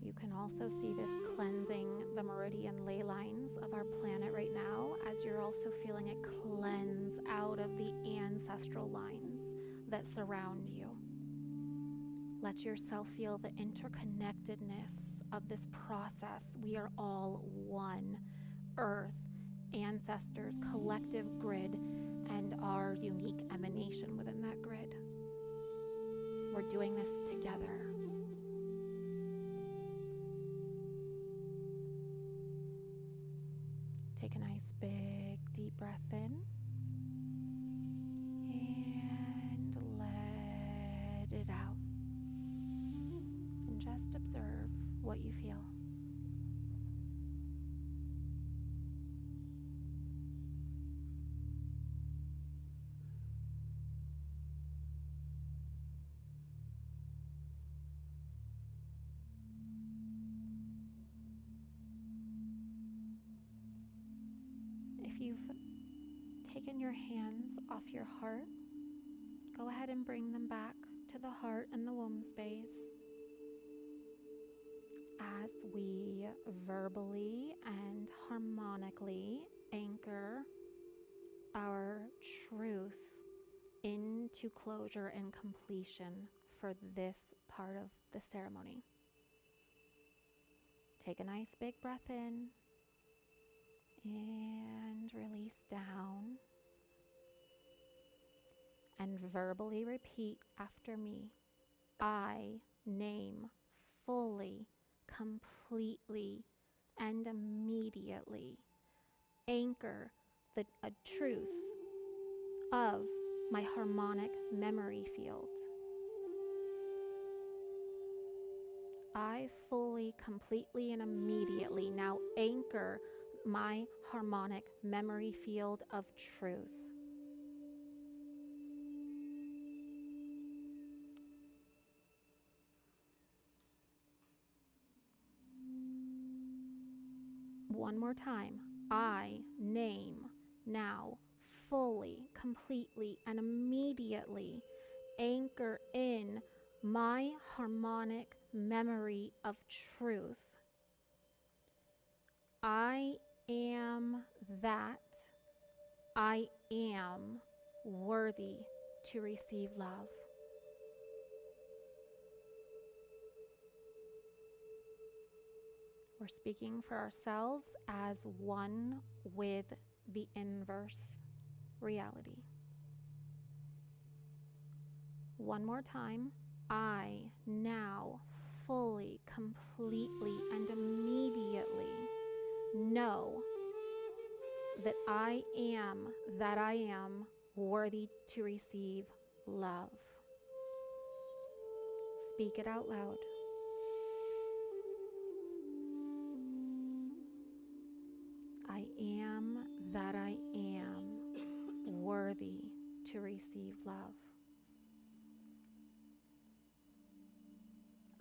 You can also see this cleansing the meridian ley lines of our planet right now, as you're also feeling it cleanse out of the ancestral lines that surround you. Let yourself feel the interconnectedness of this process. We are all one earth, ancestors, collective grid, and our unique emanation within that grid. We're doing this together. Take a nice big deep breath in and let it out. And just observe what you feel. If you've taken your hands off your heart, go ahead and bring them back to the heart and the womb space as we verbally and harmonically anchor our truth into closure and completion for this part of the ceremony. Take a nice big breath in and release down, and verbally repeat after me. I name fully, completely, and immediately anchor a truth of my harmonic memory field. I fully, completely, and immediately now anchor my harmonic memory field of truth. One more time. I name now fully, completely, and immediately anchor in my harmonic memory of truth. I am that I am worthy to receive love. We're speaking for ourselves as one with the inverse reality. One more time. I now fully, completely, and immediately know that I am worthy to receive love. Speak it out loud. I am that I am worthy to receive love.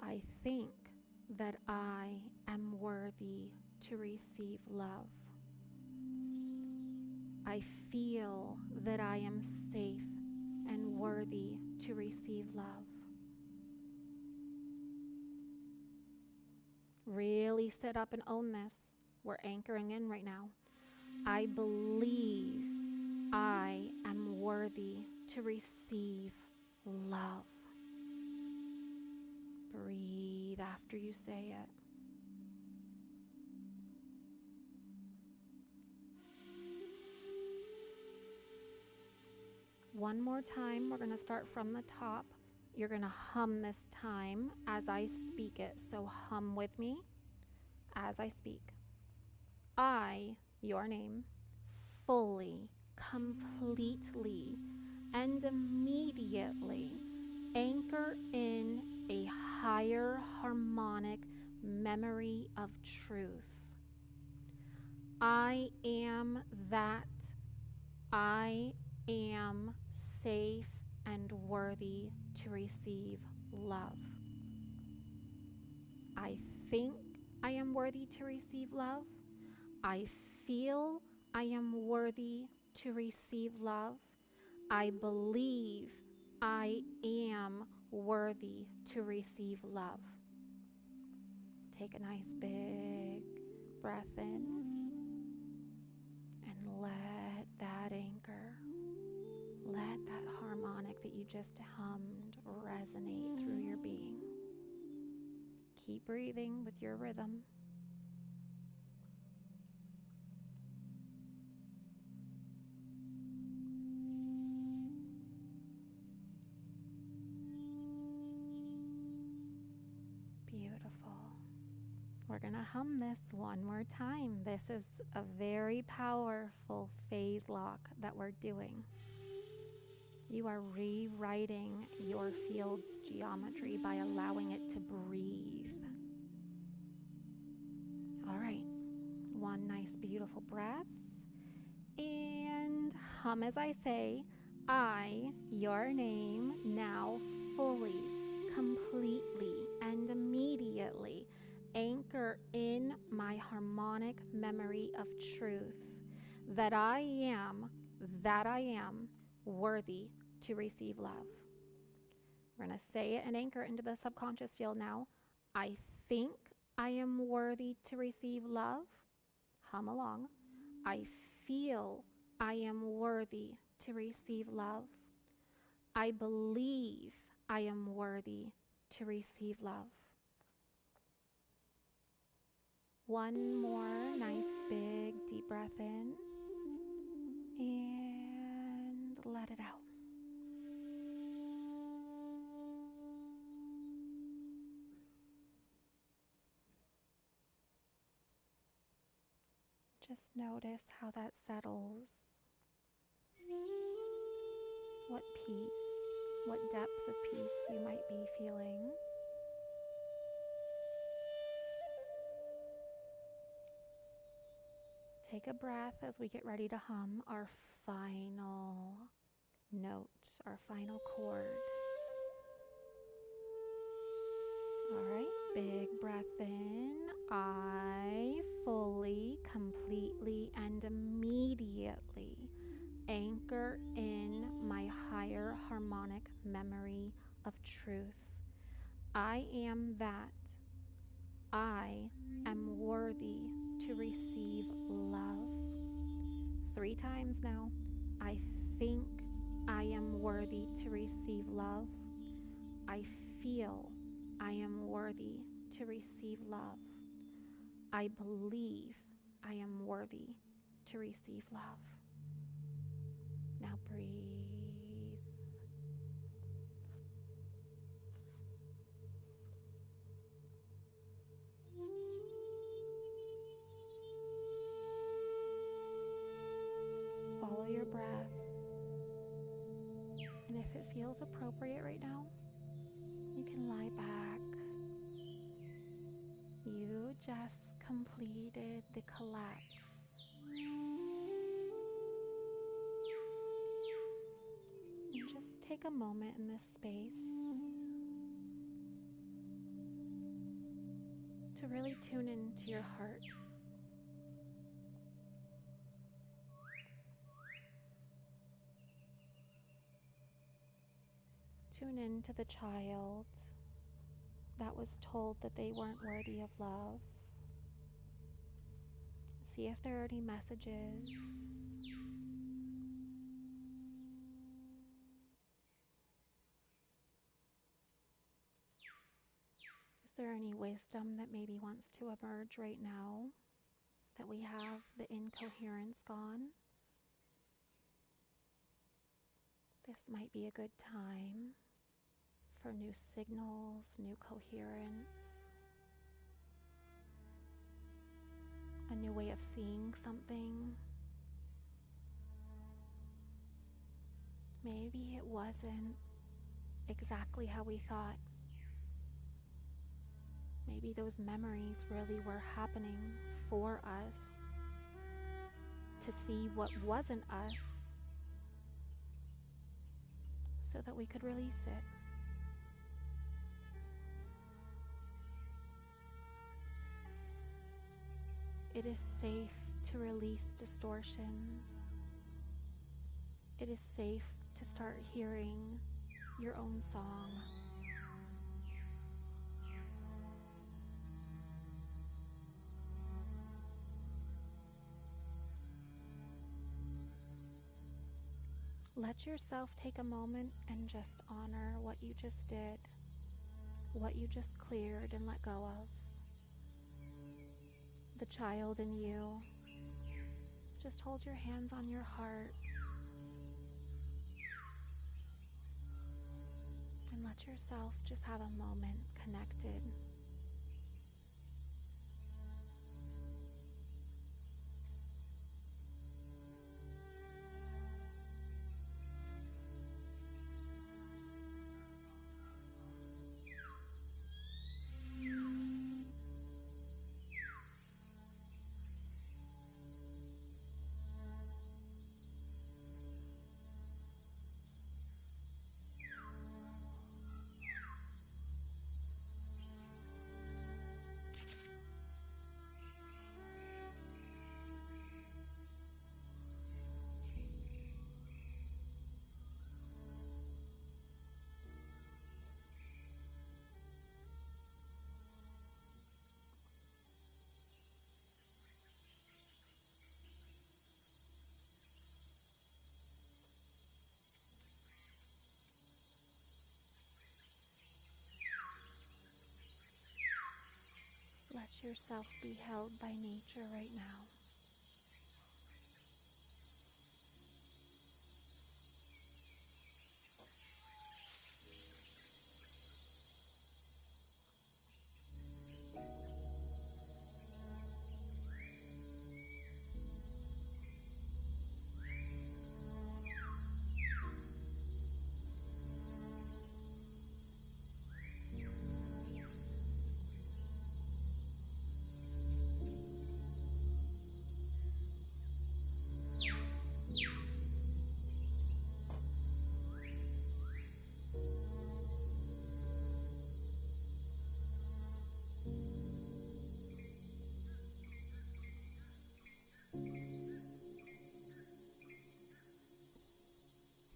I think that I am worthy to receive love. I feel that I am safe and worthy to receive love. Really sit up and own this. We're anchoring in right now. I believe I am worthy to receive love. Breathe after you say it. One more time, we're going to start from the top. You're going to hum this time as I speak it. So hum with me as I speak. I, your name, fully, completely, and immediately anchor in a higher harmonic memory of truth. I am that I am safe and worthy to receive love. I think I am worthy to receive love. I feel I am worthy to receive love. I believe I am worthy to receive love. Take a nice big breath in and let that anchor, let that harmonic that you just hummed resonate through your being. Keep breathing with your rhythm. We're going to hum this one more time. This is a very powerful phase lock that we're doing. You are rewriting your field's geometry by allowing it to breathe. All right, one nice beautiful breath. And hum as I say, I, your name, now fully, completely, and immediately anchor in my harmonic memory of truth that I am worthy to receive love. We're going to say it and anchor into the subconscious field now. I think I am worthy to receive love. Hum along. I feel I am worthy to receive love. I believe I am worthy to receive love. One more nice big deep breath in and let it out. Just notice how that settles. What peace, what depths of peace you might be feeling. Take a breath as we get ready to hum our final note, our final chord. All right, big breath in. I fully, completely, and immediately anchor in my higher harmonic memory of truth. I am that. I am worthy to receive love. 3 times now. I think I am worthy to receive love. I feel I am worthy to receive love. I believe I am worthy to receive love. Now breathe. Follow your breath. And if it feels appropriate right now, you can lie back. You just completed the collapse. And just take a moment in this space to really tune into your heart. Tune into the child that was told that they weren't worthy of love. See if there are any messages. Is there any wisdom that maybe wants to emerge right now that we have the incoherence gone? This might be a good time for new signals, new coherence, a new way of seeing something. Maybe it wasn't exactly how we thought. Maybe those memories really were happening for us to see what wasn't us so that we could release it. It is safe to release distortions. It is safe to start hearing your own song. Let yourself take a moment and just honor what you just did, what you just cleared and let go of. The child in you. Just hold your hands on your heart and let yourself just have a moment connected. yourself be held by nature right now.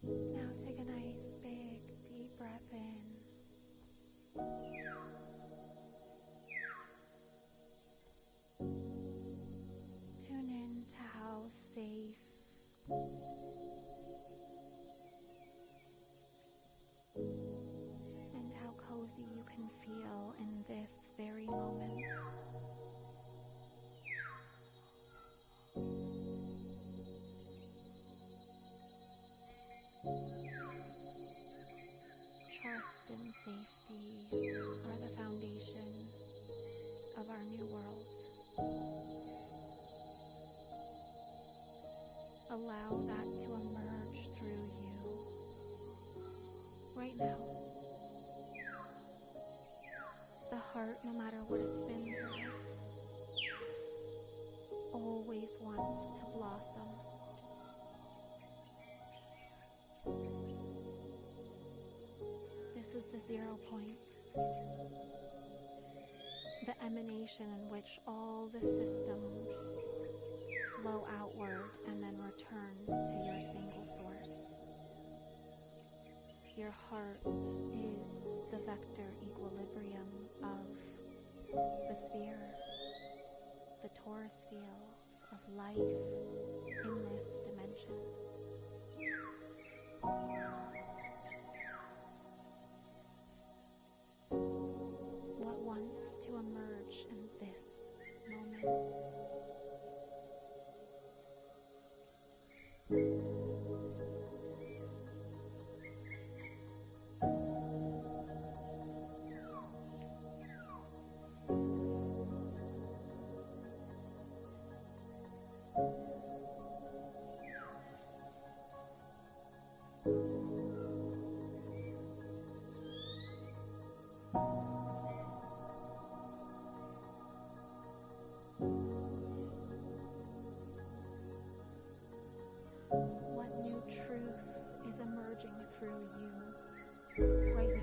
Now take a nice big deep breath in. Tune in to how safe and how cozy you can feel in this very moment. Trust and safety are the foundation of our new world. Allow that to emerge through you right now. The heart, no matter what it's been through, always wants to blossom. This is the 0 point, the emanation in which all the systems flow outward and then return to your single source. Your heart is the vector equilibrium of the sphere, the torus field of life in this dimension. What wants to emerge in this moment? What new truth is emerging through you right now?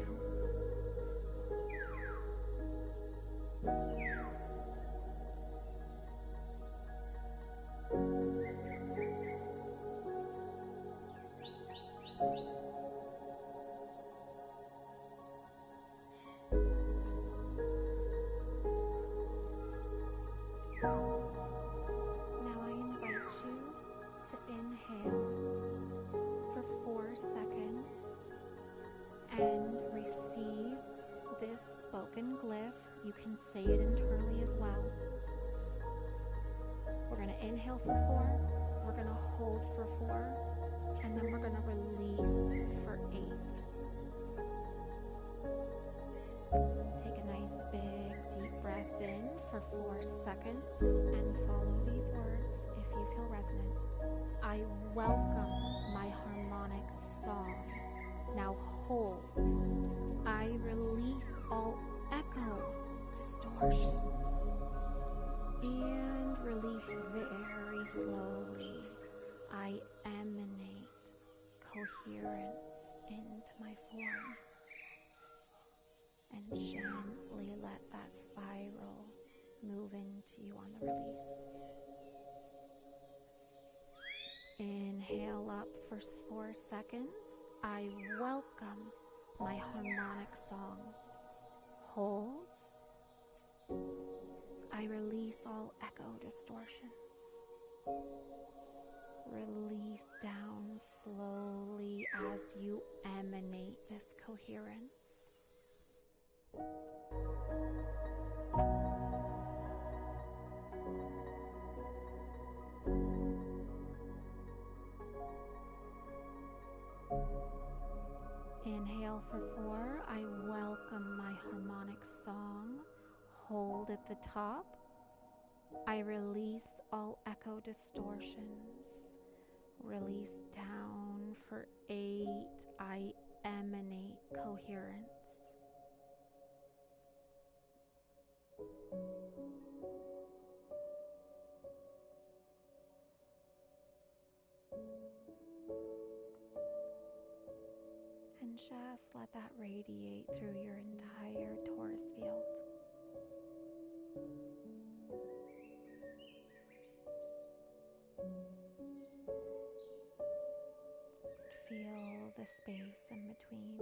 Now I invite you to inhale for 4 seconds and receive this spoken glyph. You can say it internally as well. We're going to inhale for 4, we're going to hold for 4, and then we're going to release for 8. Take a nice big deep breath in for 4 seconds and follow these words if you feel resonant. I welcome my harmonic song. Now hold. I release all echo distortions. And release very slowly. I emanate coherence into my form. And gently let that spiral move into you on the release. Inhale up for 4 seconds. I welcome my harmonic song. Hold. I release all echo distortion. Release down slowly as you emanate this coherence. Inhale for 4. I welcome my harmonic song. Hold at the top. I release all echo distortions. Release down for 8. I emanate coherence. And just let that radiate through your entire torus field. Feel the space in between.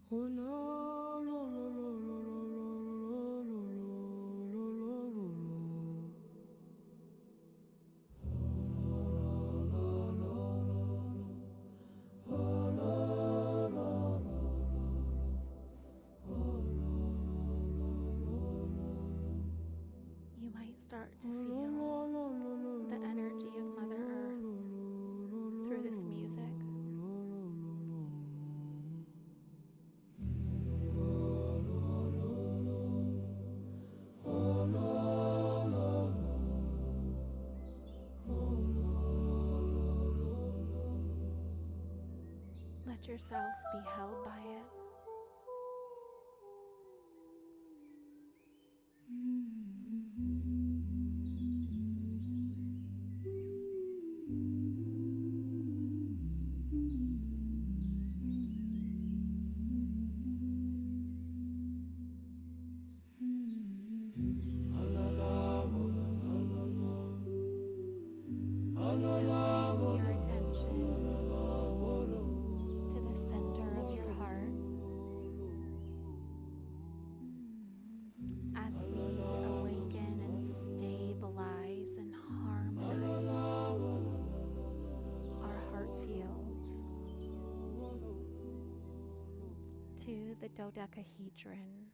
Oh no, lo, lo, lo, lo, lo, lo, lo, lo, lo, lo, lo. You might start to feel the energy of Mother Earth through this music. Let yourself be held by it. Bring your attention to the center of your heart as we awaken and stabilize and harmonize our heart field to the dodecahedron.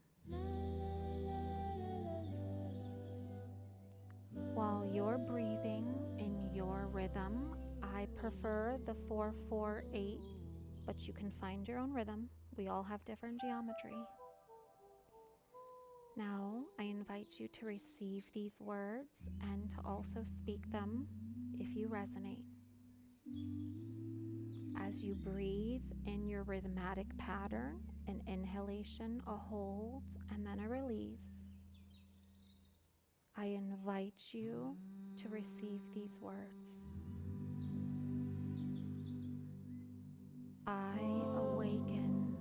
While you're breathing in your rhythm, I prefer the 4-4-8, but you can find your own rhythm. We all have different geometry. Now, I invite you to receive these words and to also speak them if you resonate. As you breathe in your rhythmic pattern, an inhalation, a hold, and then a release, I invite you to receive these words. I awaken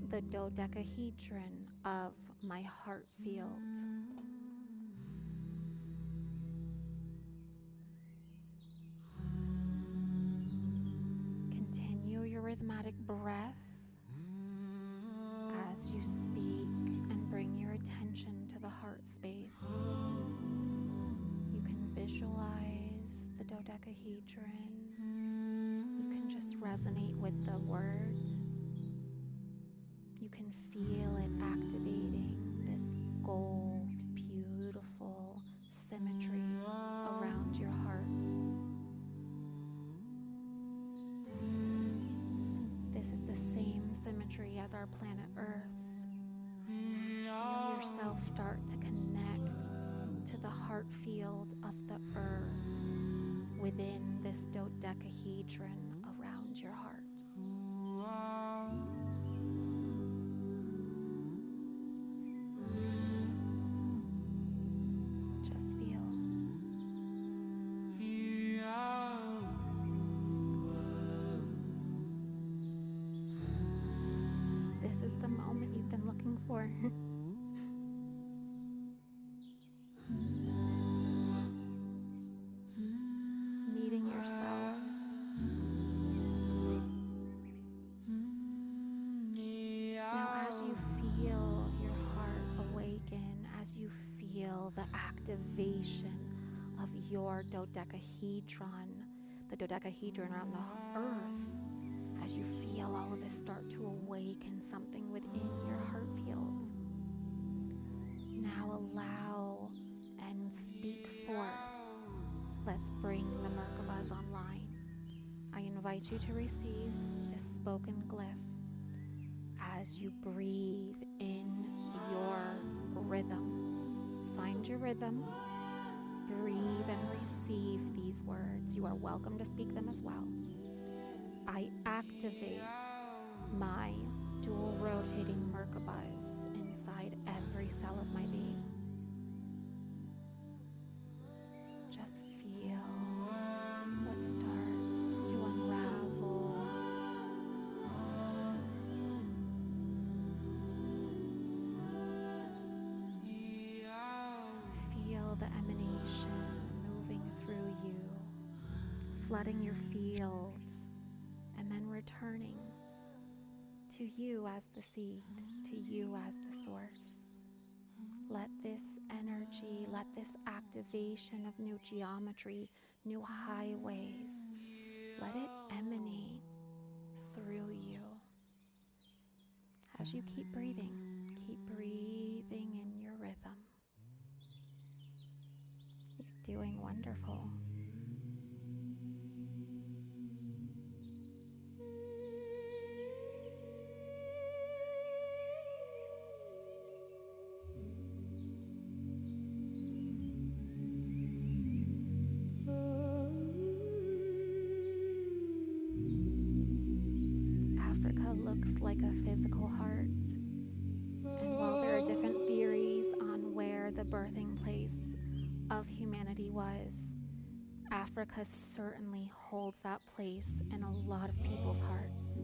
the dodecahedron of my heart field. Continue your rhythmic breath as you speak and bring your attention to the heart space. You can visualize the dodecahedron. You can just resonate with the word. You can feel it activating this gold, beautiful symmetry around your heart. as our planet Earth. Feel yourself start to connect to the heart field of the earth within this dodecahedron around your heart. Just feel. This is the moment you've been looking for. Meeting yourself. Now, as you feel your heart awaken, as you feel the activation of your dodecahedron, the dodecahedron around the earth, as you feel all of this start to awaken something within your heart field, now allow and speak forth. Let's bring the Merkabahs online. I invite you to receive this spoken glyph as you breathe in your rhythm. Find your rhythm, breathe and receive these words. You are welcome to speak them as well. I activate my dual rotating Merkabahs inside every cell of my being. Just feel what starts to unravel. Feel the emanation moving through you, flooding your fields, and then returning to you as the seed, to you as the source. Let this energy, let this activation of new geometry, new highways, let it emanate through you. As you keep breathing in your rhythm. You're doing wonderful. Africa looks like a physical heart. And while there are different theories on where the birthing place of humanity was, Africa certainly holds that place in a lot of people's hearts.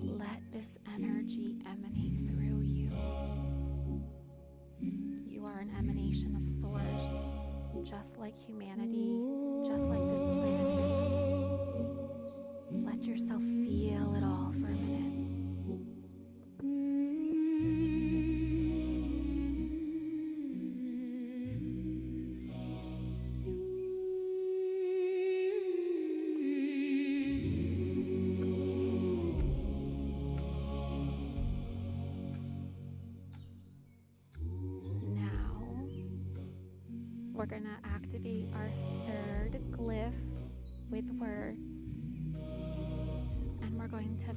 Let this energy emanate through you. You are an emanation of source, just like humanity, just like this planet. Let yourself feel it all for a minute. We're going to activate our third glyph with words. And we're going to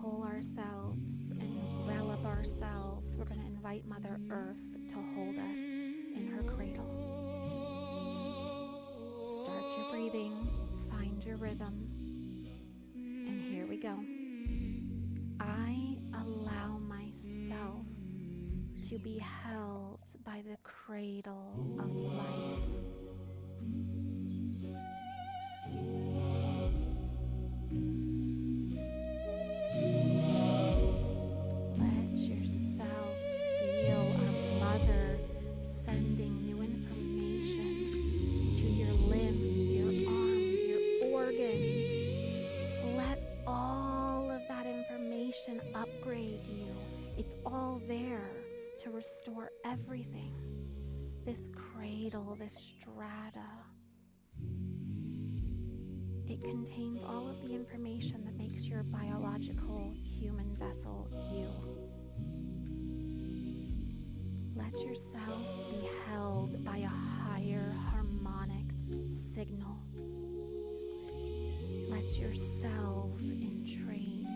pull ourselves, envelop ourselves. We're going to invite Mother Earth to hold us in her cradle. Start your breathing, find your rhythm. And here we go. I allow myself to be held by the cradle of life. Let yourself feel a mother sending new information to your limbs, your arms, your organs. Let all of that information upgrade you. It's all there to restore everything. This cradle, this strata, it contains all of the information that makes your biological human vessel you. Let yourself be held by a higher harmonic signal. Let Place yourselves in train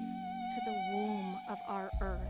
to the womb of our earth.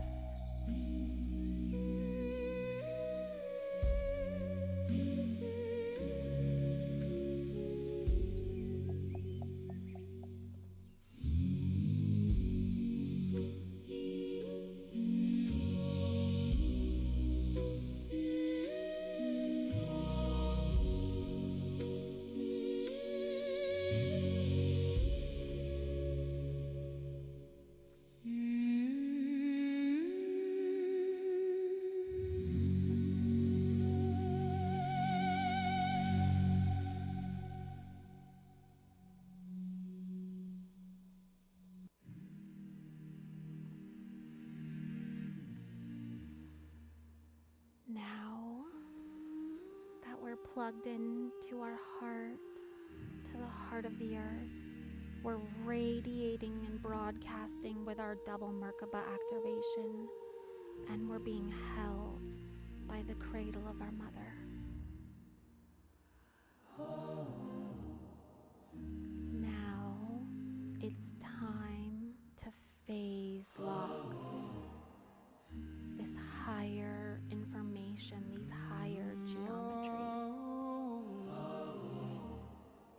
Now that we're plugged into our heart, to the heart of the earth, we're radiating and broadcasting with our double Merkaba activation, and we're being held by the cradle of our mother. Now it's time to phase lock this higher information, these higher geometries.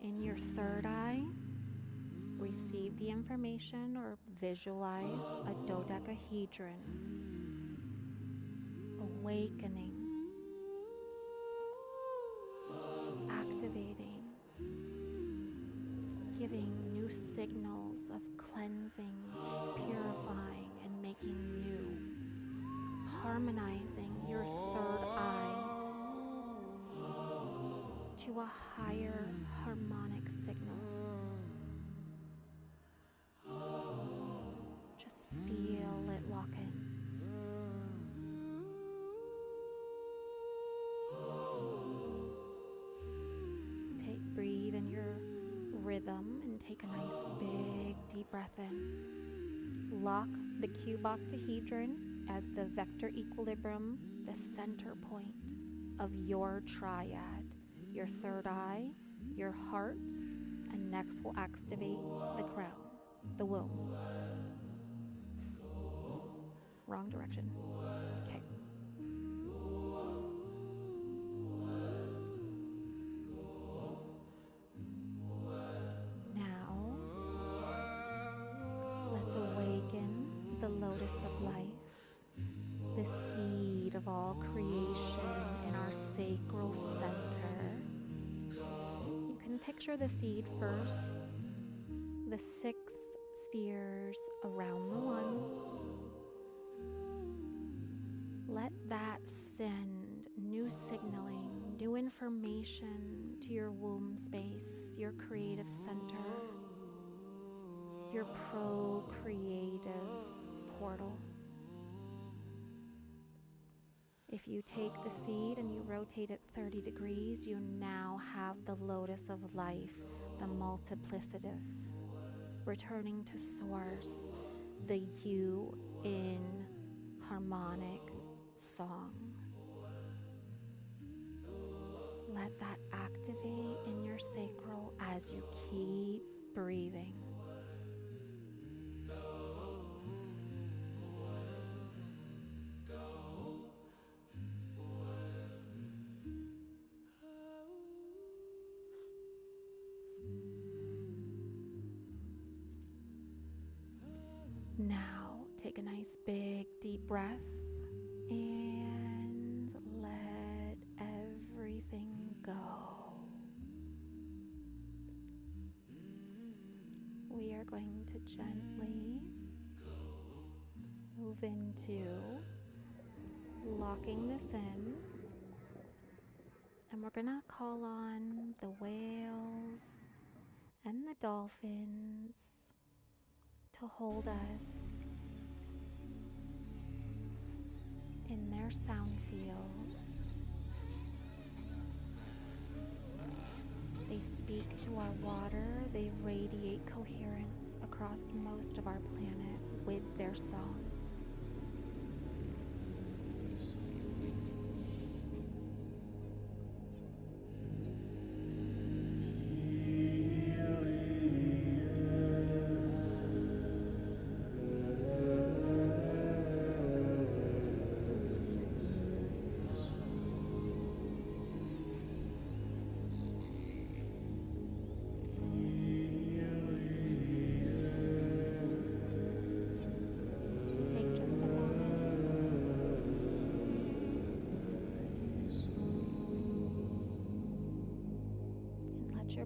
In your third eye, receive the information or visualize a dodecahedron awakening, activating, giving new signals of cleansing, purifying, and making new, harmonizing your third eye to a higher harmonic signal. Just feel it lock in. Breathe in your rhythm and take a nice big deep breath in. Lock the cube octahedron as the vector equilibrium, the center point of your triad, your third eye, your heart, and next we'll activate the crown, the womb. Wrong direction. Okay. Now, let's awaken the lotus of life, the seed of all creation in our sacral center. You can picture the seed first, the 6 spheres around the one. Let that send new signaling, new information to your womb space, your creative center, your procreative portal. If you take the seed and you rotate it 30 degrees, you now have the lotus of life, the multiplicative, returning to source, the you in harmonic song. Let that activate in your sacral as you keep breathing. Now, take a nice big deep breath and let everything go. We are going to gently move into locking this in, and we're going to call on the whales and the dolphins to hold us in their sound field. They speak to our water, they radiate coherence across most of our planet with their song.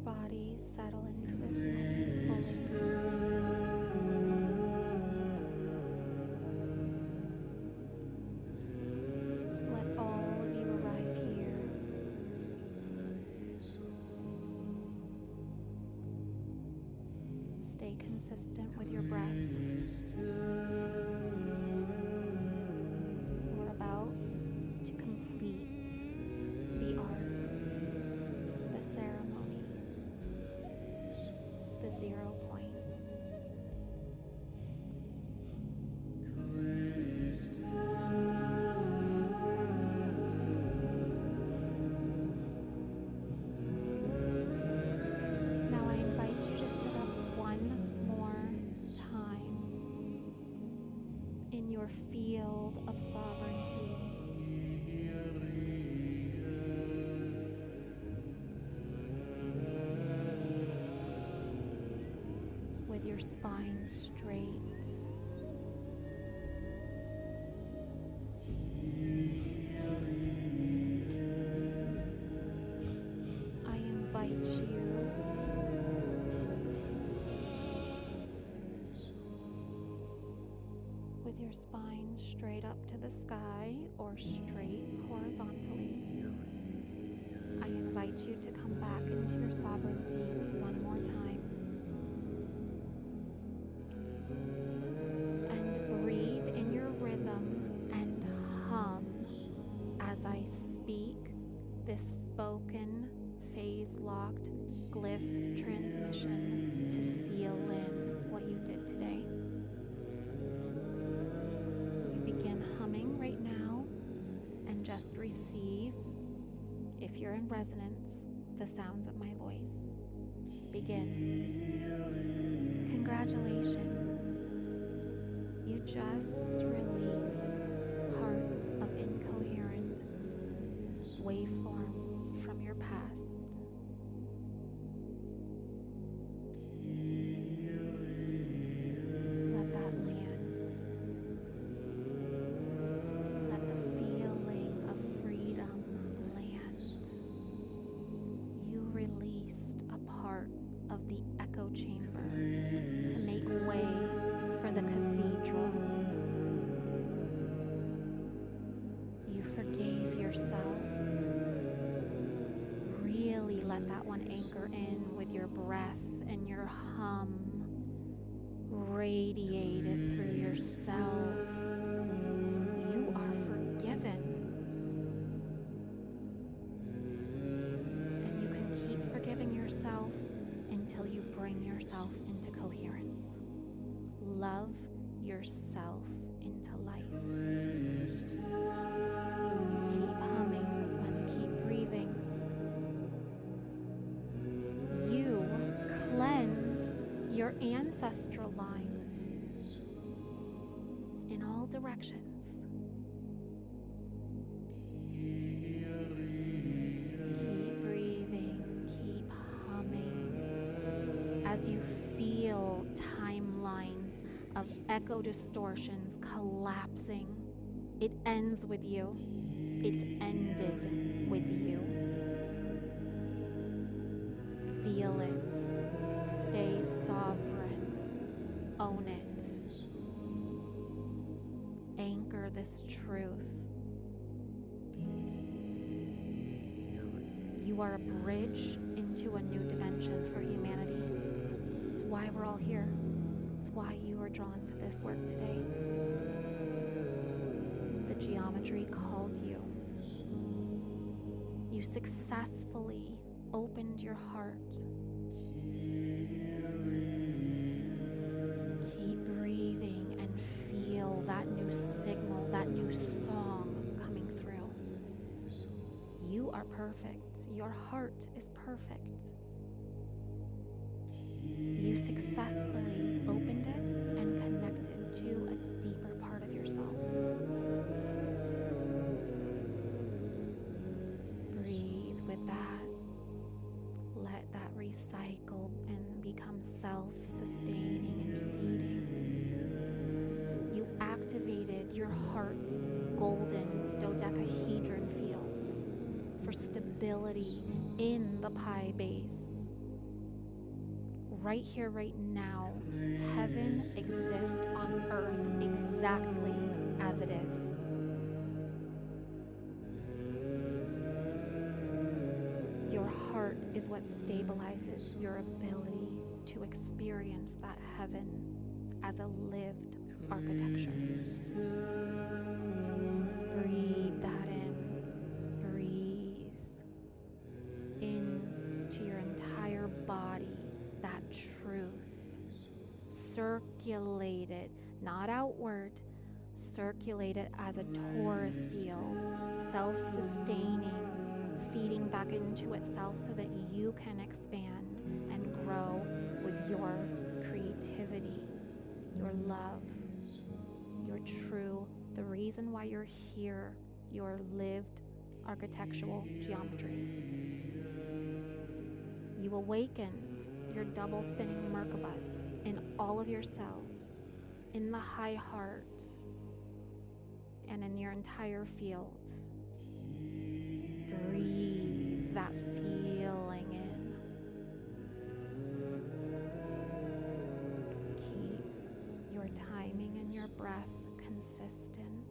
body settle into this moment fully. Let all of you arrive here. Stay consistent with your breath. We're about to complete the arc, the ceremony, the 0 point. Now I invite you to sit up one more time in your field of sovereignty. With your spine straight. I invite you with your spine straight up to the sky or straight horizontally. I invite you to come back into your sovereignty one more time. And breathe in your rhythm and hum as I speak this spoken, phase-locked glyph transmission to seal in what you did today. You begin humming right now and just receive, if you're in resonance, the sounds of my voice. Begin. Congratulations. You just released part of incoherent waveforms from your past. Let that land. Let the feeling of freedom land. You released a part of the echo chamber to make way for the cathedral. You forgave yourself. Really let that one anchor in with your breath and your hum. Radiate it through your cells. You are forgiven. And you can keep forgiving yourself until you bring yourself into coherence. Love yourself into life. Keep humming. Let's keep breathing. You cleansed your ancestral lines in all directions. Keep breathing. Keep humming as you feel timelines of echo distortions collapsing. It ends with you. It's ended with you. Feel it. Stay sovereign. Own it. Anchor this truth. You are a bridge into a new dimension for humanity. It's why we're all here. It's why you are drawn to this work today. The geometry called you. You successfully opened your heart. Keep breathing and feel that new signal, that new song coming through. You are perfect. Your heart is perfect. You successfully opened it and connected to a deeper part of yourself. Breathe with that. Let that recycle and become self-sustaining and feeding. You activated your heart's golden dodecahedron field for stability in the pi base. right here, right now, heaven exists on earth exactly as it is. Your heart is what stabilizes your ability to experience that heaven as a lived architecture. Breathe that in. Breathe into your entire body, that truth. Circulate it, not outward, circulate it as a torus field, self-sustaining, feeding back into itself so that you can expand and grow with your creativity, your love, your true, the reason why you're here, your lived architectural geometry. You awakened your double spinning Merkabas in all of your cells, in the high heart, and in your entire field. Breathe that feeling in. Keep your timing and your breath consistent.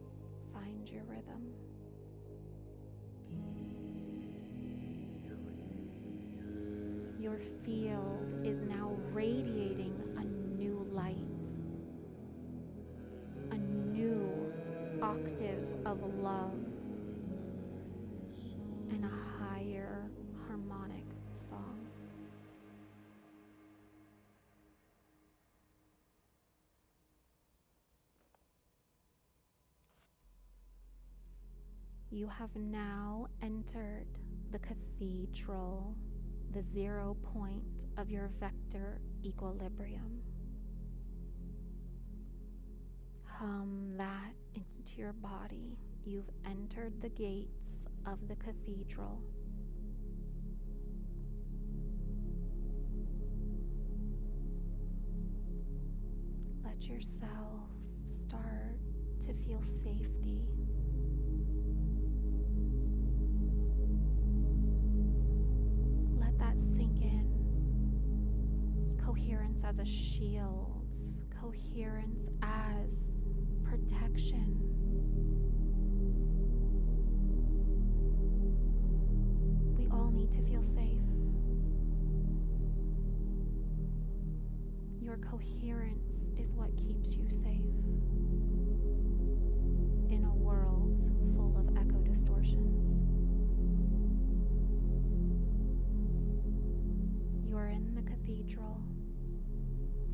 Find your rhythm. Your field is now radiating a new light, a new octave of love, and a higher harmonic song. You have now entered the cathedral, the 0 point of your vector equilibrium. Hum that into your body. You've entered the gates of the cathedral. Let yourself start to feel safety. Let that sink in. Coherence as a shield, coherence as protection. We all need to feel safe. Your coherence is what keeps you safe in a world full of echo distortions. You're in the cathedral.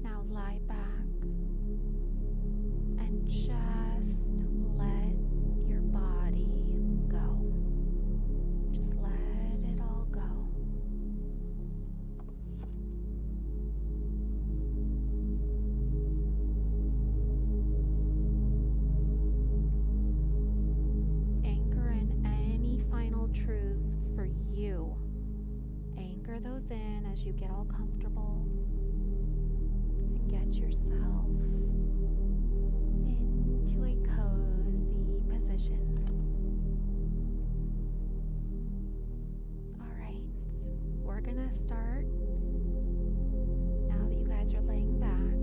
Now lie back and just let your body go. Just let it all go. Anchor in any final truths for you. Anchor those in as you get all comfortable. And get yourself into a cozy position. All right, we're gonna start. Now that you guys are laying back,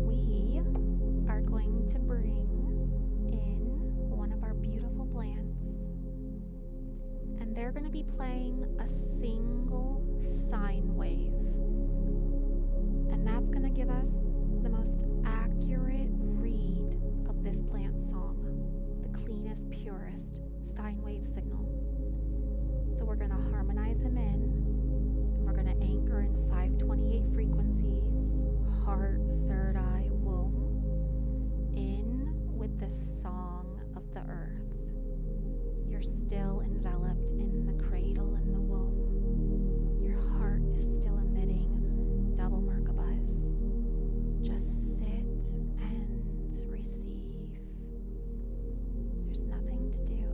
we are going to bring in one of our beautiful plants, and they're going to be playing a single sine wave. And that's going to give us the most accurate read of this plant song, the cleanest, purest sine wave signal. So we're going to harmonize him in, and we're going to anchor in 528 frequencies, heart, third eye, womb, in with the song of the earth. You're still enveloped in the cradle and the womb. Your heart is still emitting double Merkabas. Just sit and receive. There's nothing to do.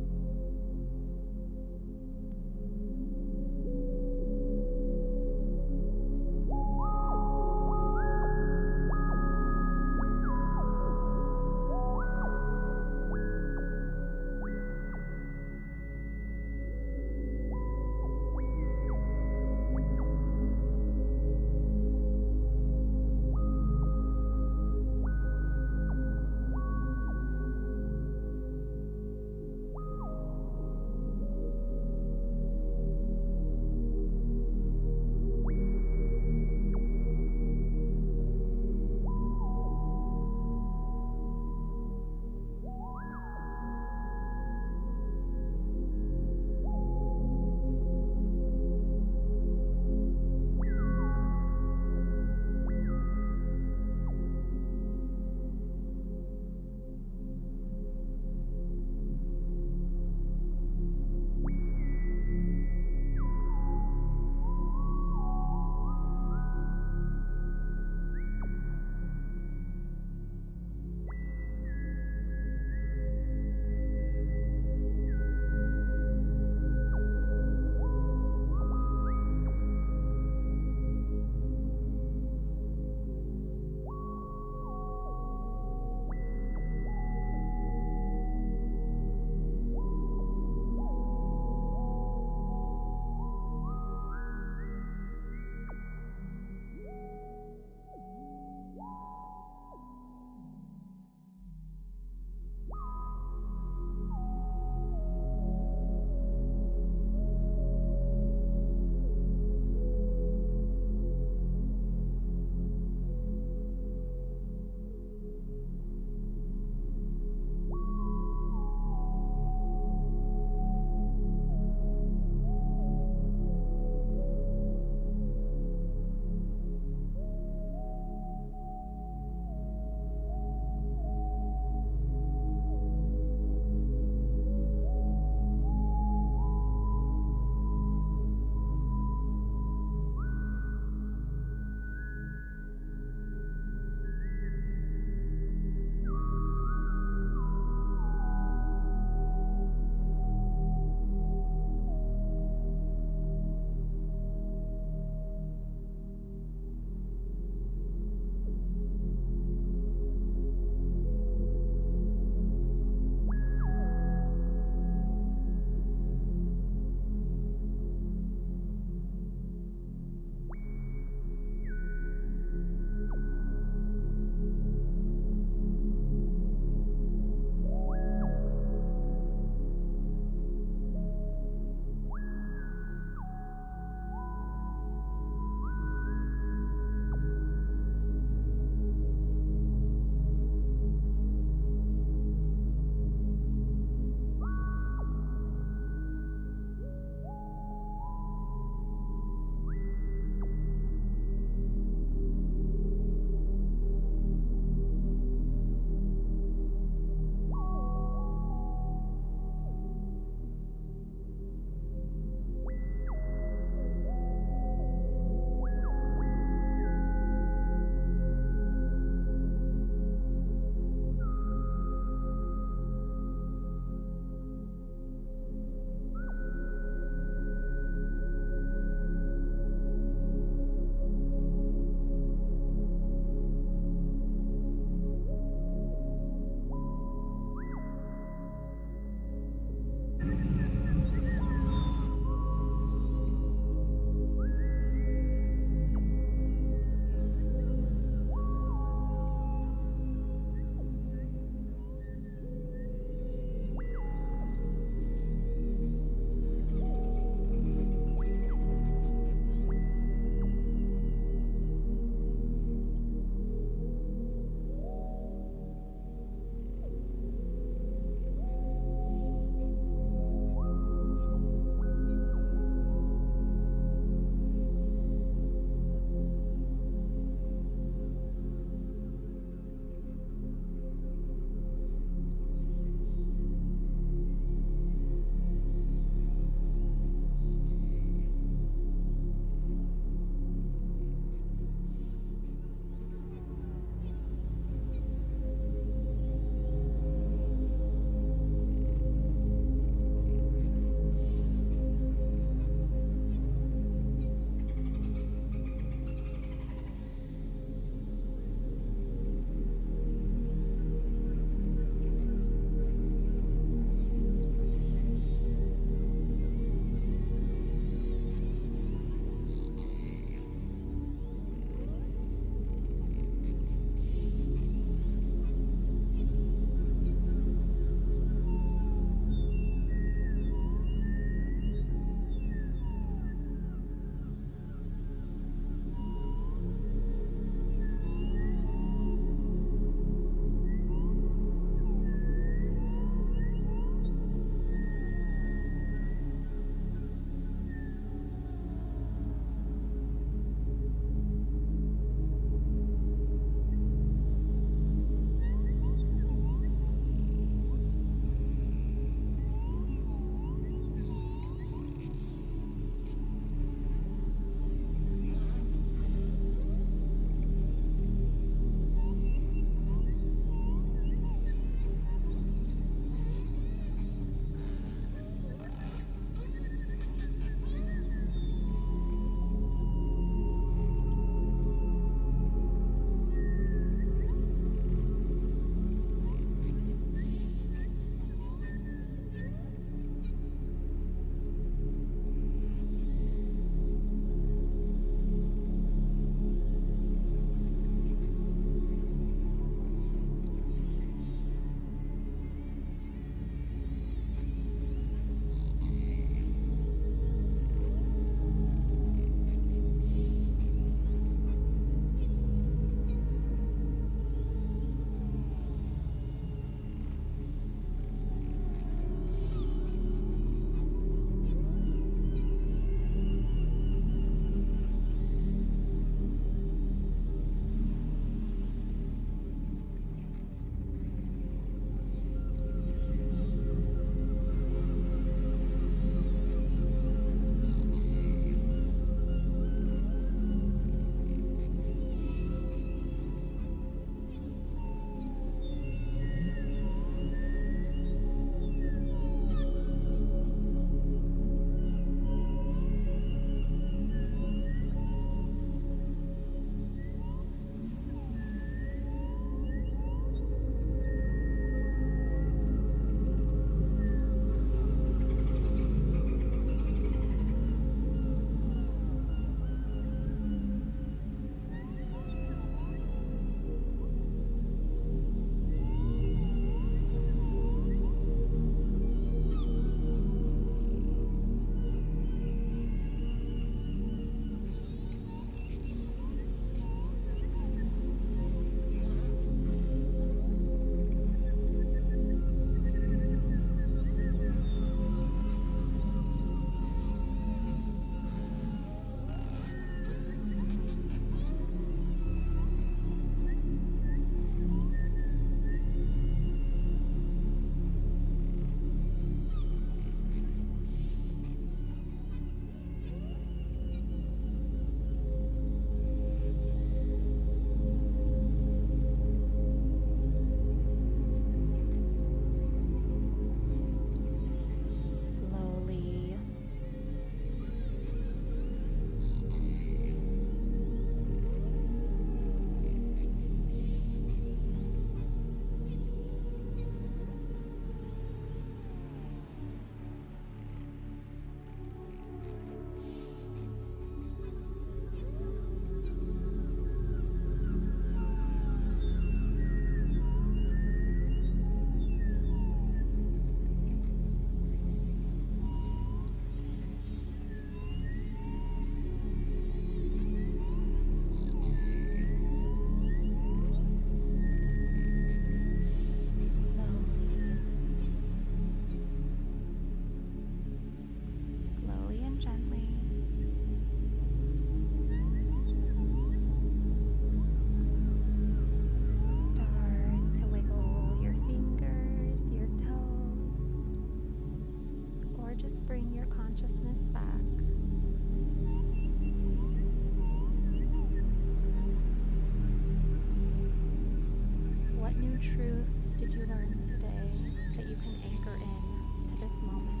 truth did you learn today that you can anchor in to this moment?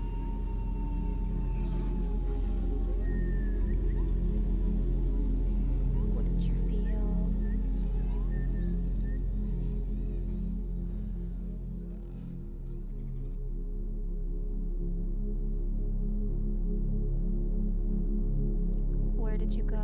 What did you feel? Where did you go?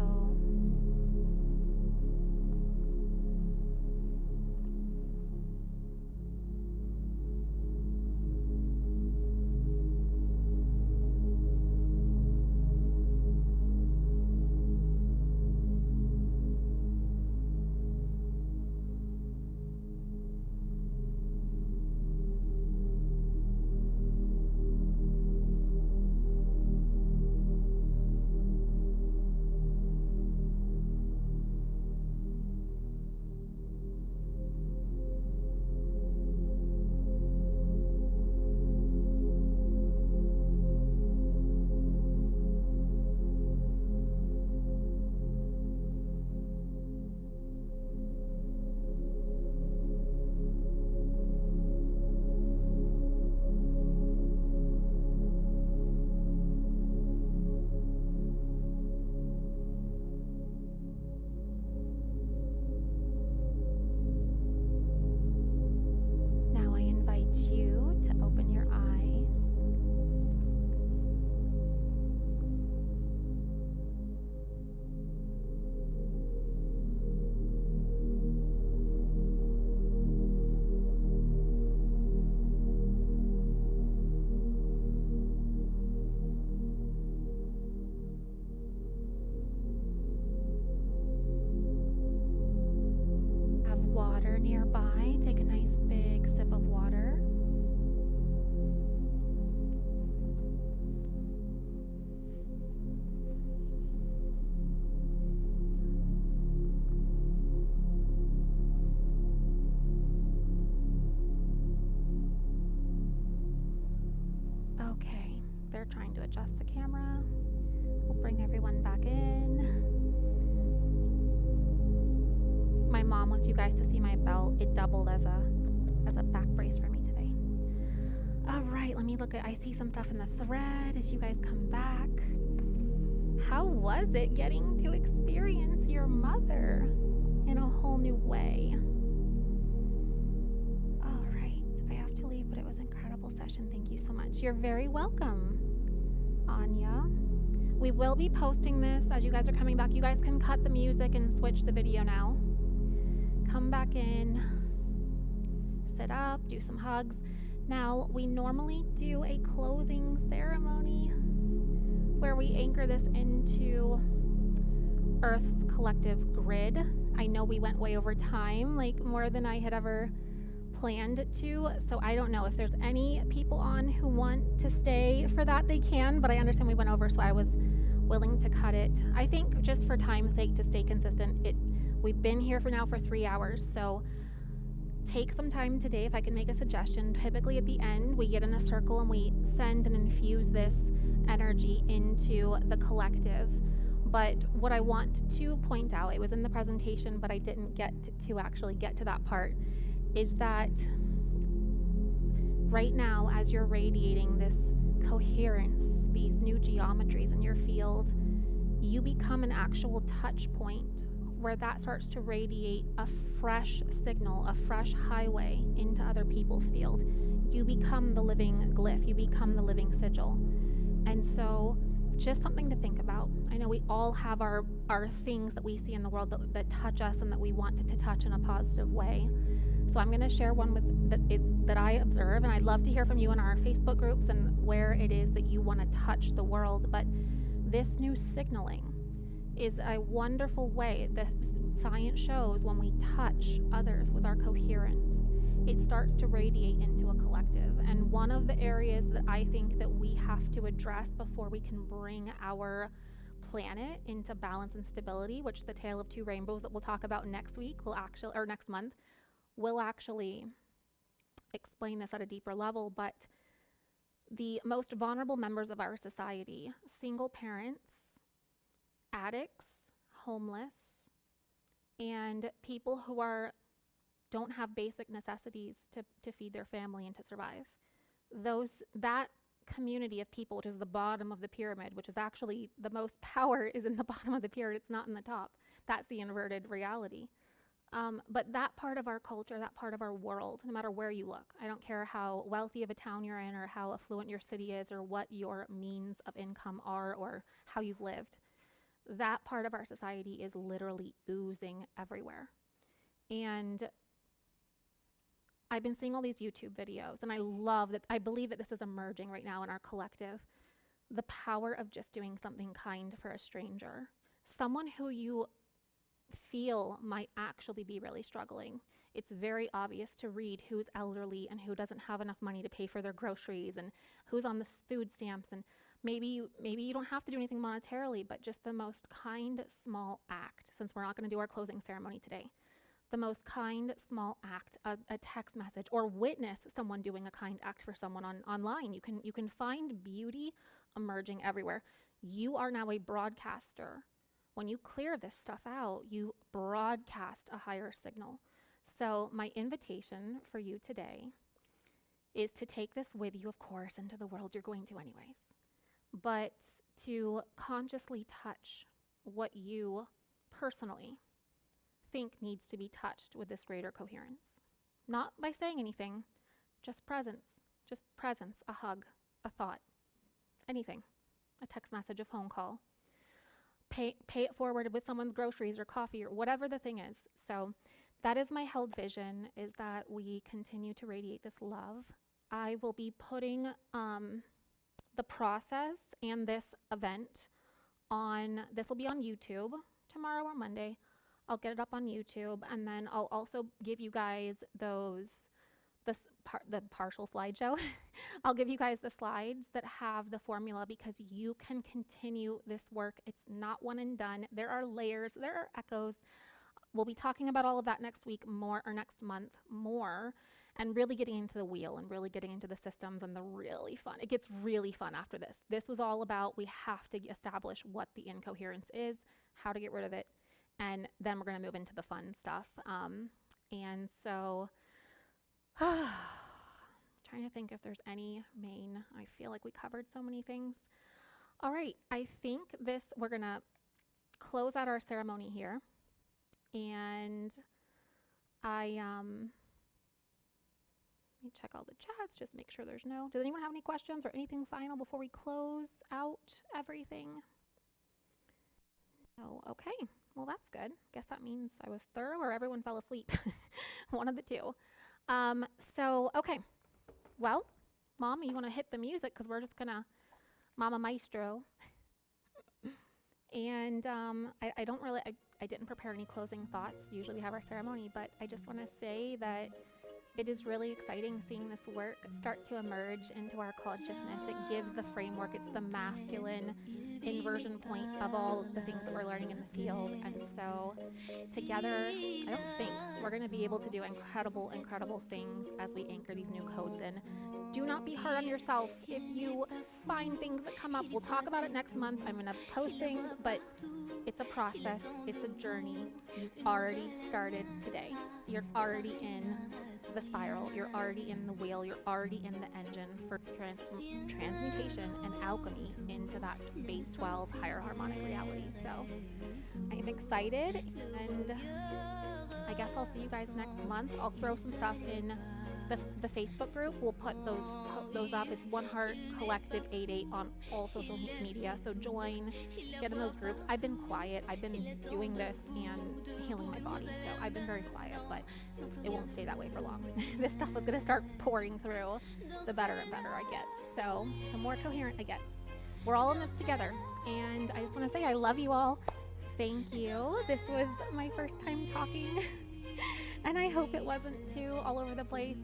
Now I invite you to open your eyes. Have water nearby. Take a nice big sip of water. Okay, they're trying to adjust the camera. We'll bring everyone back in. My mom wants you guys to see my belt. It doubled as a back brace for me today. All right, let me look at, I see some stuff in the thread as you guys come back. How was it getting to experience your mother in a whole new way? All right, I have to leave, but it was an incredible session. Thank you so much. You're very welcome, Anya. We will be posting this as you guys are coming back. You guys can cut the music and switch the video now. Come back in, sit up, do some hugs. Now, we normally do a closing ceremony where we anchor this into Earth's collective grid. I know we went way over time, like more than I had ever planned to, so I don't know if there's any people on who want to stay for that, they can, but I understand we went over, so I was willing to cut it. I think just for time's sake, to stay consistent, we've been here for 3 hours, so take some time today. If I can make a suggestion, typically at the end we get in a circle and we send and infuse this energy into the collective. But what I want to point out, it was in the presentation but I didn't get to actually get to that part, is that right now as you're radiating this coherence, these new geometries in your field, you become an actual touch point where that starts to radiate a fresh signal, a fresh highway into other people's field. You become the living glyph, you become the living sigil. And so just something to think about. I know we all have our things that we see in the world that touch us and that we want to touch in a positive way. So I'm going to share one that I observe, and I'd love to hear from you in our Facebook groups and where it is that you want to touch the world. But this new signaling is a wonderful way. The science shows when we touch others with our coherence, it starts to radiate into a collective. And one of the areas that I think that we have to address before we can bring our planet into balance and stability, which the Tale of Two Rainbows that we'll talk about next week or next month, will actually explain this at a deeper level. But the most vulnerable members of our society, single parents, addicts, homeless, and people who are don't have basic necessities to feed their family and to survive. That community of people, which is the bottom of the pyramid, which is actually the most power is in the bottom of the pyramid, it's not in the top. That's the inverted reality. But that part of our culture, that part of our world, no matter where you look, I don't care how wealthy of a town you're in or how affluent your city is or what your means of income are or how you've lived, that part of our society is literally oozing everywhere. And I've been seeing all these YouTube videos, and I believe that this is emerging right now in our collective, the power of just doing something kind for a stranger, someone who you feel might actually be really struggling. It's very obvious to read who's elderly and who doesn't have enough money to pay for their groceries and who's on the food stamps. And maybe you don't have to do anything monetarily, but just the most kind, small act, since we're not going to do our closing ceremony today. The most kind, small act, a text message, or witness someone doing a kind act for someone online. You can find beauty emerging everywhere. You are now a broadcaster. When you clear this stuff out, you broadcast a higher signal. So my invitation for you today is to take this with you, of course, into the world. You're going to anyways. But to consciously touch what you personally think needs to be touched with this greater coherence. Not by saying anything, just presence, a hug, a thought, anything, a text message, a phone call. Pay it forward with someone's groceries or coffee or whatever the thing is. So that is my held vision, is that we continue to radiate this love. I will be putting the process and this event this will be on YouTube tomorrow or Monday. I'll get it up on YouTube, and then I'll also give you guys the partial slideshow. I'll give you guys the slides that have the formula, because you can continue this work. It's not one and done. There are layers, there are echoes. We'll be talking about all of that next week more, or next month more, and really getting into the wheel and really getting into the systems and the really fun. It gets really fun after this. This was all about, we have to establish what the incoherence is, how to get rid of it, and then we're going to move into the fun stuff. And so, trying to think if there's any main, I feel like we covered so many things. All right, I think we're going to close out our ceremony here. And let me check all the chats, just make sure does anyone have any questions or anything final before we close out everything? No, okay. Well, that's good. Guess that means I was thorough or everyone fell asleep. One of the two. Okay. Well, Mom, you want to hit the music, because we're just going to Mama Maestro. And I didn't prepare any closing thoughts. Usually we have our ceremony, but I just want to say that it is really exciting seeing this work start to emerge into our consciousness. It gives the framework. It's the masculine inversion point of all of the things that we're learning in the field. And so together, I don't think we're going to be able to do incredible, incredible things as we anchor these new codes in. Do not be hard on yourself if you find things that come up. We'll talk about it next month. I'm going to post things, but it's a process. It's a journey. You've already started today. You're already in the spiral. You're already in the wheel. You're already in the engine for transmutation and alchemy into that base 12 higher harmonic reality. So I am excited, and I guess I'll see you guys next month. I'll throw some stuff in the Facebook group. We'll put those up. It's One Heart Collective 88 on all social media. So join, get in those groups. I've been quiet. I've been doing this and healing my body. So I've been very quiet, but it won't stay that way for long. This stuff is going to start pouring through, the better and better I get. So the more coherent I get. We're all in this together. And I just want to say I love you all. Thank you. This was my first time talking. And I hope it wasn't too all over the place.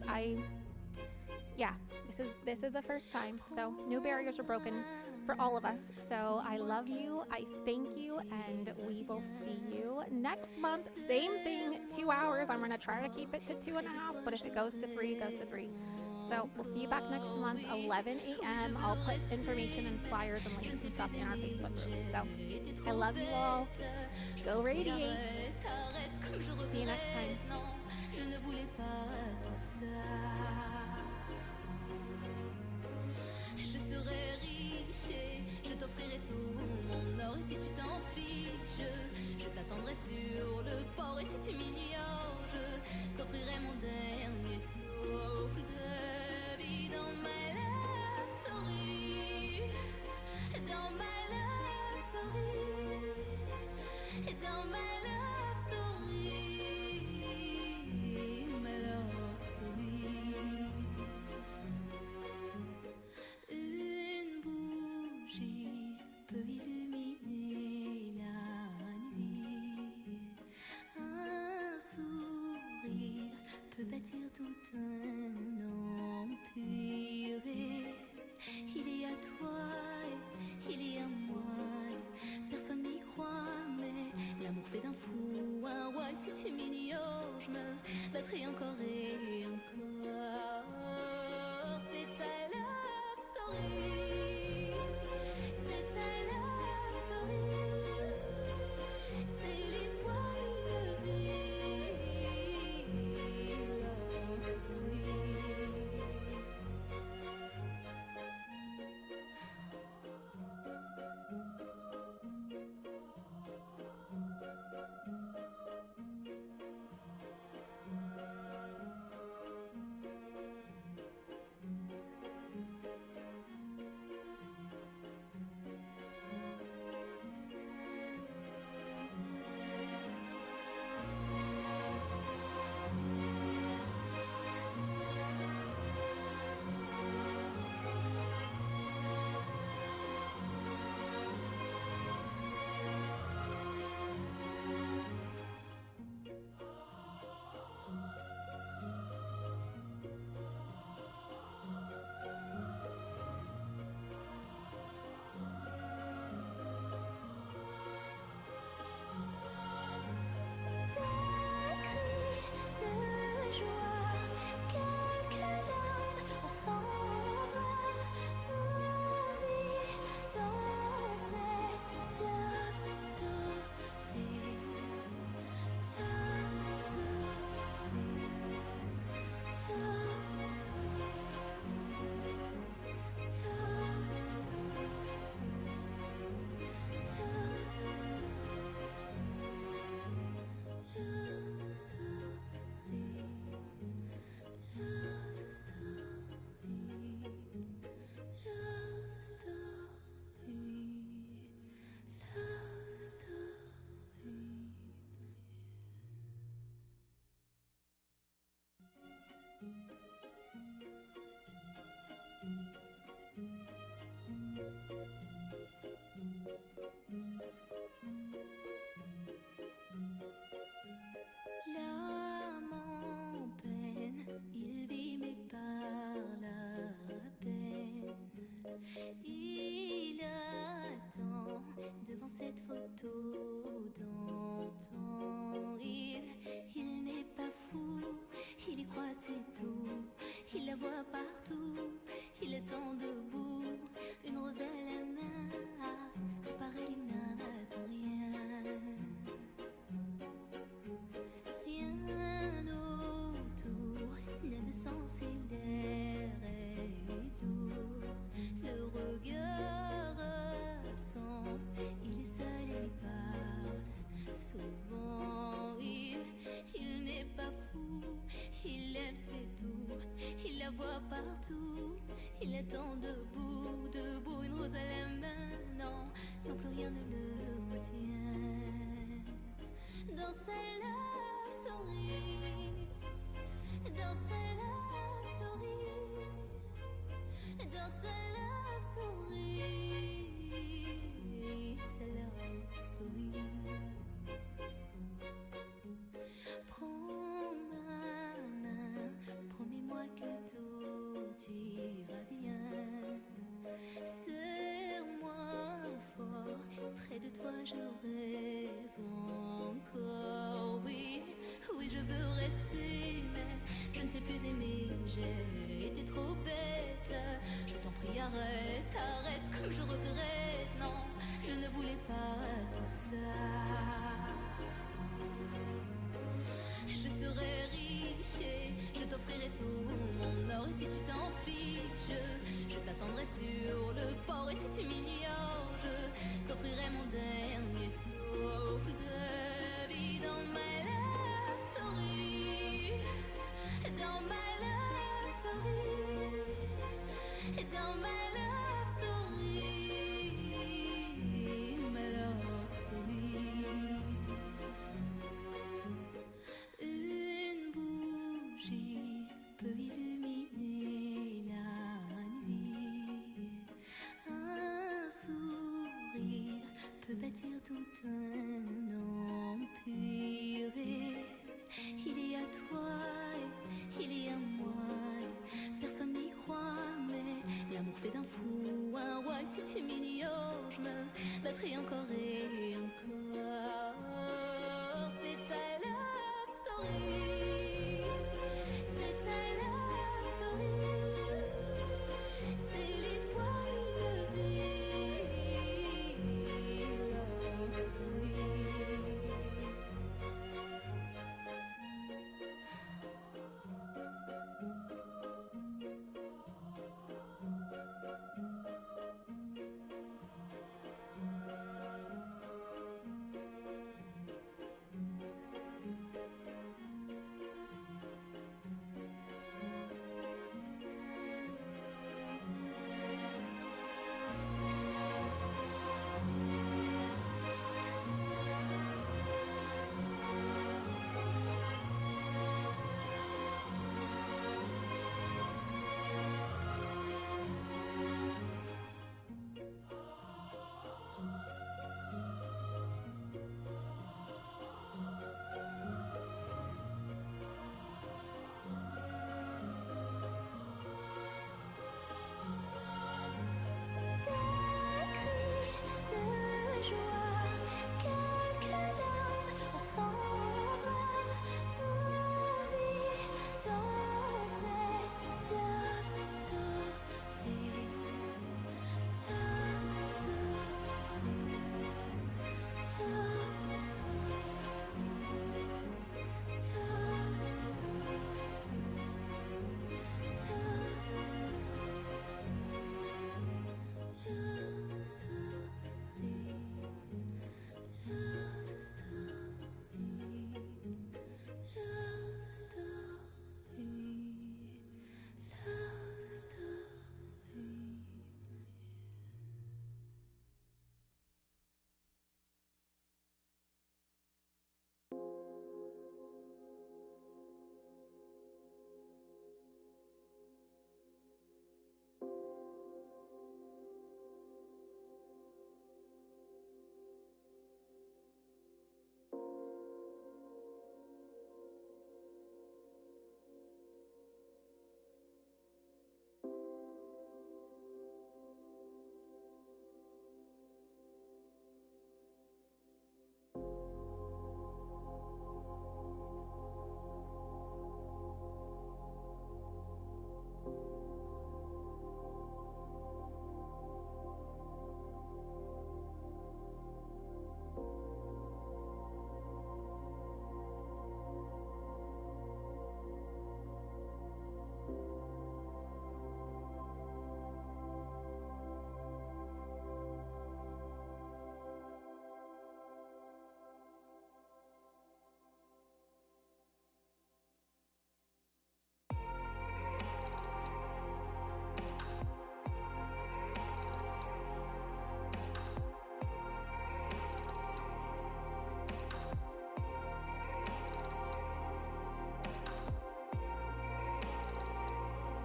This is the first time. So no barriers are broken for all of us. So I love you. I thank you. And we will see you next month. Same thing, 2 hours. I'm going to try to keep it to 2.5. But if it goes to 3, it goes to 3. So we'll see you back next month, 11 a.m. I'll put information and flyers and links and stuff in our Facebook group. So I love you all. Go radiate. See you next time. peut bâtir tout un empire. Il y a toi, il y a moi, personne n'y croit, mais l'amour fait d'un fou un roi. Et si tu m'ignores, je me battrai encore et encore. C'est ta love story. C'est ta love story. C'est l'histoire d'une vie. Love story. De joie, quelques larmes, on s'en va. On vit dans cette love story. Love story. Love story. Love story. Love story. Love L'âme en peine, il vit mais par la peine. Il attend devant cette photo d'antan. Il n'est pas fou, il y croit c'est tout. Il la voit partout, il attend debout. Une rose à la main, à part elle il n'attend rien. Rien autour n'a de sens et l'air est lourd. Le regard absent, il est seul et lui parle souvent. Il n'est pas fou, il aime c'est tout. Il la voit partout, il attend debout, debout. Une rose à la main, non, non plus rien ne le retient. Dans sa love story, dans sa love story, dans sa love story, sa love story. Prends ma main, promets-moi que tout ira bien. Serre-moi fort, près de toi je rêve encore. Oui, oui je veux rester, mais je ne sais plus aimer. J'ai été trop bête. Je t'en prie arrête, arrête comme je regrette. Non, je ne voulais pas tout ça. Je serai riche et je t'offrirai tout mon or. Et si tu t'en fiches, je t'attendrai sur le port. Et si tu m'ignores, je t'offrirai mon dernier souffle de vie. Dans ma love story, dans ma love story, dans ma love story, ma love story. l'amour fait d'un fou un roi. Et si tu m'ignores, je me battrai encore et